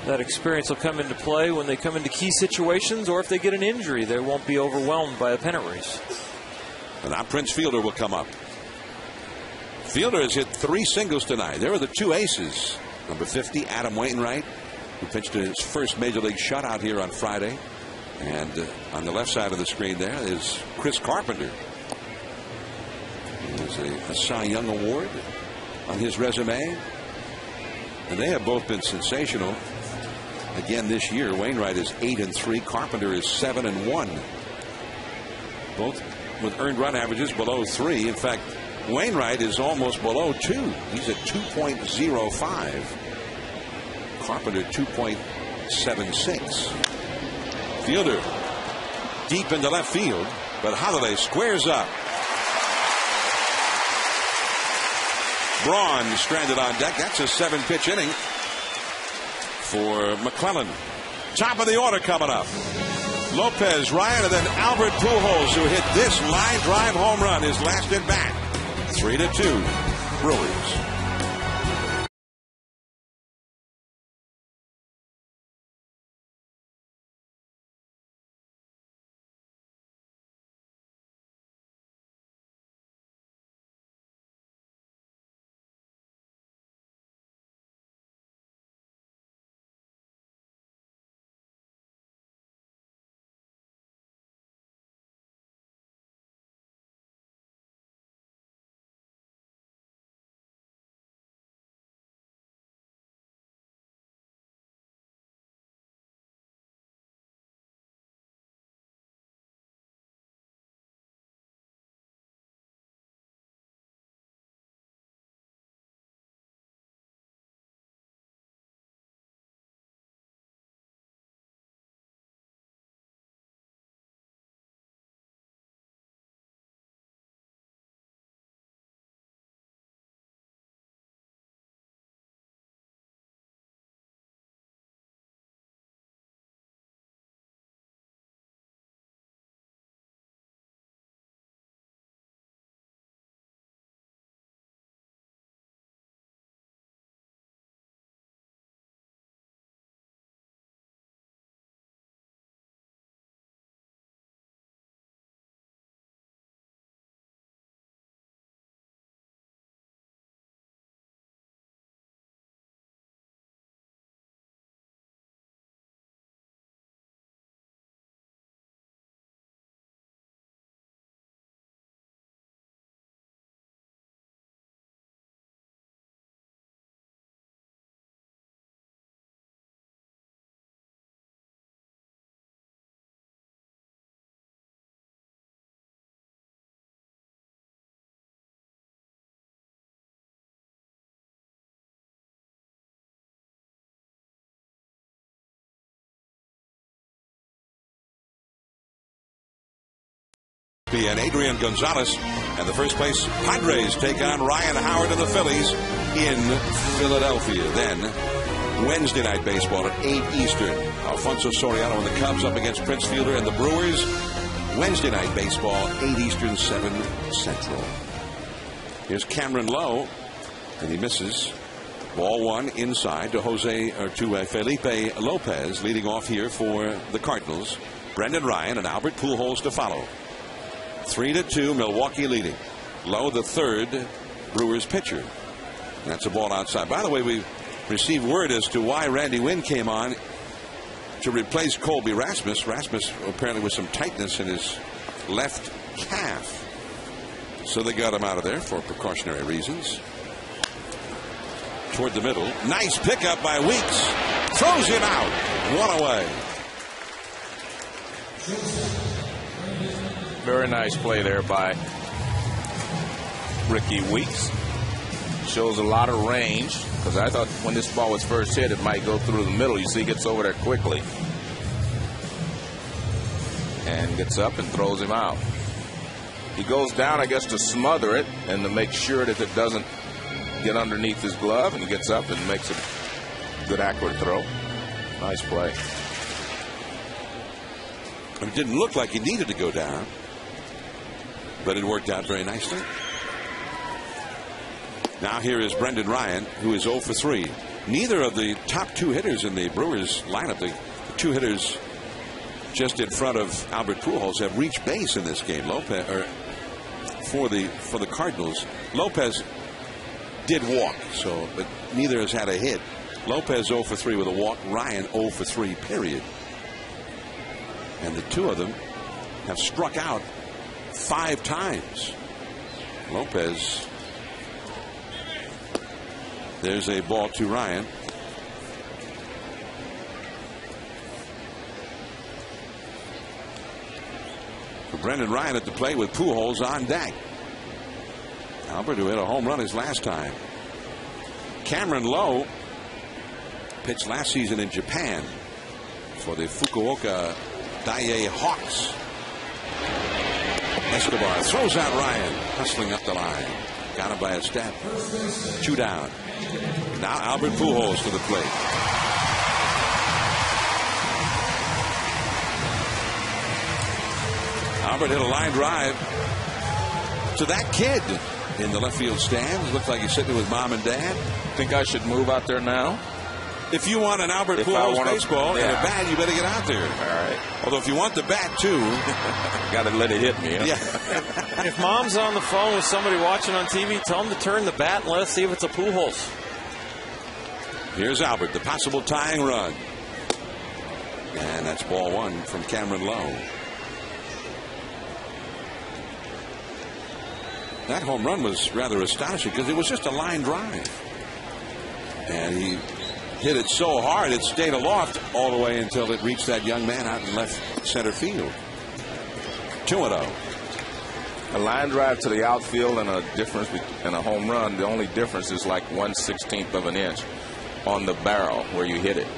that experience will come into play when they come into key situations, or if they get an injury, they won't be overwhelmed by a pennant race.
And now Prince Fielder will come up. Fielder has hit 3 singles tonight. There are the 2 aces. Number 50, Adam Wainwright, who pitched his first major league shutout here on Friday. And on the left side of the screen there is Chris Carpenter. He has a Cy Young Award on his resume. And they have both been sensational again this year. Wainwright is 8-3. Carpenter is 7-1. Both with earned run averages below 3. In fact, Wainwright is almost below 2. He's at 2.05. Carpenter 2.76. Fielder deep into left field, but Holliday squares up. Braun stranded on deck. That's a 7-pitch inning for McClellan. Top of the order coming up. Lopez, Ryan, and then Albert Pujols, who hit this line drive home run his last at bat. 3-2 Brewers. And Adrian Gonzalez, and the first place Padres take on Ryan Howard and the Phillies in Philadelphia. Then Wednesday night baseball at 8 Eastern. Alfonso Soriano and the Cubs up against Prince Fielder and the Brewers. Wednesday night baseball, 8 Eastern, 7 Central. Here's Cameron Lowe, and he misses. Ball one inside to Felipe Lopez, leading off here for the Cardinals. Brendan Ryan and Albert Pujols to follow. 3-2, Milwaukee leading. Lowe, the third Brewers pitcher. That's a ball outside. By the way, we received word as to why Randy Wynn came on to replace Colby Rasmus. Rasmus apparently with some tightness in his left calf. So they got him out of there for precautionary reasons. Toward the middle. Nice pickup by Weeks. Throws him out. One away.
Very nice play there by Ricky Weeks. Shows a lot of range, because I thought when this ball was first hit, it might go through the middle. You see, he gets over there quickly and gets up and throws him out. He goes down, I guess, to smother it and to make sure that it doesn't get underneath his glove, and he gets up and makes a good accurate throw. Nice play.
It didn't look like he needed to go down, but it worked out very nicely. Now here is Brendan Ryan, who is 0 for 3. Neither of the top two hitters in the Brewers lineup, the two hitters just in front of Albert Pujols, have reached base in this game. Lopez, for the Cardinals, Lopez did walk, but neither has had a hit. Lopez 0 for 3 with a walk. Ryan 0 for 3, period. And the two of them have struck out 5 times. Lopez. There's a ball to Ryan. For Brendan Ryan at the plate with Pujols on deck. Albert, who hit a home run his last time. Cameron Lowe pitched last season in Japan for the Fukuoka Dye Hawks. Escobar throws out Ryan, hustling up the line. Got him by a step. 2 down. Now Albert Pujols to the plate. Albert hit a line drive to that kid in the left field stands. Looks like he's sitting with mom and dad.
Think I should move out there now?
If you want an Albert Pujols baseball and a bat, you better get out there.
All right.
Although if you want the bat too,
got to let it hit me. Huh?
Yeah.
If mom's on the phone with somebody watching on TV, tell them to turn the bat and let's see if it's a Pujols.
Here's Albert, the possible tying run. And that's ball 1 from Cameron Lowe. That home run was rather astonishing because it was just a line drive. And he hit it so hard it stayed aloft all the way until it reached that young man out in left center field. 2-0.
A line drive to the outfield and a difference in a home run. The only difference is like 1/16 of an inch on the barrel where you hit it.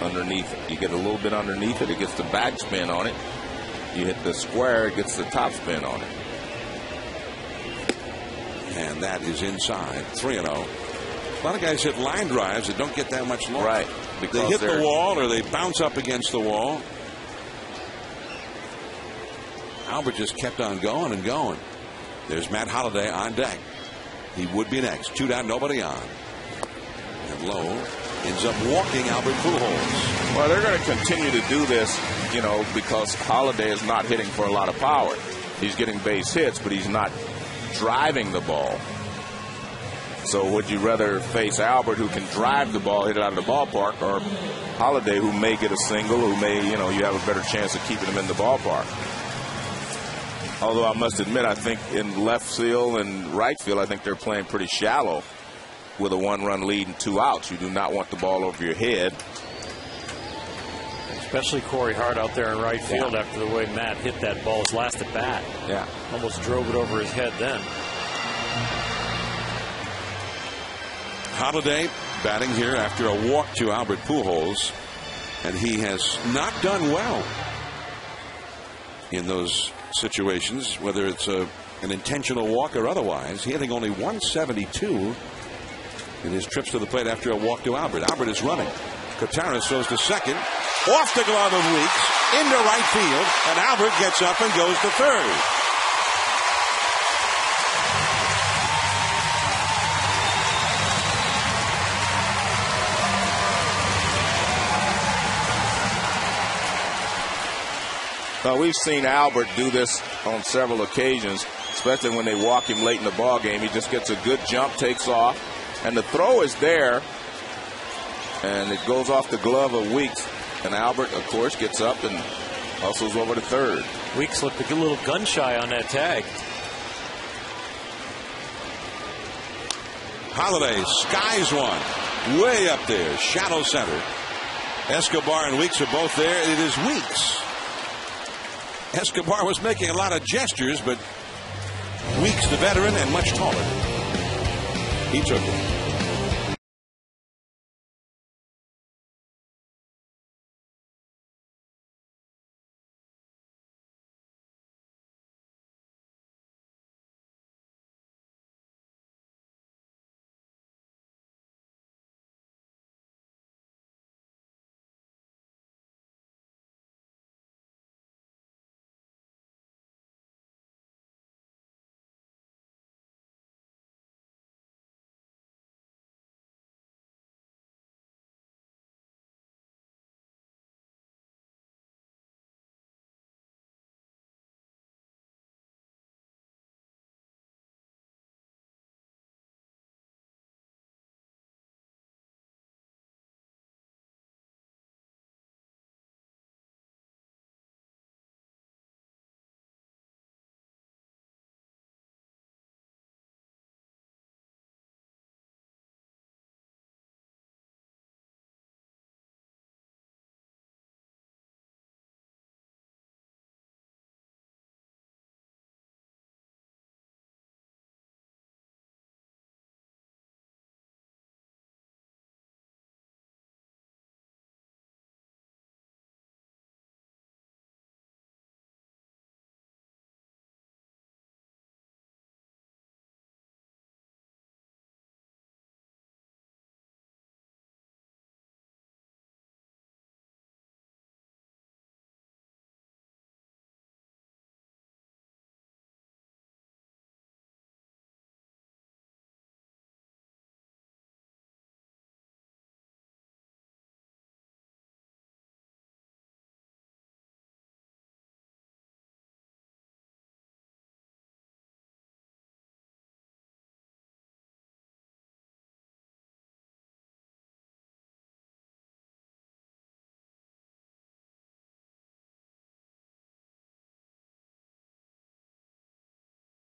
Underneath it, you get a little bit underneath it, it gets the back spin on it. You hit the square, it gets the top spin on it.
And that is inside. 3-0. A lot of guys hit line drives that don't get that much longer.
Right.
They hit the wall or they bounce up against the wall. Albert just kept on going and going. There's Matt Holliday on deck. He would be next. 2 down, nobody on. And Lowe ends up walking Albert Pujols.
Well, they're going to continue to do this, you know, because Holliday is not hitting for a lot of power. He's getting base hits, but he's not driving the ball. So would you rather face Albert, who can drive the ball, hit it out of the ballpark, or Holliday, who may get a single, who may, you know, you have a better chance of keeping him in the ballpark? Although I must admit, I think in left field and right field, I think they're playing pretty shallow with a 1-run lead and 2 outs. You do not want the ball over your head.
Especially Corey Hart out there in right field after the way Matt hit that ball his last at bat.
Yeah.
Almost drove it over his head then.
Holliday batting here after a walk to Albert Pujols, and he has not done well in those situations, whether it's an intentional walk or otherwise. He hitting only 172 in his trips to the plate after a walk to Albert. Albert is running. Cotaras throws to second, off the glove of Weeks, into right field, and Albert gets up and goes to third.
Well, we've seen Albert do this on several occasions, especially when they walk him late in the ball game. He just gets a good jump, takes off, and the throw is there, and it goes off the glove of Weeks. And Albert, of course, gets up and hustles over to third.
Weeks looked a little gun shy on that tag.
Holliday skies one way up there, shallow center. Escobar and Weeks are both there. It is Weeks. Escobar was making a lot of gestures, but Weeks, the veteran and much taller, he took it.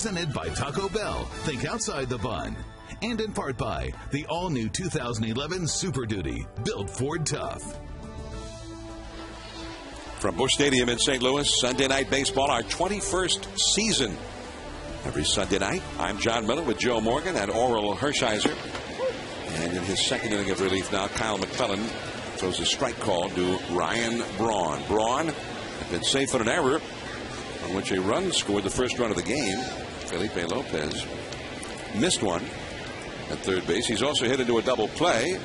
Presented by Taco Bell. Think outside the bun. And in part by the all-new 2011 Super Duty. Built Ford Tough.
From Busch Stadium in St. Louis, Sunday Night Baseball, our 21st season. Every Sunday night, I'm John Miller with Joe Morgan and Oral Hershiser. And in his second inning of relief now, Kyle McClellan throws a strike call to Ryan Braun. Braun had been safe on an error on which a run scored the first run of the game. Felipe Lopez missed one at third base. He's also hit into a double play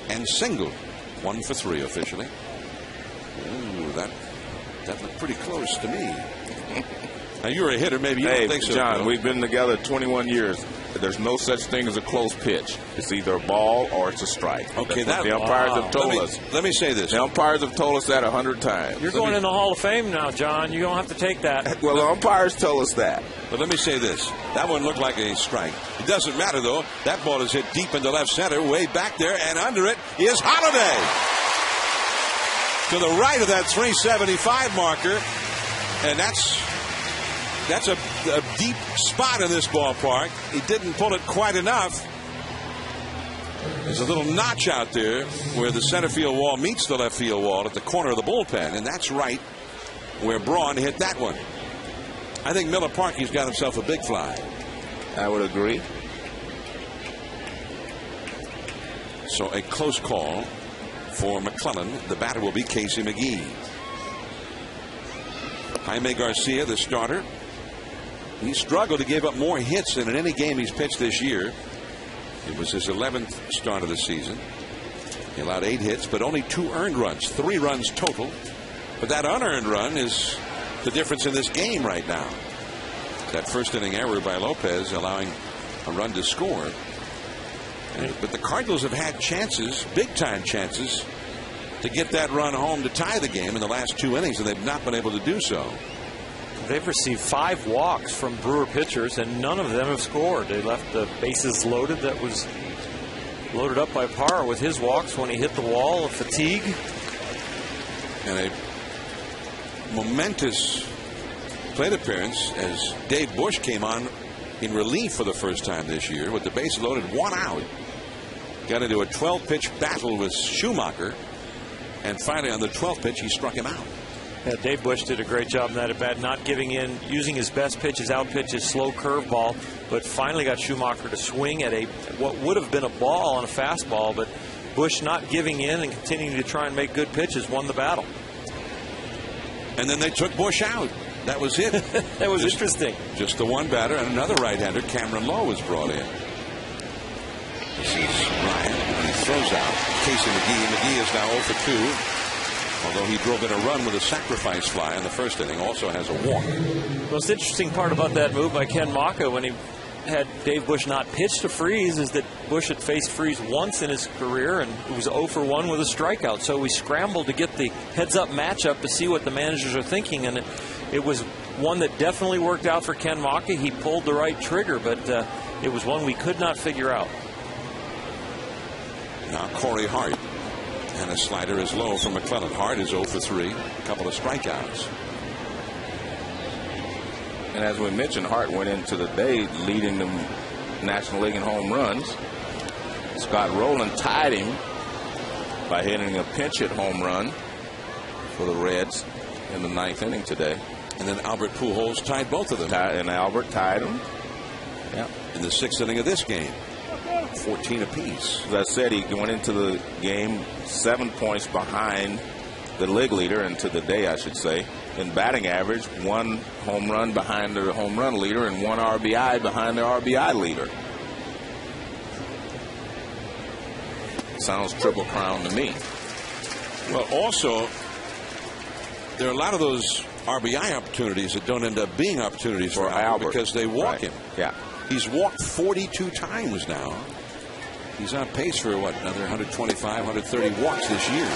and singled. 1 for 3 officially. Ooh, that looked pretty close to me. Now, you're a hitter. Maybe you don't think so.
John, we've been together 21 years. There's no such thing as a close pitch. It's either a ball or it's a strike.
Okay,
the umpires have told us.
Let me say this.
The umpires have told us that 100 times.
You're going in the Hall of Fame now, John. You don't have to take that.
Well, the umpires tell us that.
But let me say this. That one looked like a strike. It doesn't matter, though. That ball is hit deep into left center, way back there, and under it is Holiday. To the right of that 375 marker, and that's a deep spot in this ballpark. He didn't pull it quite enough. There's a little notch out there where the center field wall meets the left field wall at the corner of the bullpen, and that's right where Braun hit that one. I think Miller Park, he's got himself a big fly.
I would agree.
So a close call for McClellan. The batter will be Casey McGee. Jaime Garcia, the starter. He struggled to give up more hits than in any game he's pitched this year. It was his 11th start of the season. He allowed 8 hits, but only 2 earned runs, 3 runs total. But that unearned run is the difference in this game right now. That first inning error by Lopez allowing a run to score. But the Cardinals have had chances, big time chances, to get that run home to tie the game in the last 2 innings, and they've not been able to do so.
They've received 5 walks from Brewer pitchers, and none of them have scored. They left the bases loaded. That was loaded up by Parra with his walks when he hit the wall of fatigue.
And a momentous plate appearance as Dave Busch came on in relief for the first time this year with the bases loaded, 1 out. Got into a 12-pitch battle with Schumacher, and finally on the 12th pitch he struck him out.
Yeah, Dave Busch did a great job in that at bat, not giving in, using his best pitch, his out pitch, his slow curveball, but finally got Schumacher to swing at what would have been a ball on a fastball, but Busch not giving in and continuing to try and make good pitches won the battle.
And then they took Busch out. That was it.
That was interesting.
Just the one batter, and another right-hander, Cameron Lowe, was brought in. This is Ryan. He throws out Casey McGee. McGee is now 0 for 2. Although he drove in a run with a sacrifice fly in the first inning, also has a walk.
The most interesting part about that move by Ken Maka when he had Dave Busch not pitch to Freese is that Busch had faced Freese once in his career and it was 0 for 1 with a strikeout. So we scrambled to get the heads-up matchup to see what the managers are thinking, and it was one that definitely worked out for Ken Maka. He pulled the right trigger, but it was one we could not figure out.
Now Corey Hart. And a slider is low from McClellan. Hart is 0 for 3. A couple of strikeouts.
And as we mentioned, Hart went into the day leading the National League in home runs. Scott Rowland tied him by hitting a pinch hit home run for the Reds in the 9th inning today.
And then Albert Pujols tied both of them.
And Albert tied them.
Yeah. In the 6th inning of this game. 14 apiece.
As I said, he went into the game 7 points behind the league leader, and to the day, I should say, in batting average, 1 home run behind the home run leader and 1 RBI behind the RBI leader. Sounds triple crown to me.
Well, also, there are a lot of those RBI opportunities that don't end up being opportunities for Albert because they walk him.
Yeah.
He's walked 42 times now. He's on pace for, what, another 125, 130 walks this year.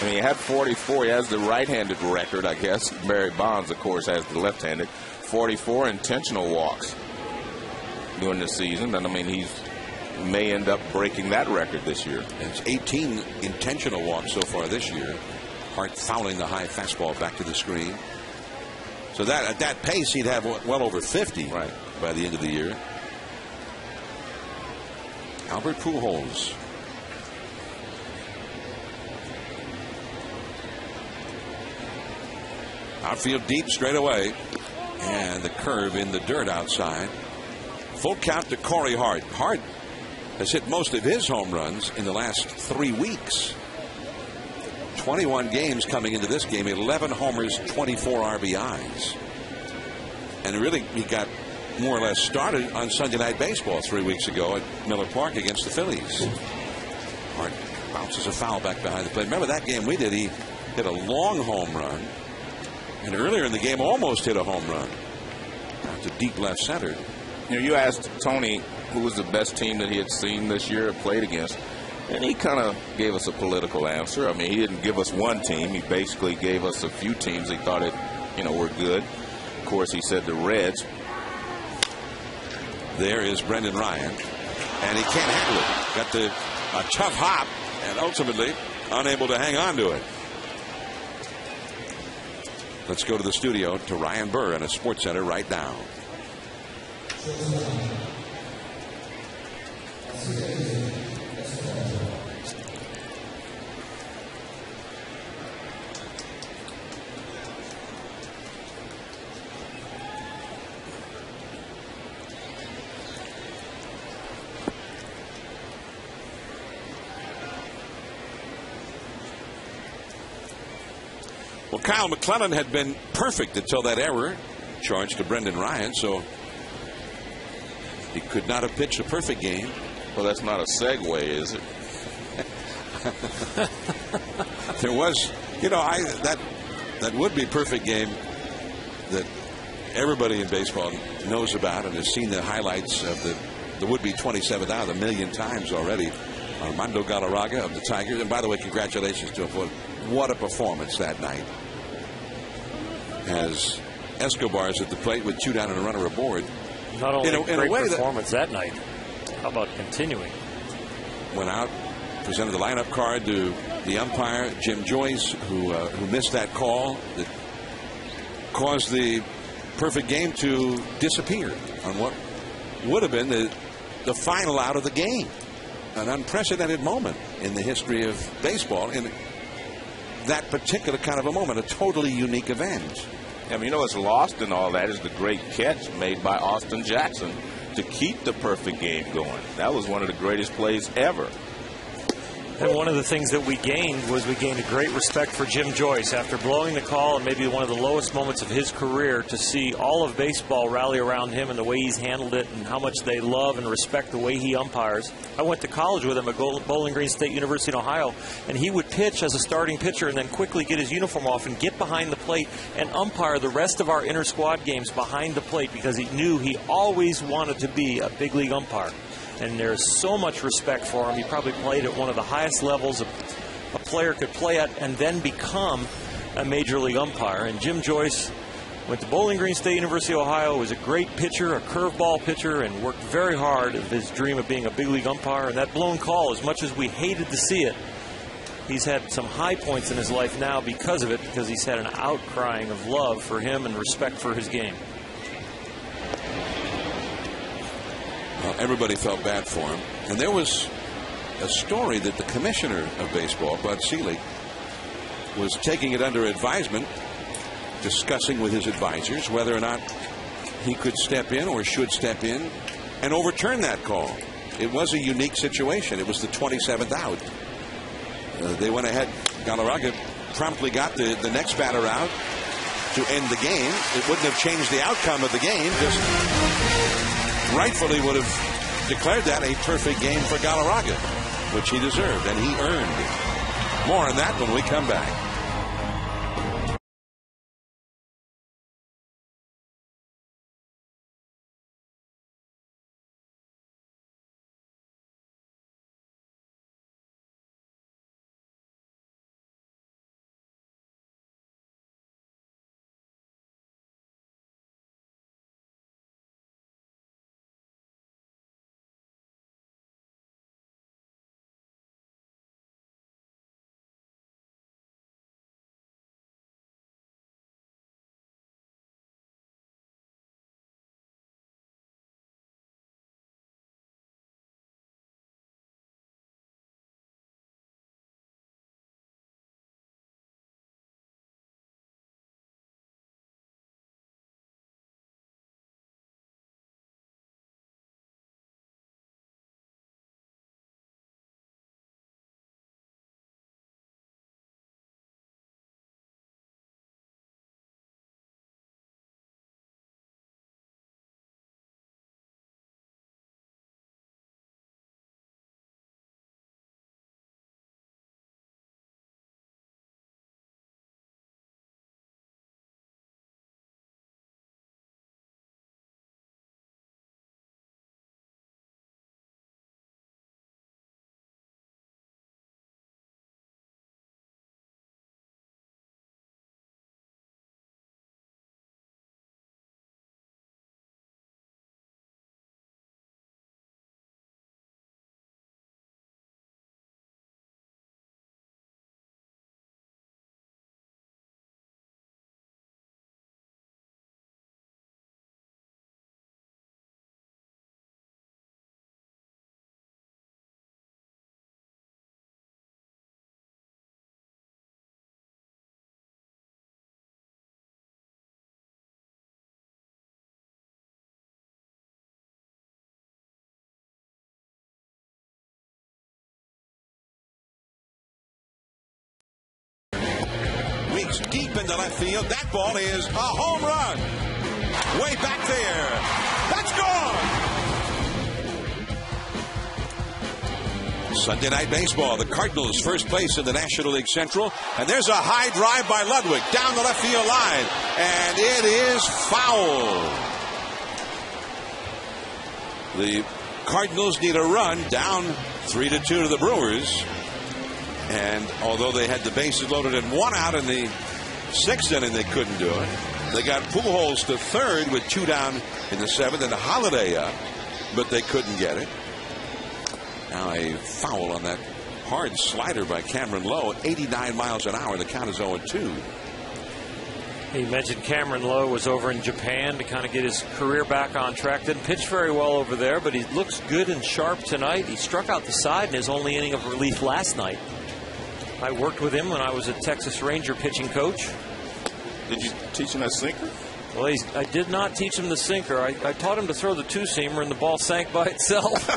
I mean, he had 44. He has the right-handed record, I guess. Barry Bonds, of course, has the left-handed. 44 intentional walks during the season. And, I mean, he may end up breaking that record this year.
It's 18 intentional walks so far this year. Hart fouling the high fastball back to the screen. So that at that pace, he'd have well over 50 by the end of the year. Albert Pujols. Outfield deep straight away. And the curve in the dirt outside. Full count to Corey Hart. Hart has hit most of his home runs in the last 3 weeks. 21 games coming into this game, 11 homers, 24 RBIs. And really, he got more or less started on Sunday Night Baseball 3 weeks ago at Miller Park against the Phillies. Hart bounces a foul back behind the plate. Remember that game we did? He hit a long home run. And earlier in the game, almost hit a home run. Out to deep left center.
You asked Tony who was the best team that he had seen this year, played against. And he kind of gave us a political answer. I mean, he didn't give us one team. He basically gave us a few teams he thought were good. Of course, he said the Reds.
There is Brendan Ryan, and he can't handle it. Got a tough hop, and ultimately unable to hang on to it. Let's go to the studio to Ryan Burr in a Sports Center right now. Well, Kyle McClellan had been perfect until that error charged to Brendan Ryan, so he could not have pitched a perfect game.
Well, that's not a segue, is it?
There was, that would be a perfect game that everybody in baseball knows about and has seen the highlights of the would-be 27th out a million times already. Armando Galarraga of the Tigers. And by the way, congratulations to him. What a performance that night. As Escobar's at the plate with 2 down and a runner aboard.
Not only a great performance that night, how about continuing?
Went out, presented the lineup card to the umpire, Jim Joyce, who missed that call that caused the perfect game to disappear on what would have been the final out of the game. An unprecedented moment in the history of baseball in that particular kind of a moment, a totally unique event.
I mean, what's lost in all that is the great catch made by Austin Jackson to keep the perfect game going. That was one of the greatest plays ever.
And one of the things that we gained a great respect for Jim Joyce after blowing the call and maybe one of the lowest moments of his career, to see all of baseball rally around him and the way he's handled it and how much they love and respect the way he umpires. I went to college with him at Bowling Green State University in Ohio, and he would pitch as a starting pitcher and then quickly get his uniform off and get behind the plate and umpire the rest of our inter-squad games behind the plate because he knew he always wanted to be a big league umpire. And there's so much respect for him. He probably played at one of the highest levels a player could play at and then become a major league umpire. And Jim Joyce went to Bowling Green State University, Ohio, was a great pitcher, a curveball pitcher, and worked very hard at his dream of being a big league umpire. And that blown call, as much as we hated to see it, he's had some high points in his life now because of it, because he's had an outcrying of love for him and respect for his game.
Well, everybody felt bad for him. And there was a story that the commissioner of baseball, Bud Selig, was taking it under advisement, discussing with his advisors whether or not he could step in or should step in and overturn that call. It was a unique situation. It was the 27th out. They went ahead. Galarraga promptly got the next batter out to end the game. It wouldn't have changed the outcome of the game, just rightfully would have declared that a perfect game for Galarraga, which he deserved and he earned. More on that when we come back. deep into left field. That ball is a home run. Way back there. That's gone. Sunday Night Baseball. The Cardinals first place in the National League Central. And there's a high drive by Ludwig down the left field line. And it is foul. The Cardinals need a run, down 3-2 to the Brewers. And although they had the bases loaded and 1 out in the 6th inning, they couldn't do it. They got Pujols to 3rd with 2 down in the 7th and Holiday up, but they couldn't get it. Now a foul on that hard slider by Cameron Lowe at 89 miles an hour. The count is 0-2.
He mentioned Cameron Lowe was over in Japan to kind of get his career back on track. Didn't pitch very well over there, but he looks good and sharp tonight. He struck out the side in his only inning of relief last night. I worked with him when I was a Texas Ranger pitching coach.
Did you teach him that sinker?
Well, I did not teach him the sinker. I taught him to throw the two-seamer, and the ball sank by itself.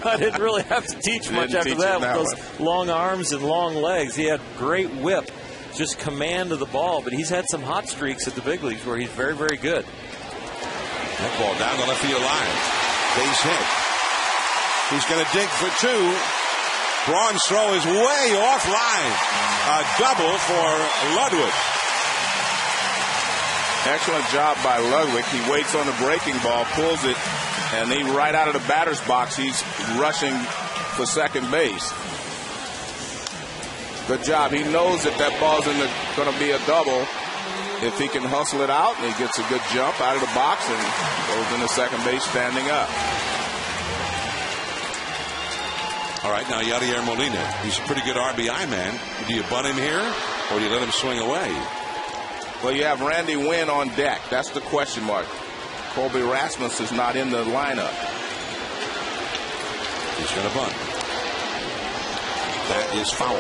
I didn't really have to teach much after that with those long arms and long legs. He had great whip, just command of the ball, but he's had some hot streaks at the big leagues where he's very, very good.
That ball down the left field line. Base hit. He's going to dig for 2. Braun's throw is way offline. A double for Ludwig.
Excellent job by Ludwig. He waits on the breaking ball, pulls it, and then right out of the batter's box, he's rushing for second base. Good job. He knows that that ball's going to be a double. If he can hustle it out, and he gets a good jump out of the box and goes into second base standing up.
All right, now Yadier Molina. He's a pretty good RBI man. Do you bunt him here, or do you let him swing away?
Well, you have Randy Wynn on deck. That's the question mark. Colby Rasmus is not in the lineup.
He's going to bunt. That is foul.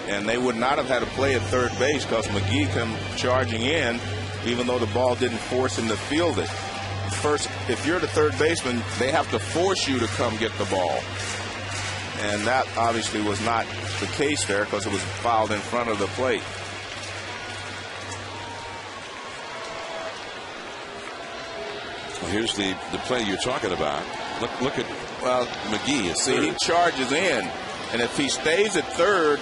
And they would not have had to play at third base because McGee come charging in, even though the ball didn't force him to field it. First, if you're the third baseman, they have to force you to come get the ball. And that obviously was not the case there because it was fouled in front of the plate.
Well, here's the play you're talking about. Look at McGee.
See, he charges in, and if he stays at third,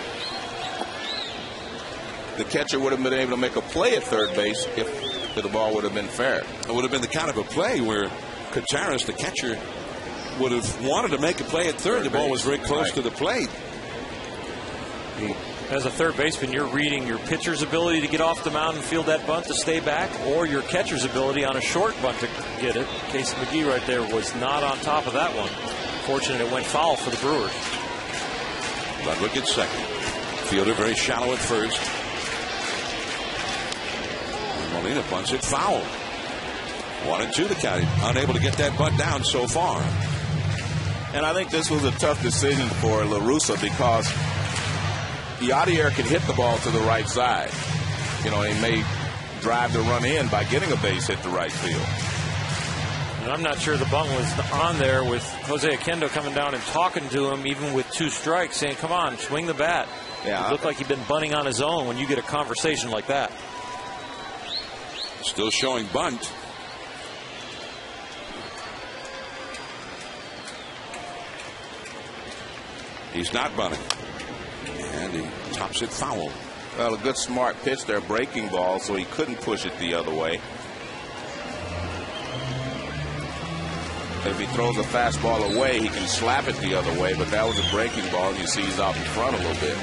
the catcher would have been able to make a play at third base if the ball would have been fair.
It would have been the kind of a play where Contreras, the catcher, would have wanted to make a play at third. The ball was very close to the plate.
As a third baseman, you're reading your pitcher's ability to get off the mound and field that bunt to stay back, or your catcher's ability on a short bunt to get it. Casey McGee right there was not on top of that one. Fortunate it went foul for the Brewers.
Ludwig at second. Fielder very shallow at first. And Molina bunts it foul. 1-2 the count. Unable to get that bunt down so far.
And I think this was a tough decision for La Russa because Yadier can hit the ball to the right side. You know, he may drive the run in by getting a base hit to right field.
And I'm not sure the bunt was on there with Jose Oquendo coming down and talking to him even with 2 strikes, saying, come on, swing the bat.
Yeah,
it looked like he'd been bunting on his own when you get a conversation like that.
Still showing bunt. He's not bunting. And he tops it foul.
Well, a good smart pitch there, breaking ball, so he couldn't push it the other way. If he throws a fastball away, he can slap it the other way, but that was a breaking ball, and you see he's out in front a little bit.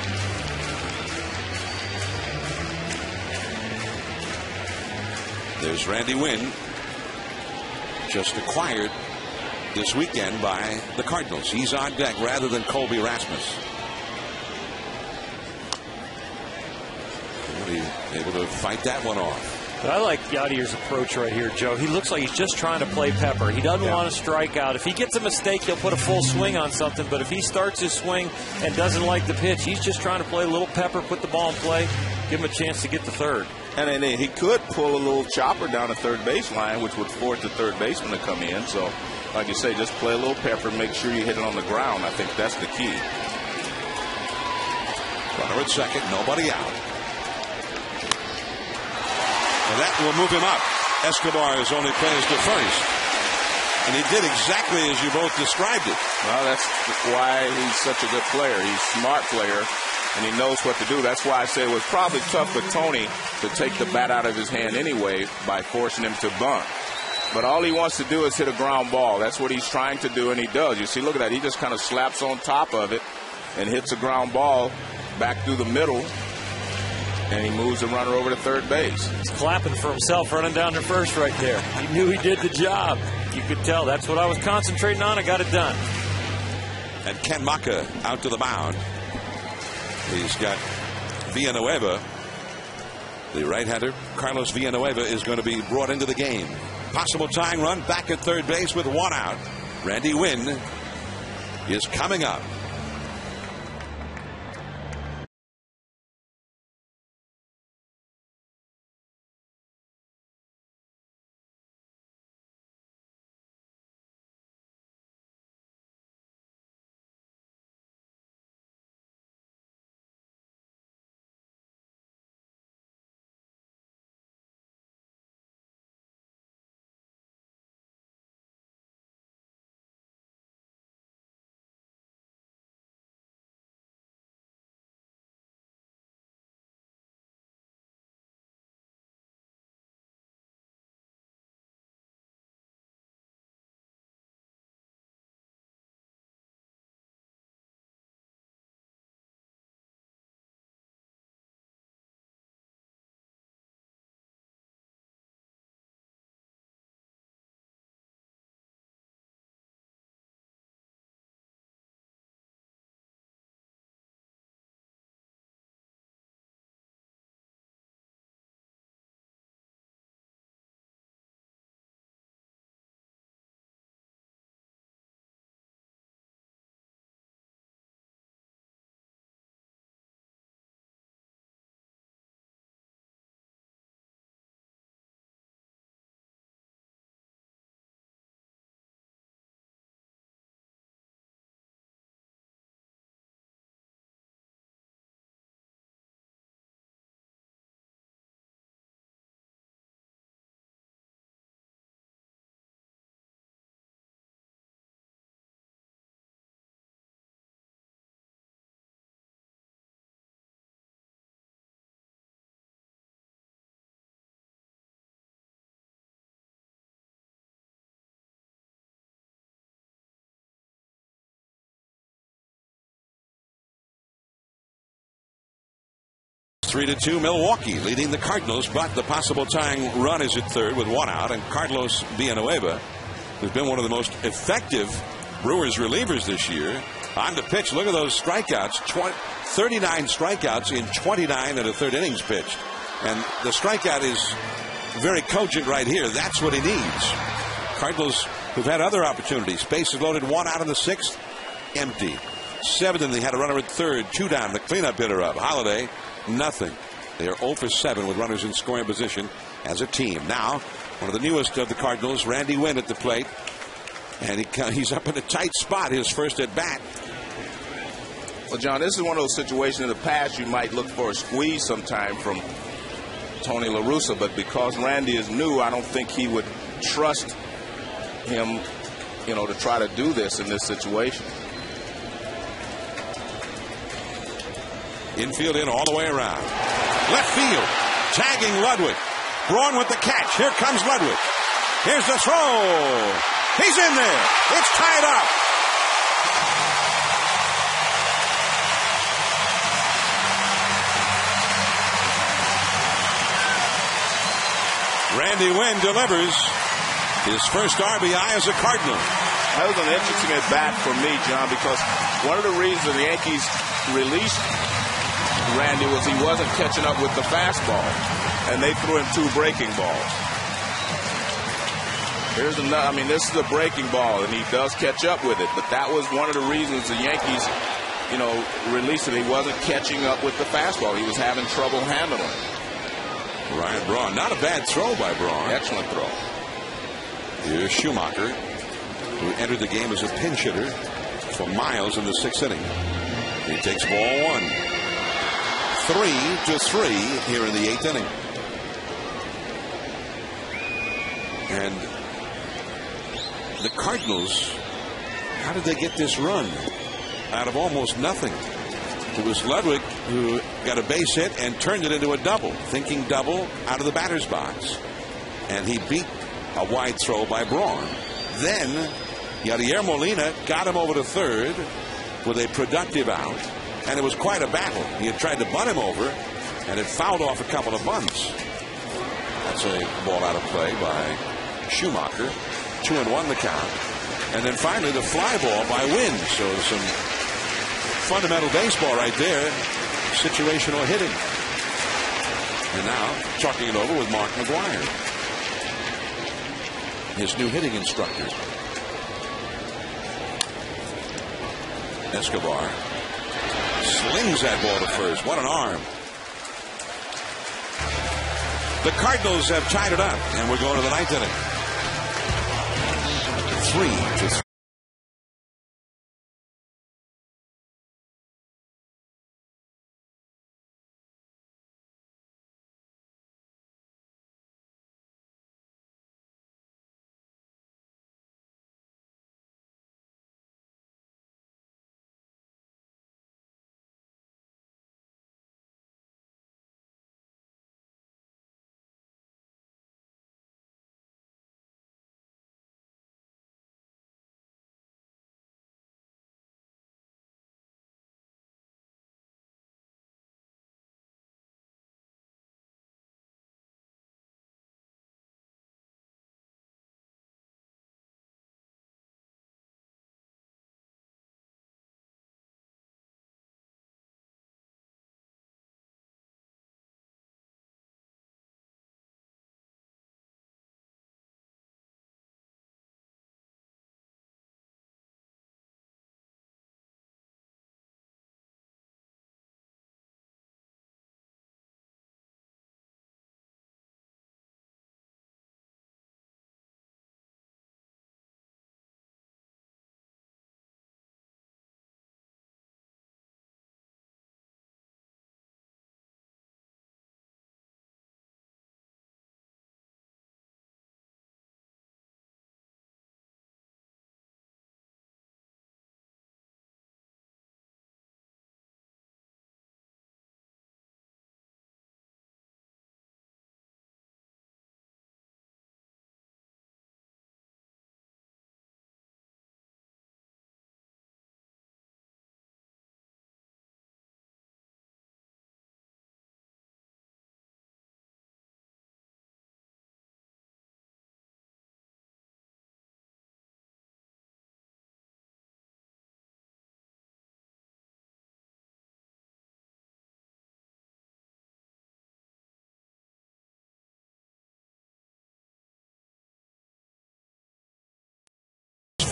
There's Randy Wynn, just acquired this weekend by the Cardinals. He's on deck rather than Colby Rasmus. Able to fight that one off.
I like Yadier's approach right here, Joe. He looks like he's just trying to play pepper. He doesn't want to strike out. If he gets a mistake, he'll put a full swing on something. But if he starts his swing and doesn't like the pitch, he's just trying to play a little pepper, put the ball in play, give him a chance to get to third.
And then he could pull a little chopper down the third baseline, which would force the third baseman to come in. So, like you say, just play a little pepper, make sure you hit it on the ground. I think that's the key.
Runner at second, nobody out. And that will move him up. Escobar is only plays to first. And he did exactly as you both described it.
Well, that's why he's such a good player. He's a smart player, and he knows what to do. That's why I say it was probably tough for Tony to take the bat out of his hand anyway by forcing him to bunt. But all he wants to do is hit a ground ball. That's what he's trying to do, and he does. You see, look at that. He just kind of slaps on top of it and hits a ground ball back through the middle, and he moves the runner over to third base.
He's clapping for himself running down to first right there. He knew he did the job. You could tell that's what I was concentrating on. I got it done.
And Ken Maka out to the mound. He's got Villanueva. The right-hander, Carlos Villanueva, is going to be brought into the game. Possible tying run back at third base with one out. Randy Winn is coming up. Three to 2, Milwaukee leading the Cardinals, but the possible tying run is at third with one out. And Carlos Villanueva, who's been one of the most effective Brewers relievers this year, on the pitch. Look at those strikeouts, 39 strikeouts in 29 and a third innings pitched. And the strikeout is very cogent right here. That's what he needs. Cardinals, who've had other opportunities. Bases loaded, one out in the sixth, empty. Seventh, and they had a runner at third, two down, the cleanup hitter up. Holiday, nothing. They are 0 for 7 with runners in scoring position as a team. Now, one of the newest of the Cardinals, Randy Winn at the plate. And he's up in a tight spot, his first at bat.
Well, John, this is one of those situations in the past you might look for a squeeze sometime from Tony La Russa, but because Randy is new, I don't think he would trust him, to try to do this in this situation.
Infield in all the way around. Left field, tagging Ludwig. Braun with the catch. Here comes Ludwig. Here's the throw. He's in there. It's tied up. Randy Winn delivers his first RBI as a Cardinal.
That was an interesting at bat for me, John, because one of the reasons the Yankees released Randy was he wasn't catching up with the fastball, and they threw him 2 breaking balls. Here's another. This is a breaking ball, and he does catch up with it. But that was one of the reasons the Yankees, released it. He wasn't catching up with the fastball. He was having trouble handling it.
Ryan Braun, not a bad throw by Braun.
Excellent throw.
Here's Schumacher, who entered the game as a pinch hitter for Miles in the 6th inning. He takes ball 1. 3-3 here in the 8th inning. And the Cardinals, how did they get this run out of almost nothing? It was Ludwig who got a base hit and turned it into a double, thinking double out of the batter's box. And he beat a wide throw by Braun. Then Yadier Molina got him over to third with a productive out. And it was quite a battle. He had tried to bunt him over and had fouled off a couple of bunts. That's a ball out of play by Schumacher. 2-1 the count. And then finally the fly ball by Wynn. So some fundamental baseball right there. Situational hitting. And now talking it over with Mark McGuire, his new hitting instructor. Escobar slings that ball to first. What an arm. The Cardinals have tied it up, and we're going to the 9th inning. 3-3.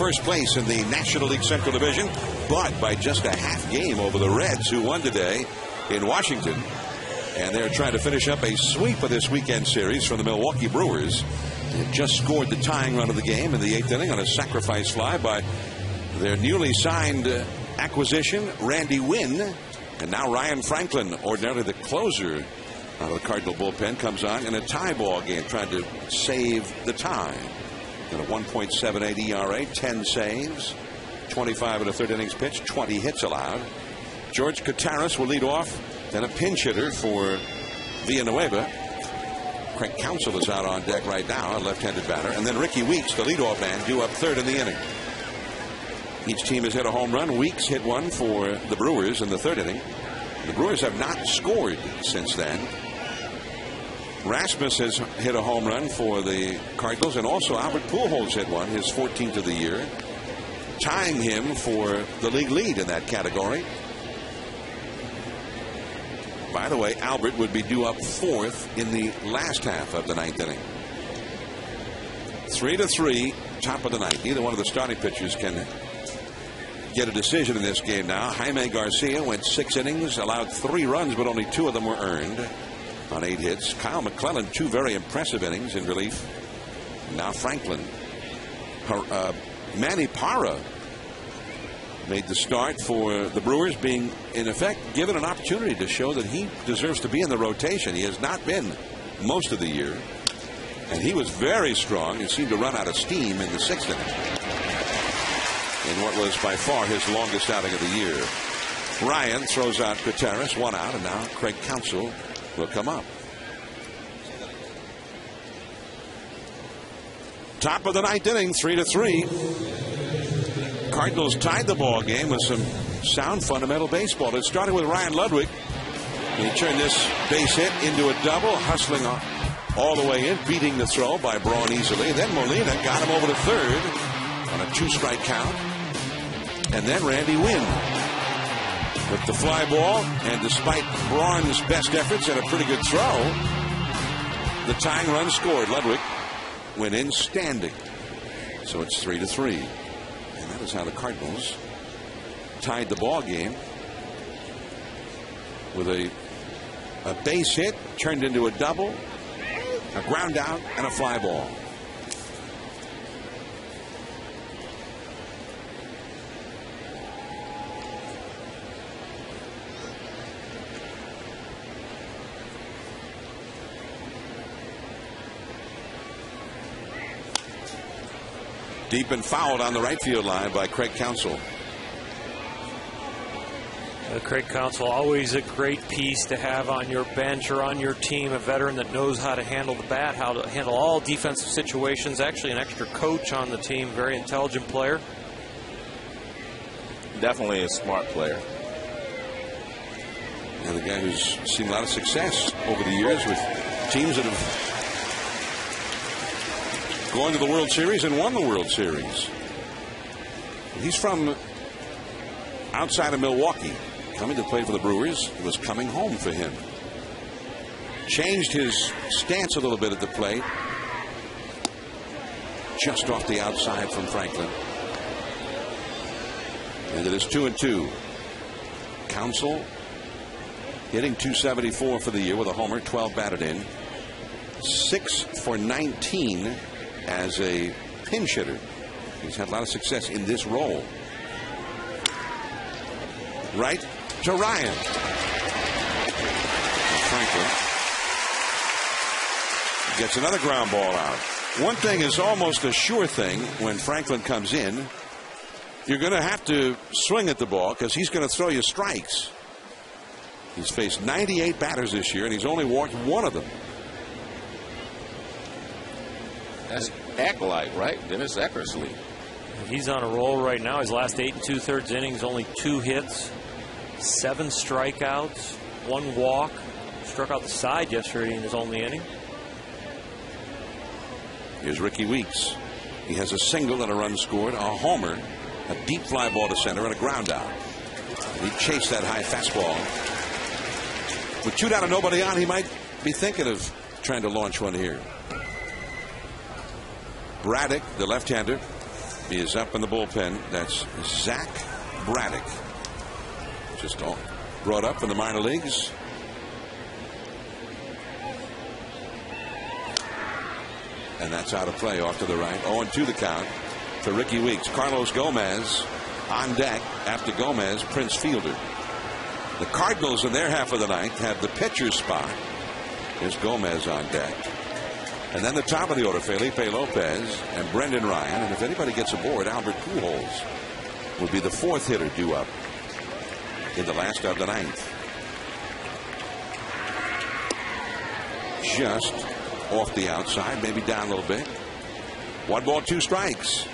First place in the National League Central Division, but by just a half game over the Reds, who won today in Washington. And they're trying to finish up a sweep of this weekend series from the Milwaukee Brewers. They've just scored the tying run of the game in the 8th inning on a sacrifice fly by their newly signed acquisition, Randy Wynn. And now Ryan Franklin, ordinarily the closer out of the Cardinal bullpen, comes on in a tie ball game, trying to save the tie. Got a 1.78 ERA, 10 saves, 25 in the 3rd innings pitched, 20 hits allowed. George Cotaras will lead off, then a pinch hitter for Villanueva. Craig Counsell is out on deck right now, a left-handed batter. And then Ricky Weeks, the leadoff man, due up 3rd in the inning. Each team has hit a home run. Weeks hit one for the Brewers in the 3rd inning. The Brewers have not scored since then. Rasmus has hit a home run for the Cardinals, and also Albert Pujols hit one, his 14th of the year, tying him for the league lead in that category. By the way, Albert would be due up 4th in the last half of the 9th inning. 3-3, top of the 9th. Neither one of the starting pitchers can get a decision in this game now. Jaime Garcia went 6 innings, allowed 3 runs, but only 2 of them were earned on 8 hits. Kyle McClellan, 2 very impressive innings in relief. Now Franklin. Manny Parra made the start for the Brewers, being in effect given an opportunity to show that he deserves to be in the rotation. He has not been most of the year, and he was very strong and seemed to run out of steam in the 6th inning in what was by far his longest outing of the year. Ryan throws out Gutierrez, 1 out, and now Craig Counsell will come up. Top of the 9th inning, 3-3. Cardinals tied the ball game with some sound fundamental baseball. It started with Ryan Ludwig. He turned this base hit into a double, hustling all the way in, beating the throw by Braun easily. Then Molina got him over to third on a 2-strike count. And then Randy Winn with the fly ball, and despite Braun's best efforts and a pretty good throw, the tying run scored. Ludwig went in standing. So it's 3-3. And that is how the Cardinals tied the ball game with a base hit turned into a double, a ground out, and a fly ball. Deep and fouled on the right field line by Craig Counsell.
Craig Counsell, always a great piece to have on your bench or on your team, a veteran that knows how to handle the bat, how to handle all defensive situations, actually an extra coach on the team, very intelligent player. Definitely a smart player.
And the guy who's seen a lot of success over the years with teams that have gone to the World Series and won the World Series. He's from outside of Milwaukee, coming to play for the Brewers. It was coming home for him. Changed his stance a little bit at the plate. Just off the outside from Franklin. And it is 2-2. Counsell hitting .274 for the year with a homer, 12 batted in. 6 for 19 as a pinch hitter. He's had a lot of success in this role. Right to Ryan. Franklin gets another ground ball out. One thing is almost a sure thing when Franklin comes in. You're going to have to swing at the ball because he's going to throw you strikes. He's faced 98 batters this year, and he's only walked one of them.
That's Eck-like, right? Dennis Eckersley.
He's on a roll right now. His last 8 2/3 innings, only 2 hits, 7 strikeouts, 1 walk. Struck out the side yesterday in his only inning.
Here's Ricky Weeks. He has a single and a run scored, a homer, a deep fly ball to center, and a ground out. And he chased that high fastball. With 2 down and nobody on, he might be thinking of trying to launch one here. Braddock, the left-hander, is up in the bullpen. That's Zach Braddock. Just all brought up in the minor leagues. And that's out of play off to the right. 0-2 the count to Ricky Weeks. Carlos Gomez on deck after Gomez, Prince Fielder. The Cardinals in their half of the ninth have the pitcher's spot. There's Gomez on deck. And then the top of the order, Felipe Lopez and Brendan Ryan. And if anybody gets aboard, Albert Pujols would be the 4th hitter due up in the last of the ninth. Just off the outside, maybe down a little bit. 1 ball, 2 strikes.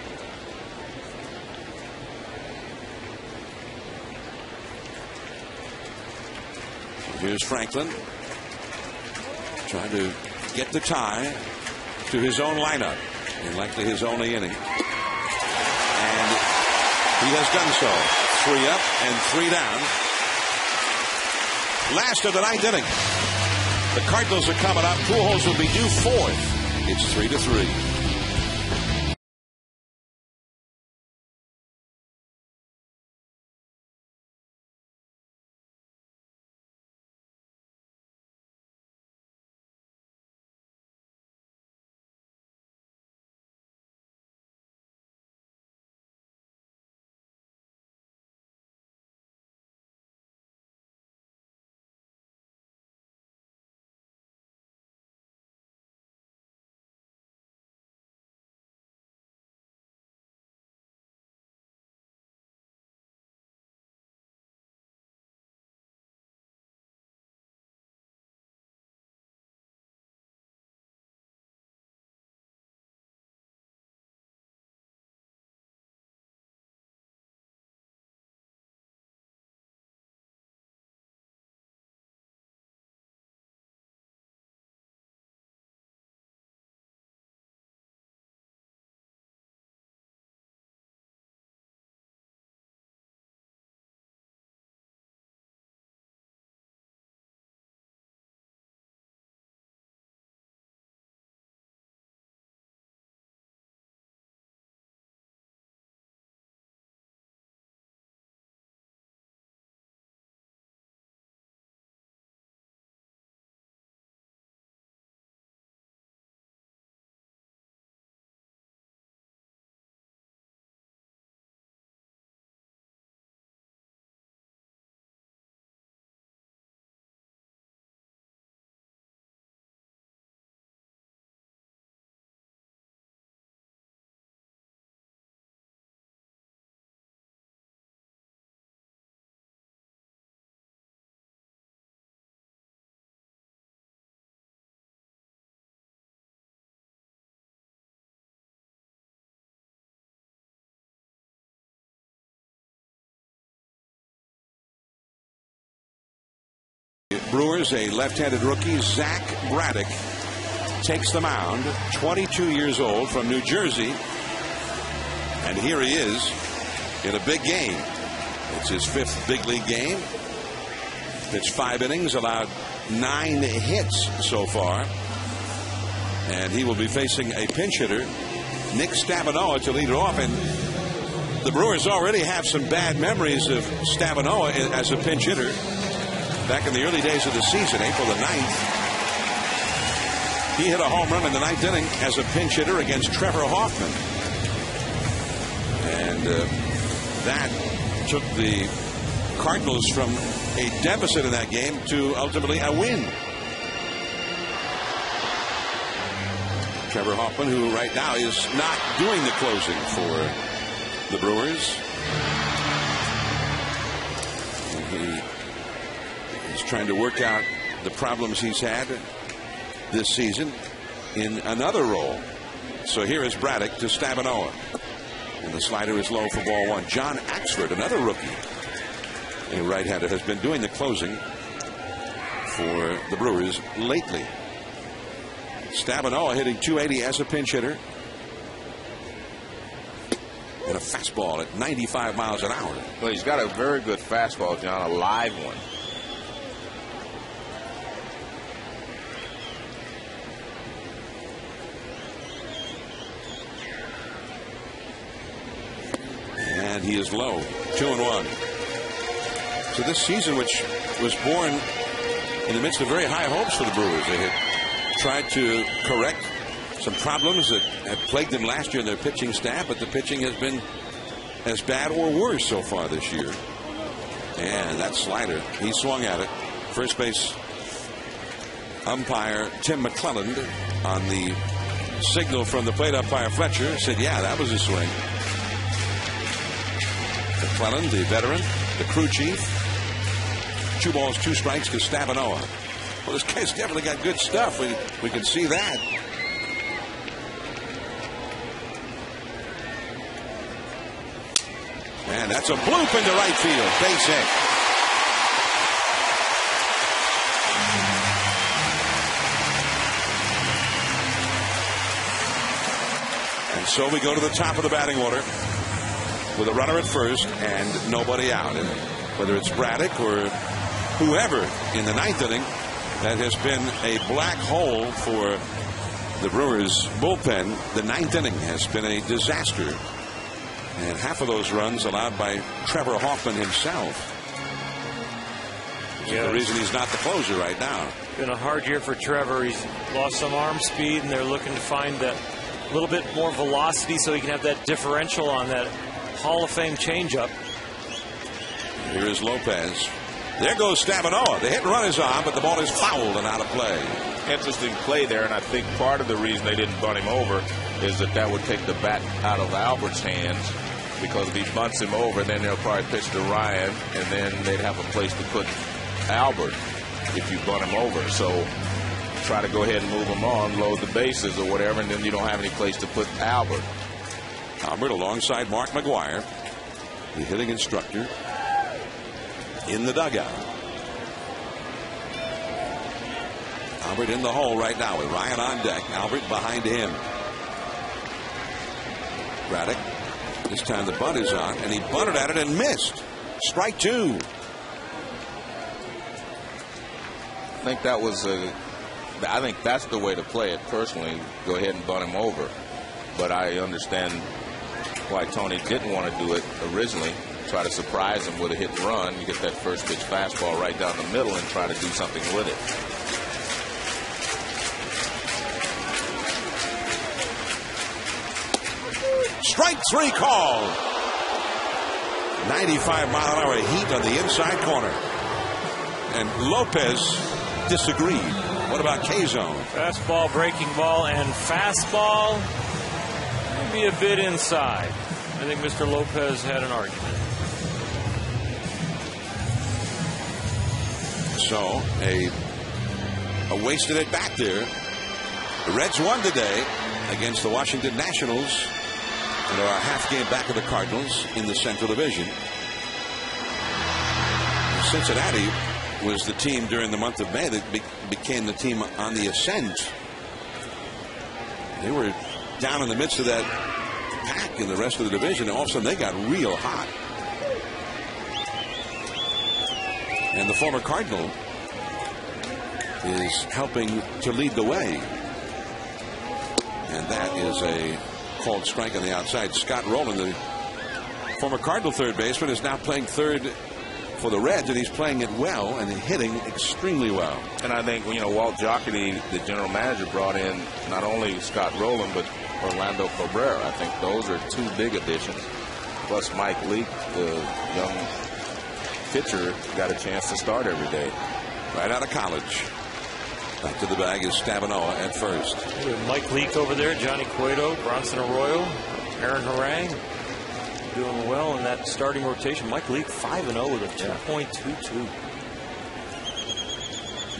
Here's Franklin trying to get the tie to his own lineup in likely his only inning. And he has done so. 3 up and 3 down. Last of the ninth inning. The Cardinals are coming up. Pujols will be due 4th. It's 3-3. Brewers, a left-handed rookie, Zach Braddock, takes the mound, 22 years old, from New Jersey. And here he is in a big game. It's his 5th big league game. Pitched 5 innings, allowed 9 hits so far. And he will be facing a pinch hitter, Nick Stabenoa, to lead it off. And the Brewers already have some bad memories of Stabenoa as a pinch hitter. Back in the early days of the season, April the 9th, he hit a home run in the 9th inning as a pinch hitter against Trevor Hoffman. And that took the Cardinals from a deficit in that game to ultimately a win. Trevor Hoffman, who right now is not doing the closing for the Brewers. He is trying to work out the problems he's had this season in another role. So here is Braddock to Stabenoa. And the slider is low for ball 1. John Axford, another rookie, a right-hander, has been doing the closing for the Brewers lately. Stabenoa hitting .280 as a pinch hitter. And a fastball at 95 miles an hour.
Well, he's got a very good fastball, John, a live one.
And he is low, 2-1. So this season, which was born in the midst of very high hopes for the Brewers, they had tried to correct some problems that had plagued them last year in their pitching staff, but the pitching has been as bad or worse so far this year. And that slider, he swung at it. First base umpire Tim McClelland, on the signal from the plate umpire Fletcher, said, yeah, that was a swing. McClelland, the veteran, the crew chief. 2 balls, 2 strikes to Stabenoa. Well, this guy's definitely got good stuff. We can see that. And that's a bloop into right field. Base hit. And so we go to the top of the batting order with a runner at first and nobody out. And whether it's Braddock or whoever in the 9th inning, that has been a black hole for the Brewers bullpen. The 9th inning has been a disaster. And half of those runs allowed by Trevor Hoffman himself. The reason he's not the closer right now.
Been a hard year for Trevor. He's lost some arm speed, and they're looking to find that little bit more velocity so he can have that differential on that Hall of Fame changeup.
Here is Lopez. There goes Stabenoa. The hit and run is on, but the ball is fouled and out of play.
Interesting play there, and I think part of the reason they didn't bunt him over is that would take the bat out of Albert's hands, because if he bunts him over, then they'll probably pitch to Ryan, and then they'd have a place to put Albert if you bunt him over. So try to go ahead and move him on, load the bases or whatever, and then you don't have any place to put Albert.
Albert alongside Mark McGuire, the hitting instructor, in the dugout. Albert in the hole right now with Ryan on deck. Albert behind him. Braddock. This time the bunt is on, and he bunted at it and missed. Strike 2.
I think that's the way to play it personally. Go ahead and bunt him over. But I understand why Tony didn't want to do it originally. Try to surprise him with a hit and run. You get that first pitch fastball right down the middle and try to do something with it.
Strike 3 call. 95 mile an hour heat on the inside corner. And Lopez disagreed. What about K-zone?
Fastball, breaking ball, and fastball. Maybe a bit inside. I think Mr. Lopez had an argument.
So a wasted at bat there. The Reds won today against the Washington Nationals and are a half game back of the Cardinals in the Central Division. Cincinnati was the team during the month of May that became the team on the ascent. They were down in the midst of that pack in the rest of the division, and all of a sudden they got real hot. And the former Cardinal is helping to lead the way. And that is a called strike on the outside. Scott Rowland, the former Cardinal third baseman, is now playing third for the Reds, and he's playing it well and hitting extremely well.
And I think, Walt Jocketty, the general manager, brought in not only Scott Rowland, but Orlando Cabrera. I think those are two big additions. Plus Mike Leake, the young pitcher, got a chance to start every day.
Right out of college. Back to the bag is Stavanoa at first.
Mike Leake over there, Johnny Cueto, Bronson Arroyo, Aaron Harang doing well in that starting rotation. Mike Leake 5-0 with a 2.22.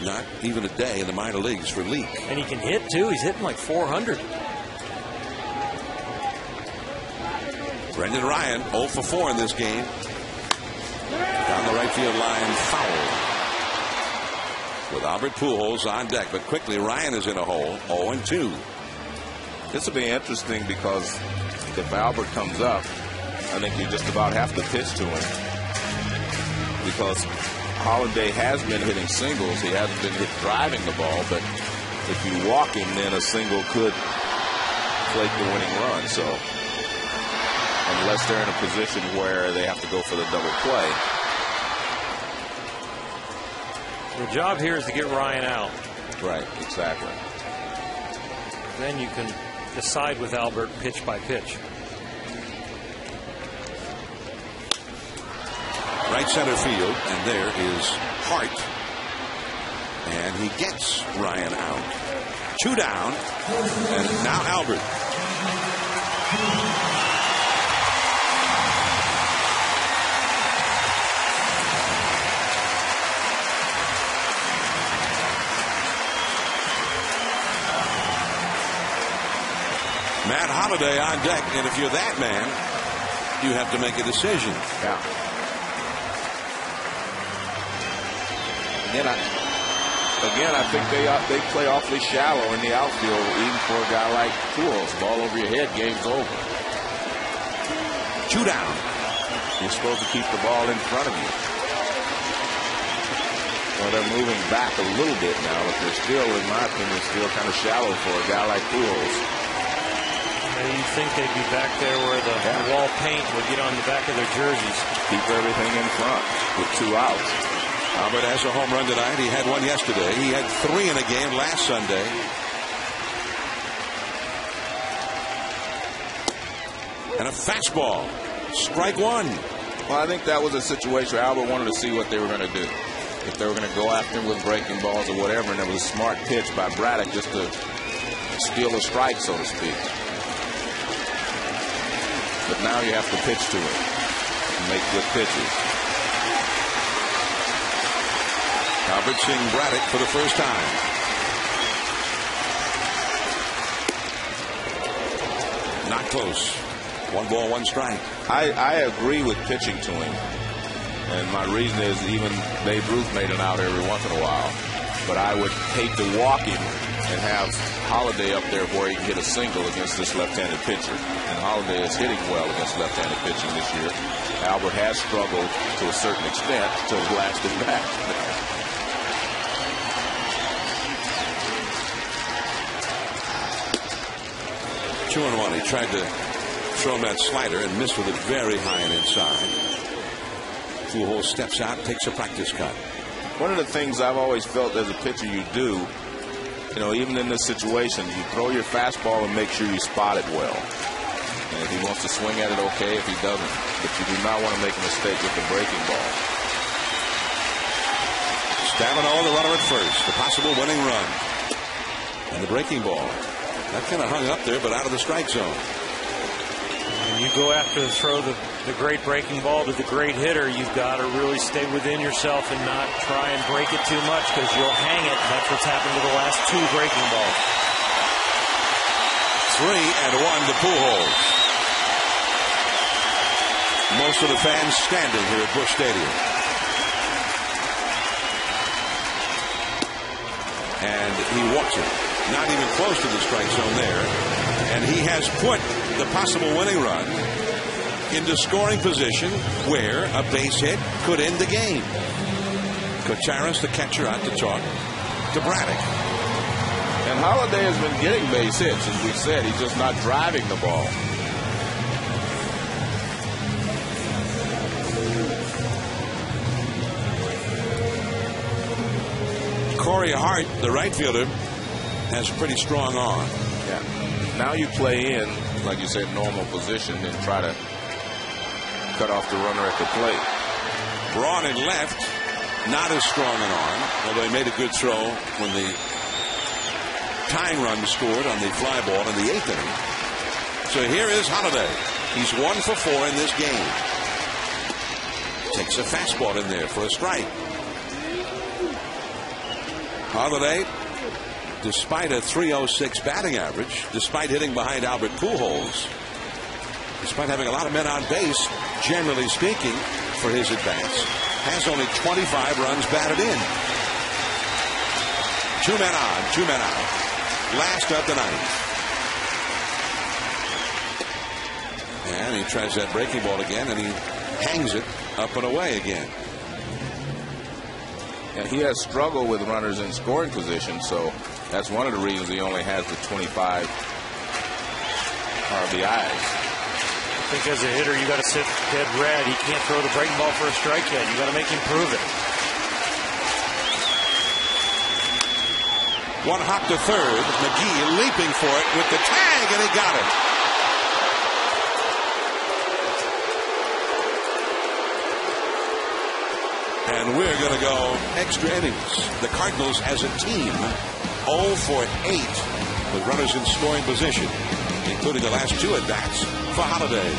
Not even a day in the minor leagues for Leake.
And he can hit too. He's hitting like 400.
Brendan Ryan 0 for 4 in this game. Down the right field line, foul. With Albert Pujols on deck, but quickly Ryan is in a hole, 0-2.
This will be interesting because if Albert comes up, I think you just about have to pitch to him, because Holiday has been hitting singles. He hasn't been driving the ball, but if you walk him, then a single could flake the winning run. So unless they're in a position where they have to go for the double play.
The job here is to get Ryan out.
Right, exactly.
Then you can decide with Albert pitch by pitch.
Right center field, and there is Hart. And he gets Ryan out. 2 down, and now Albert. Matt Holliday on deck, and if you're that man, you have to make a decision.
Yeah. Again, I think they play awfully shallow in the outfield, even for a guy like Pujols. Ball over your head, game's over.
2 down.
You're supposed to keep the ball in front of you. Well, they're moving back a little bit now, but they're still, in my opinion, still kind of shallow for a guy like Pujols.
You'd think they'd be back there where the wall paint would get on the back of their jerseys.
Keep everything in front with 2 outs.
Albert has a home run tonight. He had one yesterday. He had 3 in a game last Sunday. And a fastball. Strike 1.
Well, I think that was a situation where Albert wanted to see what they were going to do. If they were going to go after him with breaking balls or whatever, and it was a smart pitch by Braddock just to steal a strike, so to speak. But now you have to pitch to it and make good pitches.
Albert seeing Braddock for the first time. Not close. 1 ball, 1 strike.
I agree with pitching to him. And my reason is even Babe Ruth made an out every once in a while. But I would hate to walk him and have Holiday up there where he can hit a single against this left-handed pitcher. And Holiday is hitting well against left-handed pitching this year. Albert has struggled to a certain extent until the last at bat.
2-1. He tried to throw him that slider and missed with it very high and inside. Pujols steps out, takes a practice cut.
One of the things I've always felt as a pitcher you do, even in this situation, you throw your fastball and make sure you spot it well. And if he wants to swing at it, okay. If he doesn't, but you do not want to make a mistake with the breaking ball.
Stavanoa, the runner at first, the possible winning run. And the breaking ball. That kind of hung up there, but out of the strike zone.
When you go after the throw the great breaking ball to the great hitter, you've got to really stay within yourself and not try and break it too much, because you'll hang it. That's what's happened to the last 2 breaking balls.
3-1 to Pujols. Most of the fans standing here at Busch Stadium. And he walks it. Not even close to the strike zone there. And he has put the possible winning run into scoring position where a base hit could end the game. Cocharis, the catcher, out to talk to Braddock.
And Holiday has been getting base hits, as we said. He's just not driving the ball.
Corey Hart, the right fielder, has a pretty strong arm.
Yeah. Now you play in, like you said, normal position and try to cut off the runner at the plate.
Braun in left, not as strong an arm, although he made a good throw when the tying run scored on the fly ball in the 8th inning. So here is Holiday. He's 1 for 4 in this game. Takes a fastball in there for a strike. Holiday, despite a .306 batting average, despite hitting behind Albert Pujols, despite having a lot of men on base, generally speaking, for his at-bats, has only 25 runs batted in. 2 men on, 2 men out. Last of the 9th. And he tries that breaking ball again, and he hangs it up and away again.
And he has struggled with runners in scoring position, so that's one of the reasons he only has the 25 RBIs.
I think as a hitter, you got to sit dead red. He can't throw the breaking ball for a strike yet. You got to make him prove it.
One hop to third. McGee leaping for it with the tag, and he got it. And we're going to go extra innings. The Cardinals as a team 0 for 8 with runners in scoring position, including the last 2 at-bats for Holiday.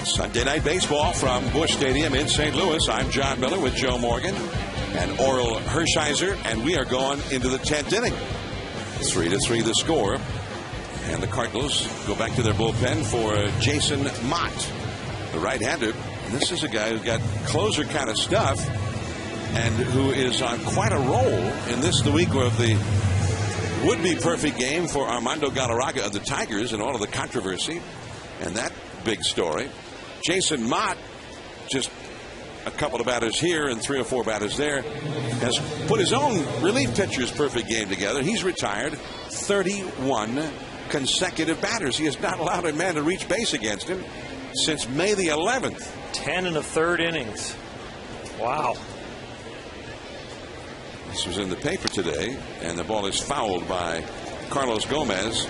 Sunday Night Baseball from Busch Stadium in St. Louis. I'm John Miller with Joe Morgan and Oral Hershiser, and we are going into the 10th inning. 3-3 the score, and the Cardinals go back to their bullpen for Jason Mott, the right-hander. And this is a guy who's got closer kind of stuff and who is on quite a roll in this, the week of the would-be perfect game for Armando Galarraga of the Tigers and all of the controversy and that big story. Jason Mott, just a couple of batters here and 3 or 4 batters there, has put his own relief pitcher's perfect game together. He's retired 31 consecutive batters. He has not allowed a man to reach base against him since May the 11th.
10 1/3 innings. Wow.
This was in the paper today, and the ball is fouled by Carlos Gomez.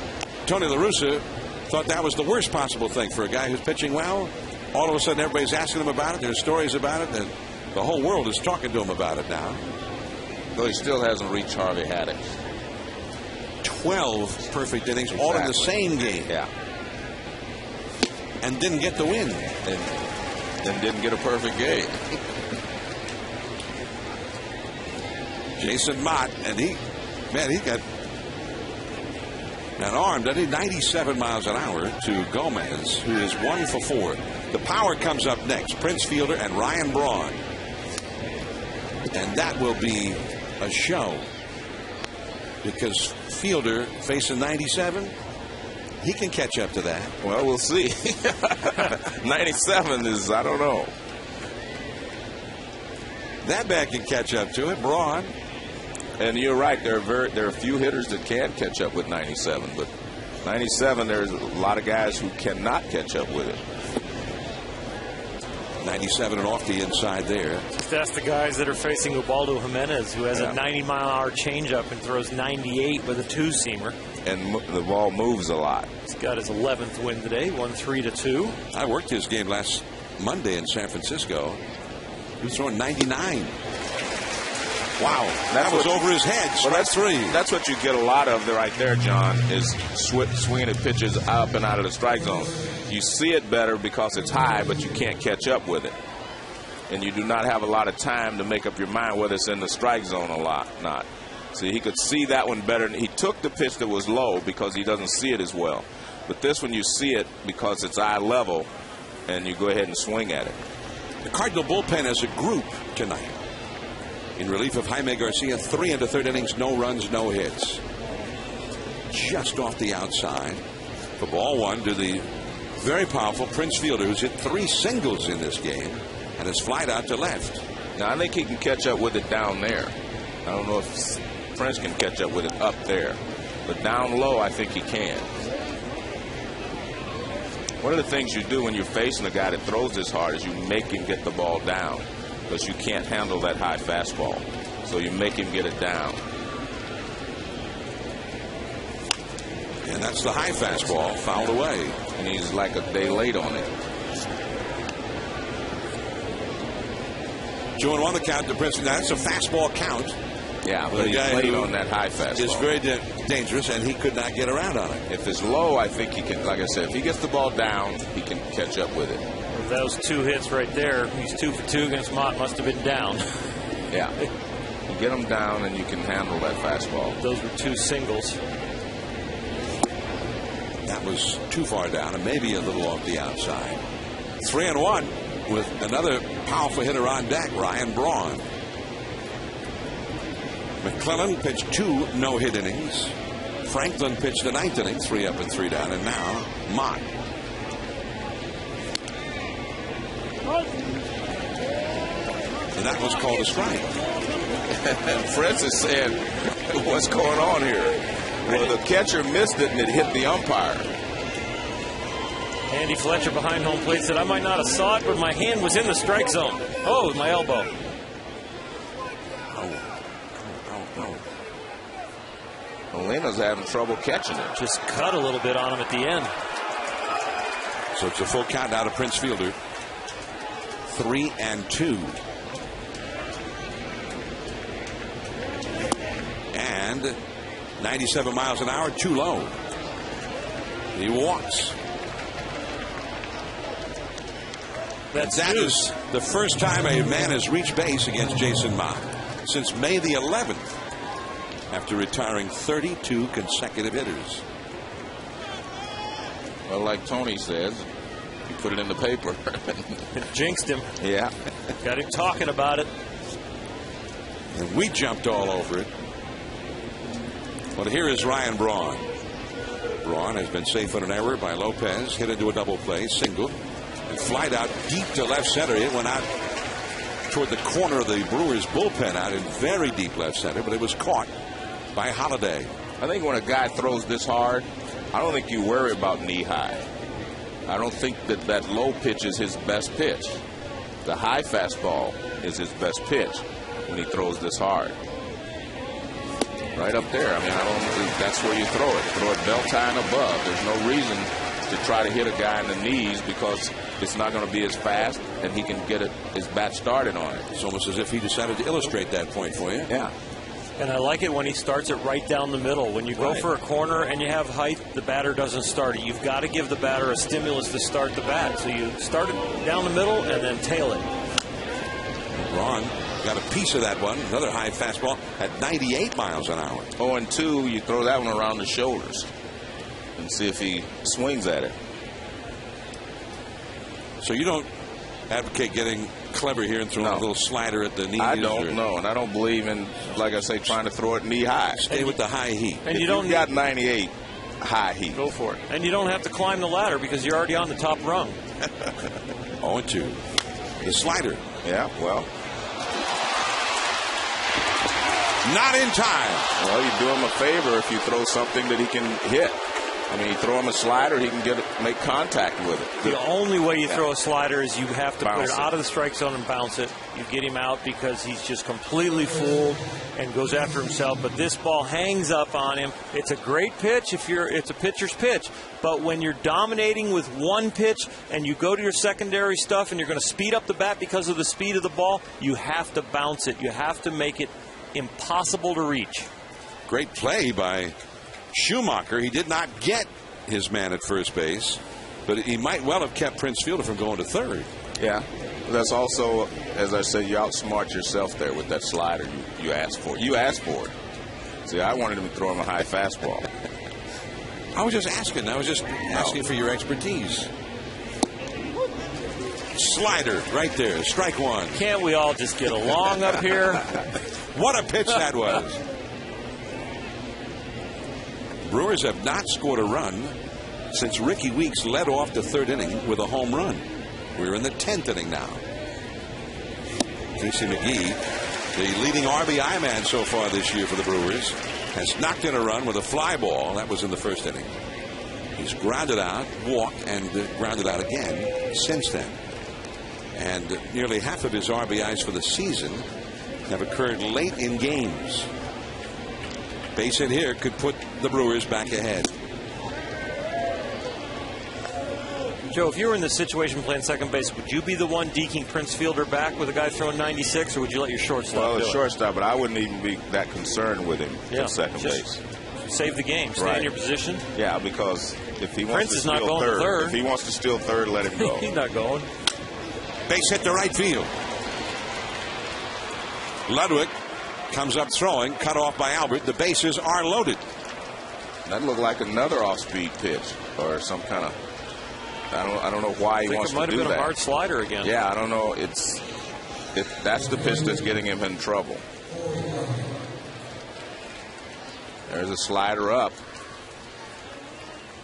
Tony La Russa thought that was the worst possible thing for a guy who's pitching well. all of a sudden everybody's asking him about it. There's stories about it, and the whole world is talking to him about it now.
Though he still hasn't reached Harvey Haddock.
12 perfect innings, all in the same game.
Yeah.
And didn't get the win.
And didn't get a perfect game.
Jason Mott, and he got an arm, doesn't he? 97 miles an hour to Gomez, who is 1 for 4. The power comes up next. Prince Fielder and Ryan Braun. And that will be a show. Because Fielder facing 97, he can catch up to that.
Well, we'll see. 97 is, I don't know.
That bat can catch up to it. Braun.
And you're right. There are a few hitters that can catch up with 97, but 97, there's a lot of guys who cannot catch up with it.
97 and off the inside there.
Just ask the guys that are facing Ubaldo Jimenez, who has a 90-mile-an-hour changeup and throws 98 with a two-seamer.
And the ball moves a lot.
He's got his 11th win today, won 3-2.
I worked his game last Monday in San Francisco. He was throwing 99. Wow, that was over his head.
Well, that's 3. That's what you get a lot of right there, John, is swinging at pitches up and out of the strike zone. You see it better because it's high, but you can't catch up with it. And you do not have a lot of time to make up your mind whether it's in the strike zone or not. See, he could see that one better. He took the pitch that was low because he doesn't see it as well. But this one, you see it because it's eye level, and you go ahead and swing at it.
The Cardinal bullpen as a group tonight. In relief of Jaime Garcia, 3 into 3rd innings, no runs, no hits. Just off the outside. For ball 1 to the very powerful Prince Fielder, who's hit 3 singles in this game and has flied out to left.
Now, I think he can catch up with it down there. I don't know if Prince can catch up with it up there. But down low, I think he can. One of the things you do when you're facing a guy that throws this hard is you make him get the ball down, because you can't handle that high fastball. So you make him get it down.
And that's the high fastball fouled away.
And he's like a day late on it.
2-1 the count to Prince. Now, that's a fastball count.
Yeah, but he's late on that high fastball.
It's very dangerous, and he could not get around on it.
If it's low, I think he can, like I said, if he gets the ball down, he can catch up with it.
Those 2 hits right there, he's 2 for 2 against Mott, must have been down.
Yeah. You get him down and you can handle that fastball.
Those were 2 singles.
That was too far down and maybe a little off the outside. 3-1 with another powerful hitter on deck, Ryan Braun. McClellan pitched 2 no-hit innings. Franklin pitched the 9th inning, 3 up and 3 down, and now Mott. And that was called a strike.
And Francis said, what's going on here? Well, the catcher missed it and it hit the umpire.
Andy Fletcher behind home plate said, I might not have saw it, but my hand was in the strike zone. Oh, with my elbow.
Molina's having trouble catching it.
Just cut a little bit on him at the end.
So it's a full count now to Prince Fielder. 3-2. And 97 miles an hour, too low. He walks. That is the first time a man has reached base against Jason Mott since May the 11th, after retiring 32 consecutive hitters.
Well, like Tony says, you put it in the paper.
It jinxed him.
Yeah.
Got him talking about it.
And we jumped all over it. Well, here is Ryan Braun. Braun has been safe on an error by Lopez, hit into a double play, single, and flied out deep to left center. It went out toward the corner of the Brewers bullpen, out in very deep left center, but it was caught by Holiday.
I think when a guy throws this hard, I don't think you worry about knee high. I don't think that low pitch is his best pitch. The high fastball is his best pitch when he throws this hard. Right up there. I mean, I don't think that's where you throw it. Throw it belt high and above. There's no reason to try to hit a guy in the knees because it's not going to be as fast, and he can get his bat started on it.
It's almost as if he decided to illustrate that point for you.
Yeah.
And I like it when he starts it right down the middle. When you go for a corner and you have height, the batter doesn't start it. You've got to give the batter a stimulus to start the bat. So you start it down the middle and then tail it.
Ron got a piece of that one. Another high fastball at 98 miles an hour.
0-2, you throw that one around the shoulders and see if he swings at it.
So you don't advocate getting clever here and throwing a little slider at the knees?
I don't know, and I don't believe in, like I say, trying to throw it knee high.
Stay with the high heat.
And
if
you don't
got 98 high heat.
Go for it. And you don't have to climb the ladder because you're already on the top rung.
0-2. The slider.
Yeah, well.
Not in time.
Well, you do him a favor if you throw something that he can hit. I mean, you throw him a slider, he can make contact with it.
The only way you throw a slider is you have to
Bounce
put it out of the strike zone and bounce it. You get him out because he's just completely fooled and goes after himself. But this ball hangs up on him. It's a great pitch it's a pitcher's pitch. But when you're dominating with one pitch and you go to your secondary stuff and you're going to speed up the bat because of the speed of the ball, you have to bounce it. You have to make it impossible to reach.
Great play by Schumacher. He did not get his man at first base, but he might well have kept Prince Fielder from going to third.
Yeah. That's also, as I said, you outsmart yourself there with that slider you asked for. You asked for it. See, I wanted him to throw him a high fastball.
I was just asking. I was just asking for your expertise. Slider right there. Strike one.
Can't we all just get along up here?
What a pitch that was. Brewers have not scored a run since Ricky Weeks led off the third inning with a home run. We're in the 10th inning now. Casey McGee, the leading RBI man so far this year for the Brewers, has knocked in a run with a fly ball. That was in the first inning. He's grounded out, walked, and grounded out again since then. And nearly half of his RBIs for the season have occurred late in games. Base hit here could put the Brewers back ahead.
Joe, if you were in this situation playing second base, would you be the one deking Prince Fielder back with a guy throwing 96, or would you let your shortstop
do it?
Well,
shortstop, but I wouldn't even be that concerned with him at second base.
Save the game. Stay in your position.
Yeah, because if he wants
Prince
to
is not
steal
going to third.
If he wants to steal third, let him go.
He's not going.
Base hit to right field. Ludwig comes up throwing, cut off by Albert. The bases are loaded.
That looked like another off-speed pitch or some kind of. I don't know why he wants to do that.
I think it might have been a hard slider again.
Yeah, I don't know. That's the pitch that's getting him in trouble. There's a slider up.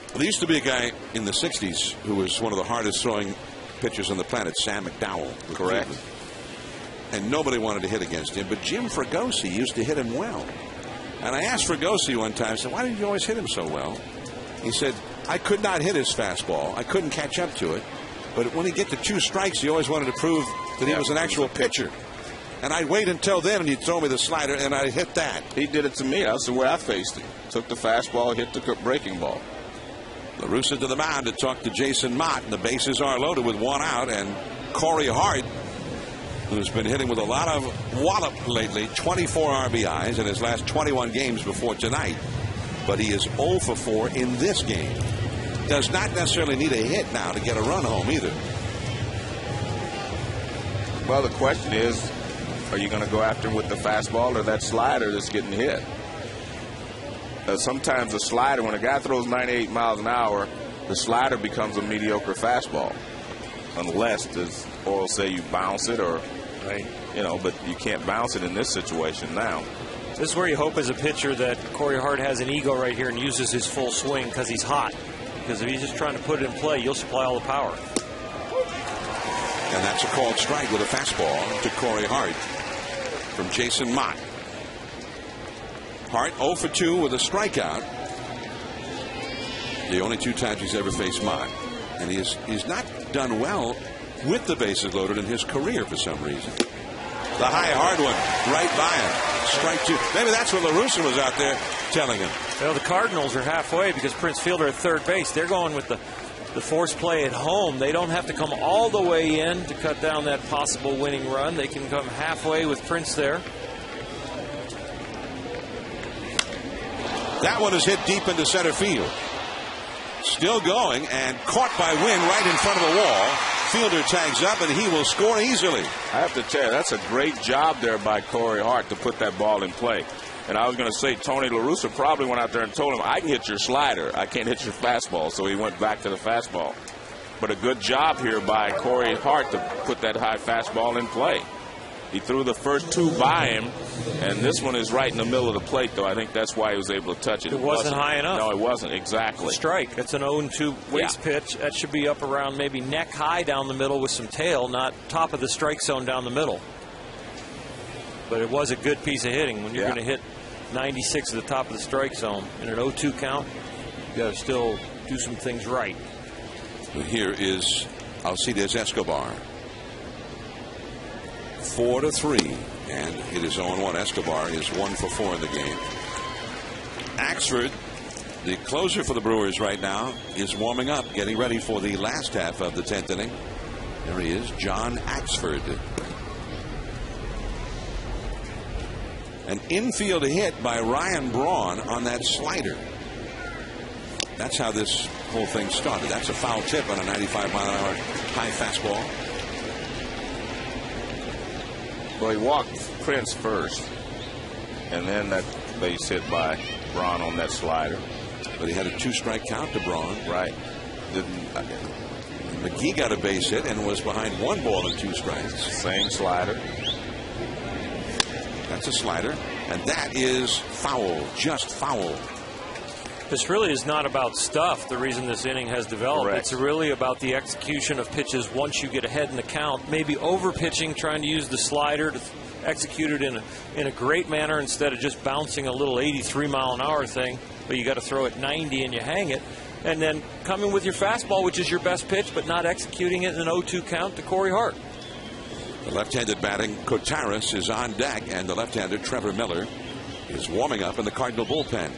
Well, there used to be a guy in the 60s who was one of the hardest throwing pitchers on the planet, Sam McDowell.
Correct.
And nobody wanted to hit against him, but Jim Fregosi used to hit him well. And I asked Fregosi one time, I said, why did you always hit him so well? He said, I could not hit his fastball. I couldn't catch up to it. But when he get to 2 strikes, he always wanted to prove that he was an actual pitcher. And I'd wait until then, and he'd throw me the slider, and I'd hit that.
He did it to me. That's the way I faced him. Took the fastball, hit the breaking ball.
La Russa to the mound to talk to Jason Mott. And the bases are loaded with 1 out, and Corey Hart, who's been hitting with a lot of wallop lately, 24 RBIs in his last 21 games before tonight. But he is 0 for 4 in this game. Does not necessarily need a hit now to get a run home either.
Well, the question is, are you going to go after him with the fastball or that slider that's getting hit? Sometimes the slider, when a guy throws 98 miles an hour, the slider becomes a mediocre fastball. Unless, as Oral say, you bounce it or, but you can't bounce it in this situation now.
This is where you hope as a pitcher that Corey Hart has an ego right here and uses his full swing because he's hot. Because if he's just trying to put it in play, you'll supply all the power.
And that's a called strike with a fastball to Corey Hart from Jason Mott. Hart 0 for 2 with a strikeout. The only 2 times he's ever faced Mott. And he's not done well with the bases loaded in his career for some reason. The high hard one right by him. Strike 2. Maybe that's what La Russa was out there telling him.
Well, the Cardinals are halfway because Prince Fielder at third base. They're going with the the force play at home. They don't have to come all the way in to cut down that possible winning run. They can come halfway with Prince there.
That one is hit deep into center field. Still going and caught by Wynn right in front of the wall. Fielder tags up and he will score easily.
I have to tell you, that's a great job there by Corey Hart to put that ball in play. And I was going to say, Tony La Russa probably went out there and told him, I can hit your slider, I can't hit your fastball. So he went back to the fastball. But a good job here by Corey Hart to put that high fastball in play. He threw the first two by him, and this one is right in the middle of the plate, though. I think that's why he was able to touch it.
It wasn't high enough.
No, it wasn't. Exactly.
Strike. It's an 0-2 waist pitch. That should be up around maybe neck high down the middle with some tail, not top of the strike zone down the middle. But it was a good piece of hitting. When you're going to hit 96 at the top of the strike zone in an 0-2 count, you got to still do some things right.
Here is Alcides Escobar. 4-3, and it is 0-1. Escobar is 1 for 4 in the game. Axford, the closer for the Brewers right now, is warming up, getting ready for the last half of the 10th inning. There he is, John Axford. An infield hit by Ryan Braun on that slider. That's how this whole thing started. That's a foul tip on a 95-mile-an-hour high fastball.
Well, he walked Prince first, and then that base hit by Braun on that slider.
But he had a 2-strike count to Braun.
Right.
McGee got a base hit and was behind 1 ball and 2 strikes.
Same slider.
That's a slider, and that is foul, just foul.
This really is not about stuff, the reason this inning has developed.
Correct.
It's really about the execution of pitches once you get ahead in the count. Maybe over-pitching, trying to use the slider to execute it in a great manner instead of just bouncing a little 83-mile-an-hour thing. But you got to throw it 90 and you hang it. And then coming with your fastball, which is your best pitch, but not executing it in an 0-2 count to Corey Hart.
The left-handed batting Kotaris is on deck, and the left-hander Trevor Miller is warming up in the Cardinal bullpen.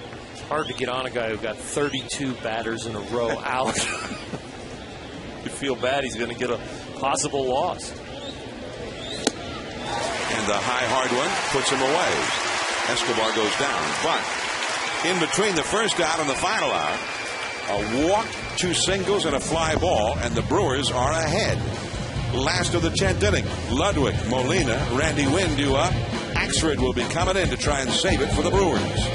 Hard to get on a guy who got 32 batters in a row out. You feel bad he's going to get a possible loss.
And the high hard one puts him away. Escobar goes down. But in between the first out and the final out, a walk, 2 singles, and a fly ball, and the Brewers are ahead. Last of the 10th inning. Ludwig, Molina, Randy Wynn due up. Axford will be coming in to try and save it for the Brewers.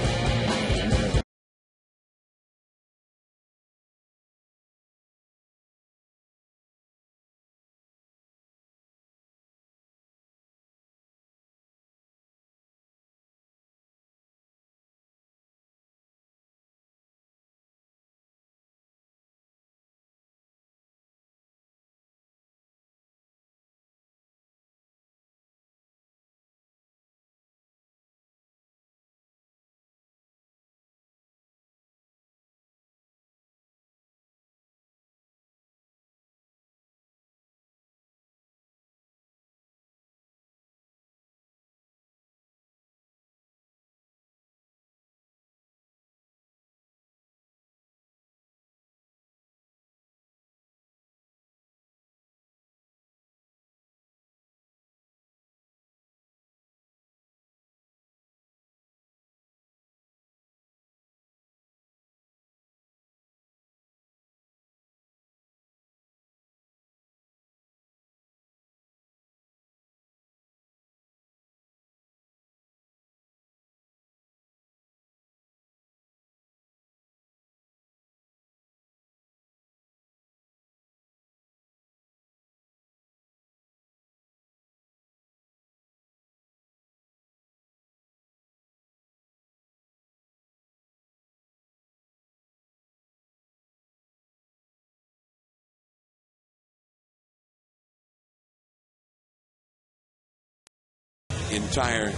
Entire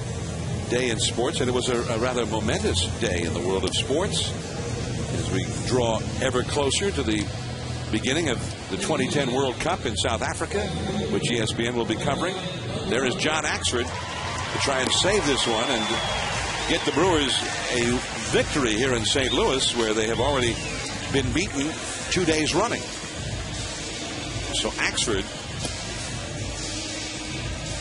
day in sports, and it was a rather momentous day in the world of sports as we draw ever closer to the beginning of the 2010 World Cup in South Africa, which ESPN will be covering. There is John Axford to try and save this one and get the Brewers a victory here in St. Louis, where they have already been beaten 2 days running. So Axford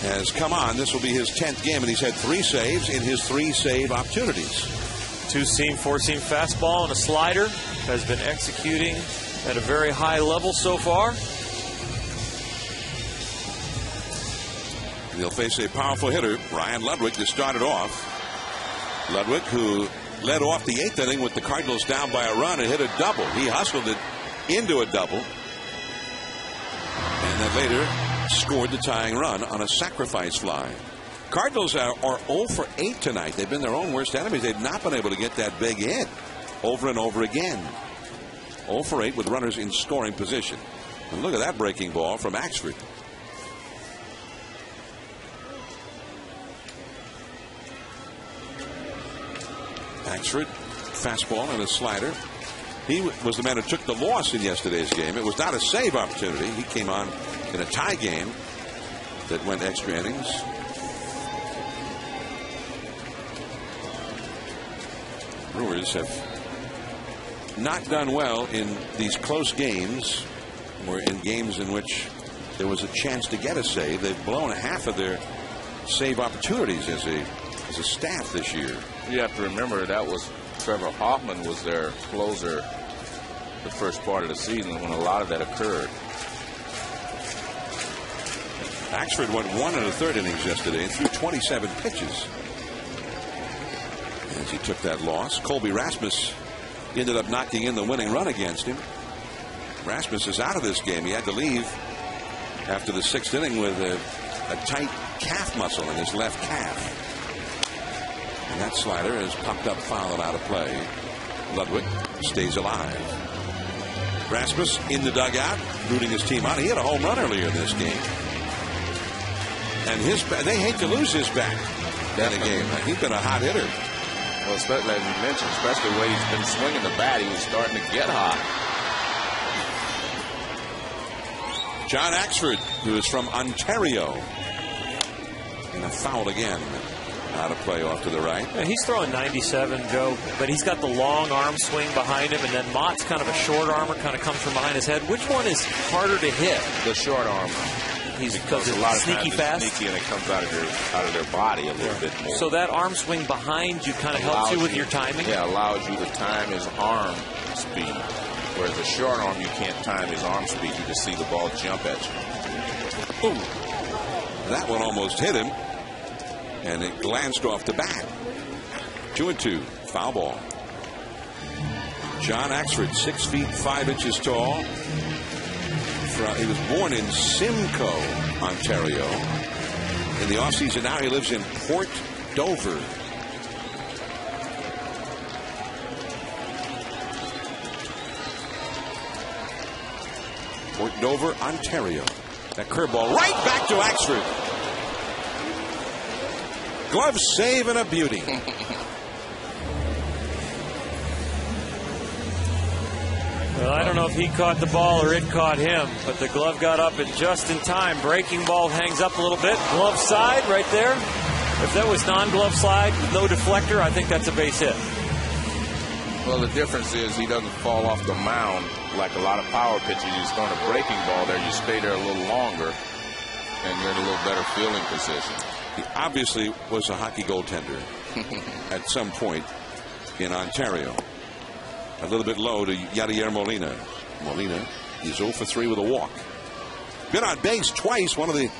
has come on. This will be his 10th game, and he's had 3 saves in his 3 save opportunities.
2-seam, 4-seam fastball and a slider. Has been executing at a very high level so far.
He'll face a powerful hitter, Ryan Ludwig, to start it off. Ludwig, who led off the 8th inning with the Cardinals down by a run and hit a double. He hustled it into a double, and then later scored the tying run on a sacrifice fly. Cardinals are 0 for 8 tonight. They've been their own worst enemies. They've not been able to get that big hit over and over again. 0 for 8 with runners in scoring position. And look at that breaking ball from Axford. Axford, fastball and a slider. He was the man who took the loss in yesterday's game. It was not a save opportunity. He came on in a tie game that went extra innings. Brewers have not done well in these close games, or in games in which there was a chance to get a save. They've blown half of their save opportunities as a staff this year.
You have to remember that was Trevor Hoffman was their closer the first part of the season when a lot of that occurred.
Axford went 1 1/3 innings yesterday and threw 27 pitches as he took that loss. Colby Rasmus ended up knocking in the winning run against him. Rasmus is out of this game. He had to leave after the 6th inning with a tight calf muscle in his left calf. And that slider is popped up foul and out of play. Ludwig stays alive. Rasmus in the dugout, rooting his team on. He had a home run earlier in this game. And they hate to lose his bat in a game. He's been a hot hitter.
Well, especially as you mentioned, especially the way he's been swinging the bat, he was starting to get hot.
John Axford, who is from Ontario. And a foul again. Out of play off to the right.
Yeah, he's throwing 97, Joe, but he's got the long arm swing behind him, and then Mott's kind of a short armor, kind of comes from behind his head. Which one is harder to hit?
The short arm.
Because a lot of sneaky fast,
sneaky, and it comes out of their body a little bit more.
So that arm swing behind you kind of helps you with your timing.
Yeah, allows you to time his arm speed. Whereas the short arm, you can't time his arm speed. You just see the ball jump at you.
Ooh, that one almost hit him. And it glanced off the bat. 2-2, foul ball. John Axford, 6 feet 5 inches tall. He was born in Simcoe, Ontario. In the offseason now he lives in Port Dover. Port Dover, Ontario. That curveball right back to Axford. Glove save and a beauty.
Well, I don't know if he caught the ball or it caught him, but the glove got up and just in time. Breaking ball hangs up a little bit. Glove side right there. If that was non-glove slide with no deflector, I think that's a base hit.
Well, the difference is he doesn't fall off the mound like a lot of power pitchers. He's throwing a breaking ball there. You stay there a little longer, and you're in a little better fielding position.
He obviously was a hockey goaltender at some point in Ontario. A little bit low to Yadier Molina. Molina is 0 for 3 with a walk. Been on base twice. One of the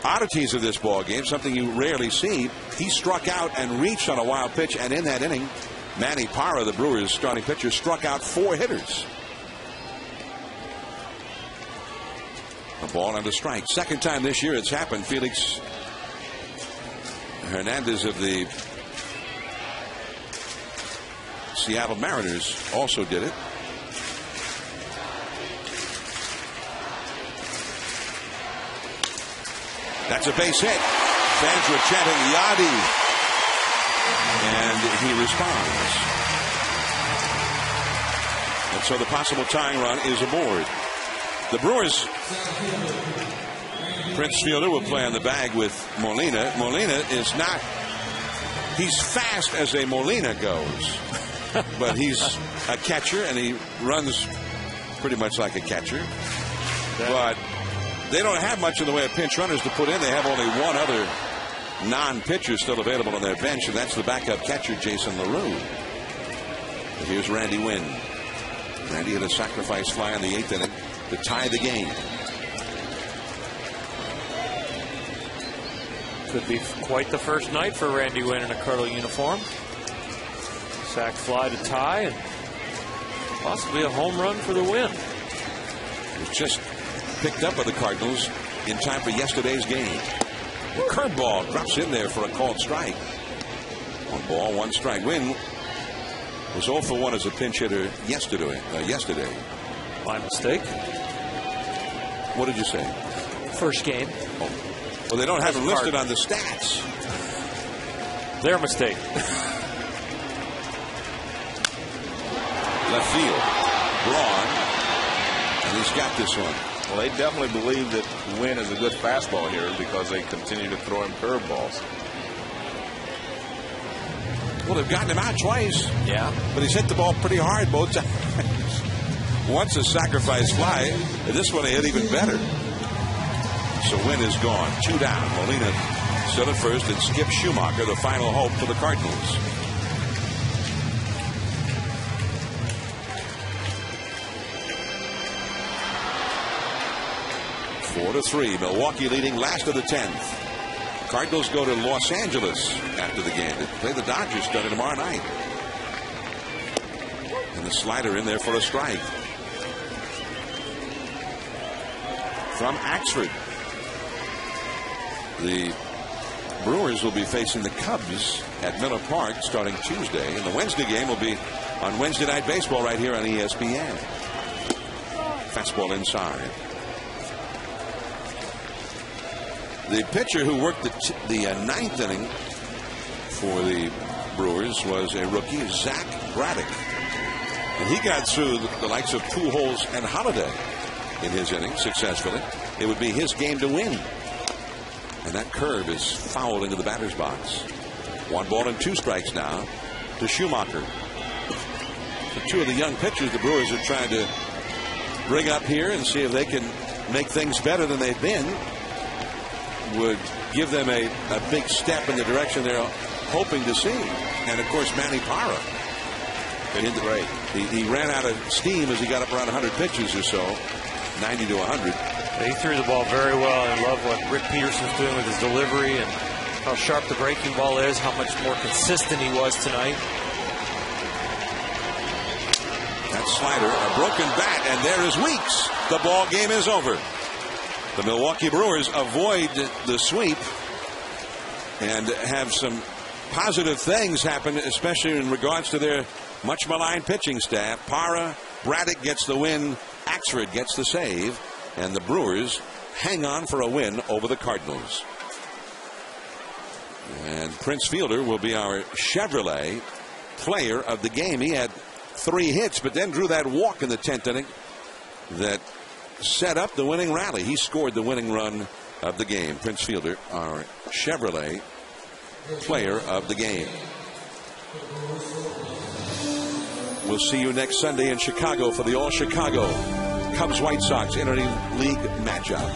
oddities of this ball game, something you rarely see. He struck out and reached on a wild pitch, and in that inning, Manny Parra, the Brewers' starting pitcher, struck out 4 hitters. A ball and a strike. Second time this year it's happened. Felix Hernandez of the Seattle Mariners also did it. That's a base hit. Fans were chanting Yadi, and he responds. And so the possible tying run is aboard. The Brewers, Prince Fielder will play on the bag with Molina. Molina is not, he's fast as a Molina goes, but he's a catcher and he runs pretty much like a catcher. But they don't have much in the way of pinch runners to put in. They have only one other non-pitcher still available on their bench, and that's the backup catcher, Jason LaRue. But here's Randy Wynn. Randy hit a sacrifice fly in the 8th inning to tie the game.
Could be quite the first night for Randy Wynn in a Cardinal uniform. Sac fly to tie, and possibly a home run for the win.
It was just picked up by the Cardinals in time for yesterday's game. The curveball drops in there for a called strike. 1 ball, 1 strike. Wynn was 0 for 1 as a pinch hitter yesterday.
My mistake.
What did you say?
First game.
Oh. Well, they don't have him listed on the stats.
Their mistake.
Left field. Braun. And he's got this one.
Well, they definitely believe that Wynn is a good fastball hitter because they continue to throw him curveballs.
Well, they've gotten him out twice.
Yeah.
But he's hit the ball pretty hard both times. Once a sacrifice fly, and this one he hit even better. So Wynn is gone. 2 down. Molina still at first, and Skip Schumacher, the final hope for the Cardinals. Four to 3. Milwaukee leading last of the 10th. Cardinals go to Los Angeles after the game. They play the Dodgers starting tomorrow night. And the slider in there for a strike. From Axford. The Brewers will be facing the Cubs at Miller Park starting Tuesday. And the Wednesday game will be on Wednesday Night Baseball right here on ESPN. Fastball inside. The pitcher who worked the 9th inning for the Brewers was a rookie, Zach Braddock. And he got through the likes of Pujols and Holiday in his inning successfully. It would be his game to win. And that curve is fouled into the batter's box. 1 ball and 2 strikes now to Schumacher. So 2 of the young pitchers the Brewers are trying to bring up here and see if they can make things better than they've been. Would give them a big step in the direction they're hoping to see. And of course, Manny Parra.
Great.
He ran out of steam as he got up around 100 pitches or so, 90 to 100.
He threw the ball very well. I love what Rick Peterson's doing with his delivery and how sharp the breaking ball is, how much more consistent he was tonight.
That slider, a broken bat, and there is Weeks. The ball game is over. The Milwaukee Brewers avoid the sweep and have some positive things happen, especially in regards to their much maligned pitching staff. Parra, Braddock gets the win, Axford gets the save, and the Brewers hang on for a win over the Cardinals. And Prince Fielder will be our Chevrolet player of the game. He had 3 hits, but then drew that walk in the 10th inning that set up the winning rally. He scored the winning run of the game. Prince Fielder, our Chevrolet player of the game. We'll see you next Sunday in Chicago for the All-Chicago Cubs-White Sox Interleague matchup.